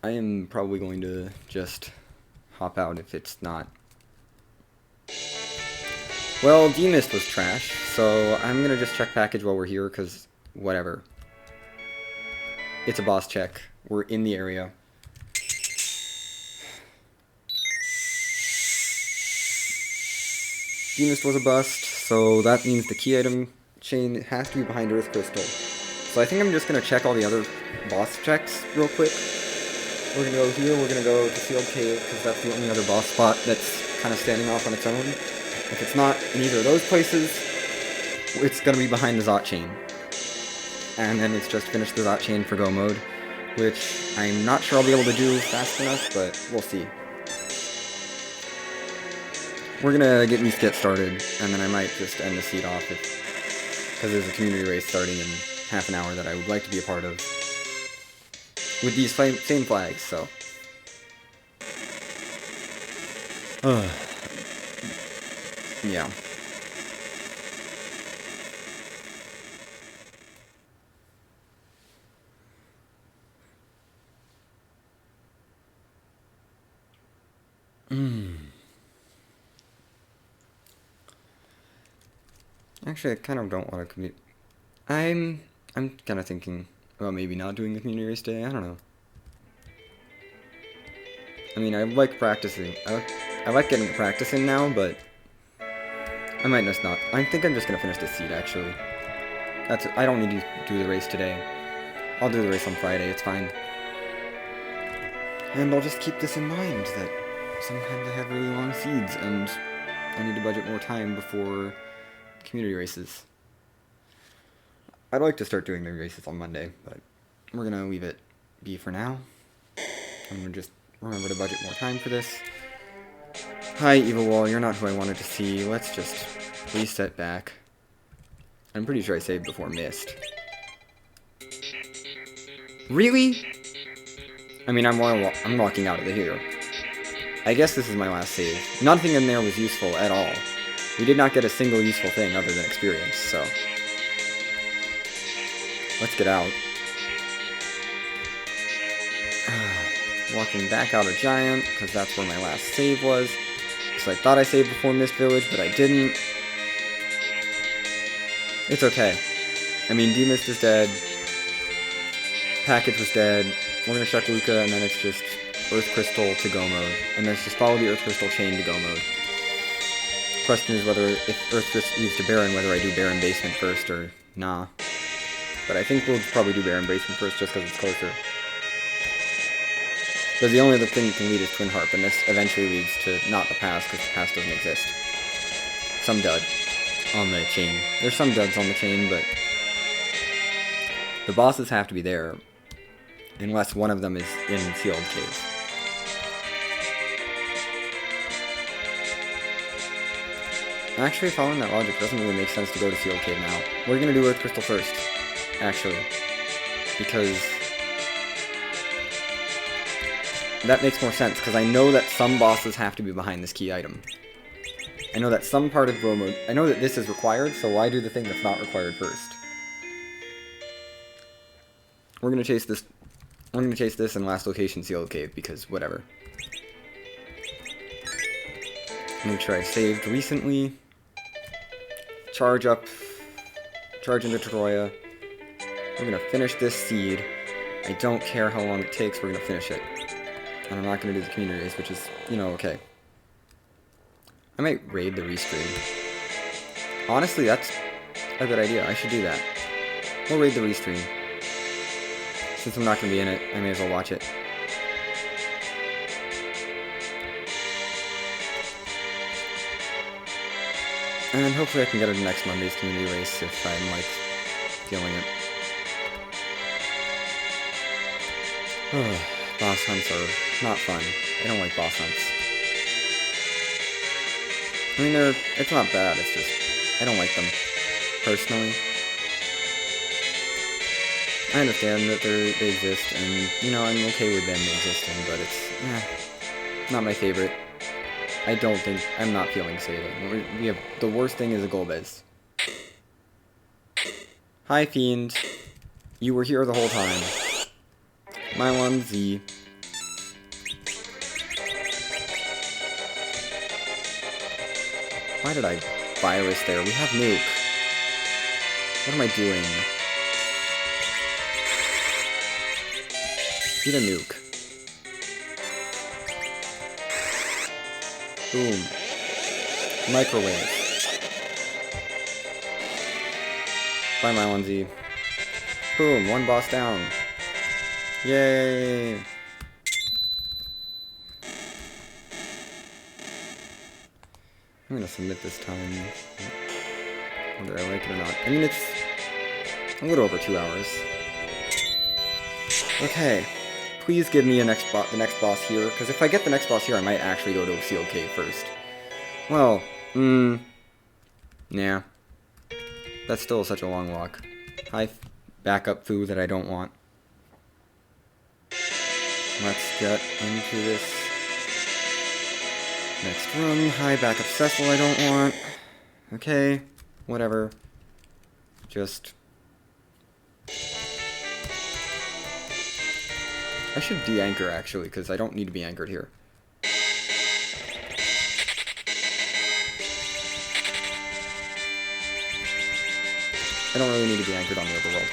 I am probably going to just hop out if it's not. Well, D-Mist was trash, so I'm gonna just check package while we're here, because whatever. It's a boss check. We're in the area. D-Mist was a bust, so that means the key item chain has to be behind Earth Crystal. So I think I'm just going to check all the other boss checks real quick. We're going to go here, we're going to go to Sealed Cave, because that's the only other boss spot that's kind of standing off on its own. If it's not in either of those places, it's going to be behind the Zot chain. And then it's just finish the Zot chain for go mode, which I'm not sure I'll be able to do fast enough, but we'll see. We're going to at least get started, and then I might just end the seed off because there's a community race starting in half an hour that I would like to be a part of with these same flags, so. Yeah. Actually, I kind of don't want to commute. I'm kind of thinking about maybe not doing the community race today. I don't know. I mean, I like practicing. I like getting the practice in now, but I might just not. I think I'm just gonna finish this seed actually. I don't need to do the race today. I'll do the race on Friday. It's fine. And I'll just keep this in mind that sometimes I have really long seeds, and I need to budget more time before community races. I'd like to start doing the races on Monday, but we're gonna leave it be for now. I'm gonna just remember to budget more time for this. Hi, Evil Wall, you're not who I wanted to see. Let's just reset back. I'm pretty sure I saved before missed. Really? I mean, I'm walking out of the here. I guess this is my last save. Nothing in there was useful at all. We did not get a single useful thing other than experience, so. Let's get out. Walking back out of Giant, because that's where my last save was. So I thought I saved before Mist Village, but I didn't. It's okay. I mean, D-Mist is dead. Package was dead. We're gonna check Luca, and then it's just Earth Crystal to go mode. And then just follow the Earth Crystal chain to go mode. Question is whether, if Earth Crystal leads to Baron, whether I do Baron Basement first or nah. But I think we'll probably do Baron Basement first just because it's closer. Because the only other thing you can lead is Twin Harp, and this eventually leads to not the pass, because the pass doesn't exist. Some dud on the chain. There's some duds on the chain, but the bosses have to be there, unless one of them is in Sealed Cave. Actually, following that logic, doesn't really make sense to go to Sealed Cave now. We're gonna do Earth Crystal first, actually, because that makes more sense, because I know that some bosses have to be behind this key item. I know that some part of Bro Mode, I know that this is required, so why do the thing that's not required first? We're gonna chase this in last location Sealed Cave, because whatever. Make sure I saved recently. Charge up. Charge into Troya. We're gonna finish this seed. I don't care how long it takes, we're gonna finish it. And I'm not gonna do the community race, which is, you know, okay. I might raid the restream. Honestly, that's a good idea. I should do that. We'll raid the restream. Since I'm not gonna be in it, I may as well watch it. And hopefully I can get it next Monday's community race if I'm, like, feeling it. Boss hunts are not fun. I don't like boss hunts. I mean, it's not bad, it's just, I don't like them, personally. I understand that they exist, and, you know, I'm okay with them existing, but it's, not my favorite. I'm not feeling saving. We have, the worst thing is a Golbez. Hi, Fiend. You were here the whole time. Mylon Z. Why did I virus there? We have nuke. What am I doing? Get a nuke. Boom. Microwave. Bye, Mylon Z. Boom, one boss down. Yay! I'm gonna submit this time, whether I like it or not. I mean, it's a little over 2 hours. Okay, please give me the next boss here, because if I get the next boss here, I might actually go to a sealed cave first. Well, nah. That's still such a long walk. Hi, backup food that I don't want. Let's get into this next room. Hi, backup Cecil I don't want. Okay, whatever. Just... I should de-anchor, actually, because I don't need to be anchored here. I don't really need to be anchored on the overworld.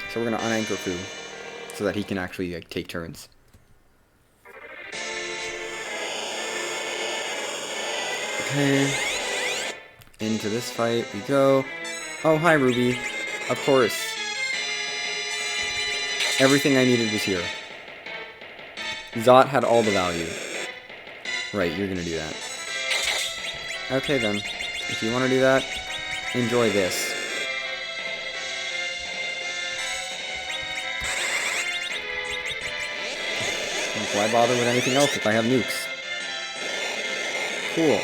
So we're going to unanchor Fu, so that he can actually like, take turns. Okay. Into this fight we go. Oh, hi, Ruby. Of course. Everything I needed was here. Zot had all the value. Right, you're gonna do that. Okay then. If you want to do that, enjoy this. Why bother with anything else if I have nukes? Cool.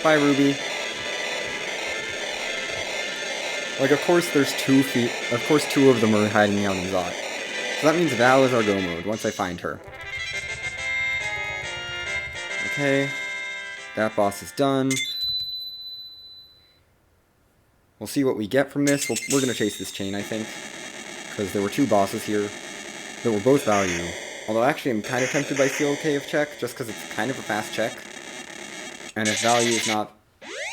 Bye, Ruby. Like, of course there's 2 feet. Of course 2 of them are hiding out in Zot. So that means Val is our go mode once I find her. Okay. That boss is done. We'll see what we get from this. We're going to chase this chain, I think. Because there were 2 bosses here that were both value. Although actually I'm kind of tempted by Sealed Cave check, just because it's kind of a fast check. And if value is not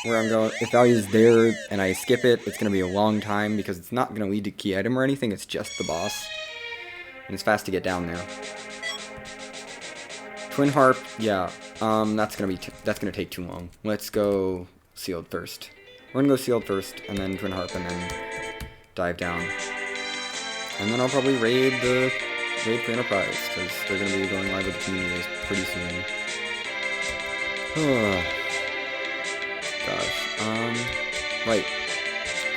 where I'm going, if value is there and I skip it, it's going to be a long time because it's not going to lead to key item or anything, it's just the boss. And it's fast to get down there. Twin Harp, yeah, that's going to take too long. Let's go Sealed first. We're going to go Sealed first, and then Twin Harp, and then dive down. And then I'll probably raid for Enterprise, because they're going to be going live with the community pretty soon. Oh, gosh. Right.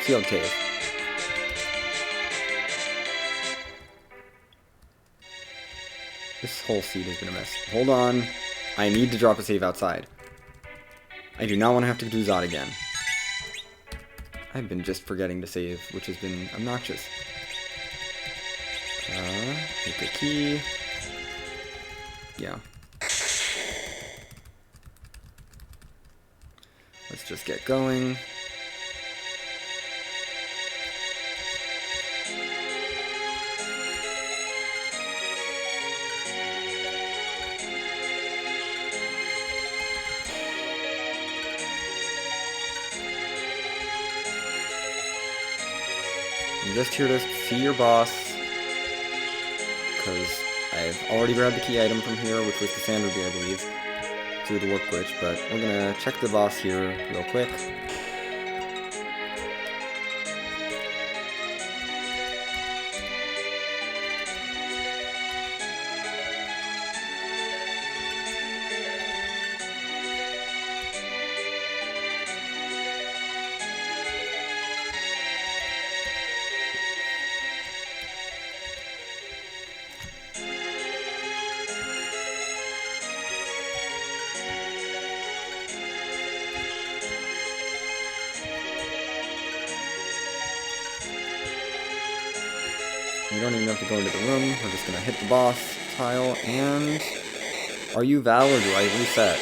Sealed Cave. This whole seat has been a mess. Hold on. I need to drop a save outside. I do not want to have to do Zod again. I've been just forgetting to save, which has been obnoxious. Take a key. Yeah. Let's just get going. I'm just here to see your boss, because I've already grabbed the key item from here, which was the Sand Ruby, I believe, through the warp glitch, but we're gonna check the boss here real quick. We don't even have to go into the room. We're just gonna hit the boss tile, and... Are you Val, or do I reset?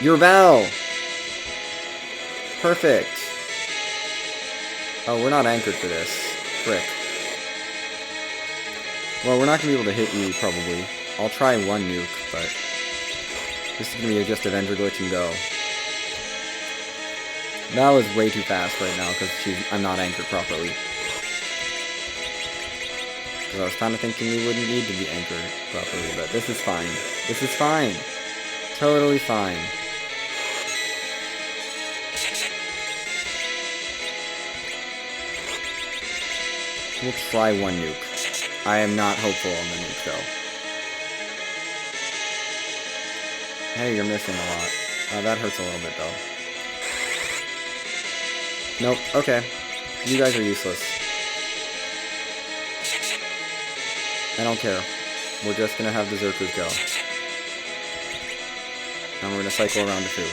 You're Val! Perfect! Oh, we're not anchored for this. Frick. Well, we're not gonna be able to hit you, probably. I'll try 1 nuke, but... This is gonna be just a vendor glitch and go. Val is way too fast right now, because I'm not anchored properly. I was kind of thinking we wouldn't need to be anchored properly, but this is fine. This is fine. Totally fine. We'll try 1 nuke. I am not hopeful on the nuke, though. Hey, you're missing a lot. That hurts a little bit, though. Nope, okay. You guys are useless. I don't care. We're just gonna have the Zerkers go. And we're gonna cycle around to food.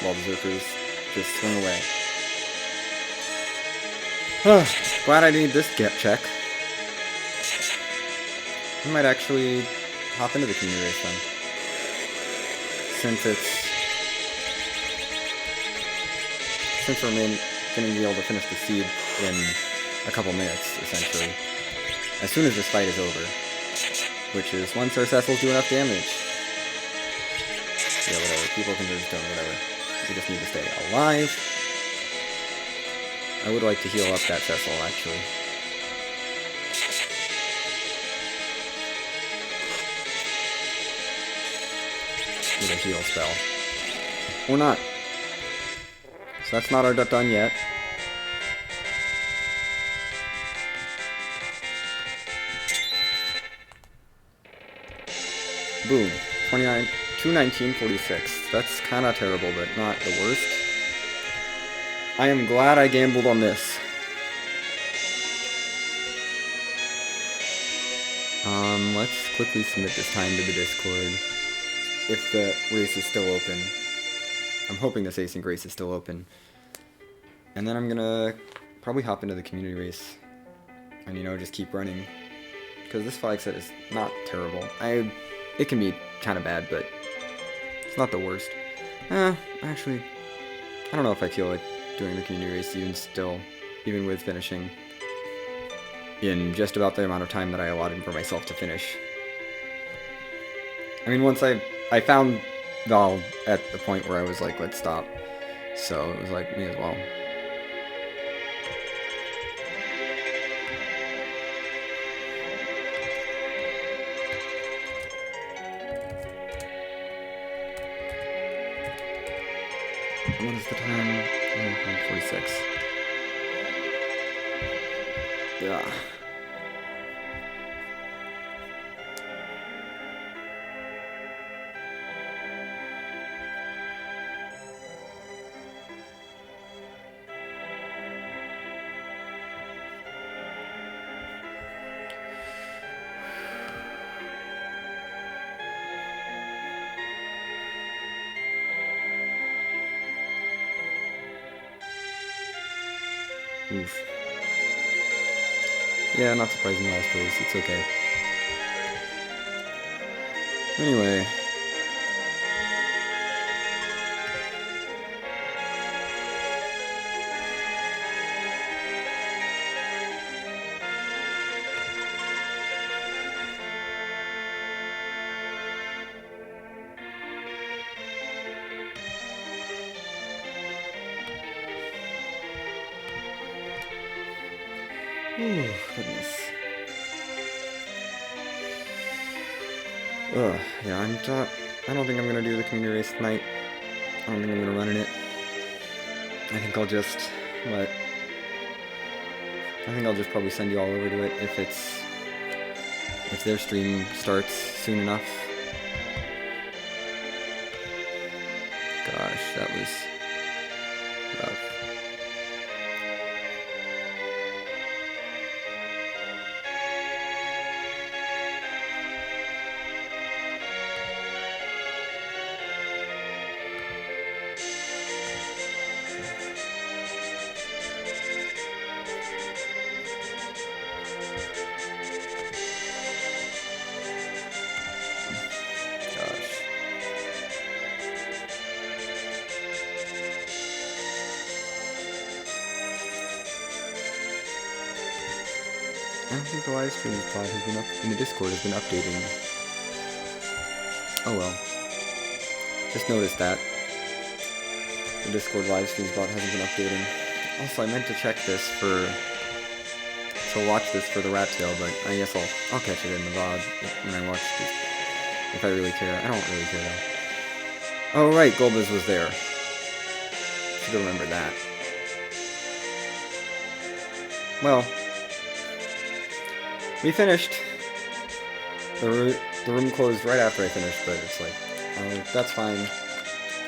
While the Zerkers just swing away. Glad I need this get check. I might actually hop into the community race then. Since we're gonna be able to finish the seed in a couple minutes, essentially. As soon as this fight is over. Which is once our Cecils do enough damage. Yeah, whatever. People can just do whatever. We just need to stay alive. I would like to heal up that Cecil, actually. With a heal spell. Or not. So that's not our done yet. Boom. 219.46. That's kind of terrible, but not the worst. I am glad I gambled on this. Let's quickly submit this time to the Discord. If the race is still open. I'm hoping this async race is still open. And then I'm gonna probably hop into the community race. And, you know, just keep running. Because this flag set is not terrible. It can be kind of bad, but it's not the worst. Actually, I don't know if I feel like doing the community race even with finishing in just about the amount of time that I allotted for myself to finish. I mean, once I found Val at the point where I was like, let's stop. So it was like, me as well. What is the time? 46. Yeah. Oof. Yeah, not surprising last place. It's okay. Anyway. Ooh, goodness. Ugh, yeah, I don't think I'm gonna do the community race tonight. I don't think I'm gonna run in it. I think I'll just probably send you all over to it if their stream starts soon enough. Gosh, that was rough. I don't think the live stream pod has been in the Discord has been updating. Oh well. Just noticed that. The Discord live stream bot hasn't been updating. Also, I meant to check this to watch this for the rat tail, but I guess I'll catch it in the VOD when I watch this. If I really care. I don't really care though. Oh right, Golbez was there. Should have remembered that. Well. We finished. The room closed right after I finished, but it's like, that's fine.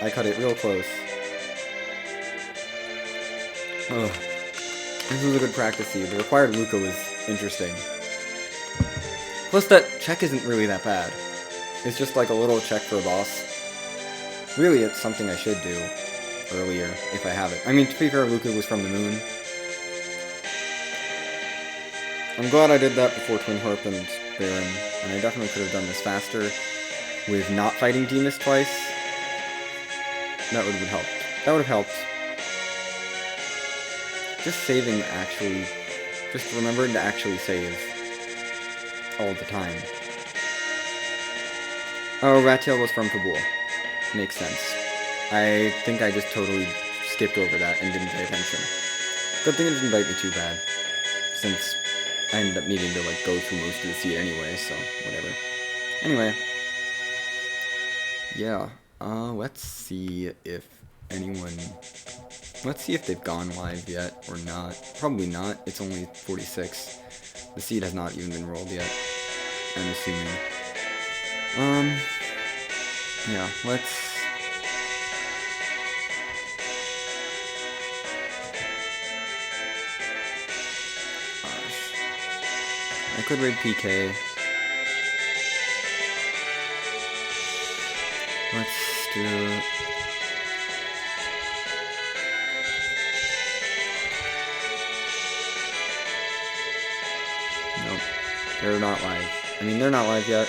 I cut it real close. Ugh. This was a good practice seed. The required Luca was interesting. Plus that check isn't really that bad. It's just like a little check for a boss. Really, it's something I should do earlier if I have it. I mean, to be fair, Luca was from the moon. I'm glad I did that before Twin Harp and Baron, and I definitely could have done this faster with not fighting Demas twice. That would have helped. That would have helped. Just saving actually, just remembering to actually save all the time. Oh, Rattail was from Kabul. Makes sense. I think I just totally skipped over that and didn't pay attention. Good thing it didn't bite me too bad, since I ended up needing to like go through most of the seed anyway, so whatever. Anyway, yeah. Let's see if anyone. Let's see if they've gone live yet or not. Probably not. It's only 46. The seed has not even been rolled yet, I'm assuming. Yeah, let's... Gosh. I could raid PK. Let's do... Nope. They're not live. I mean, they're not live yet.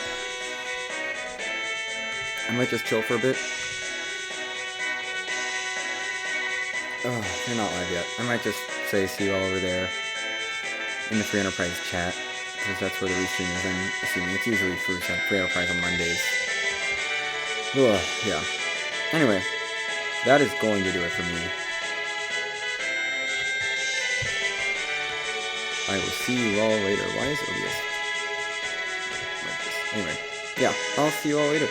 I might just chill for a bit. Oh, they're not live yet. I might just say see you all over there in the Free Enterprise chat, because that's where the restream is, I'm assuming. It's usually Free Enterprise on Mondays. Ugh, yeah. Anyway, that is going to do it for me. I will see you all later. Why is OBS like this? Anyway, yeah, I'll see you all later.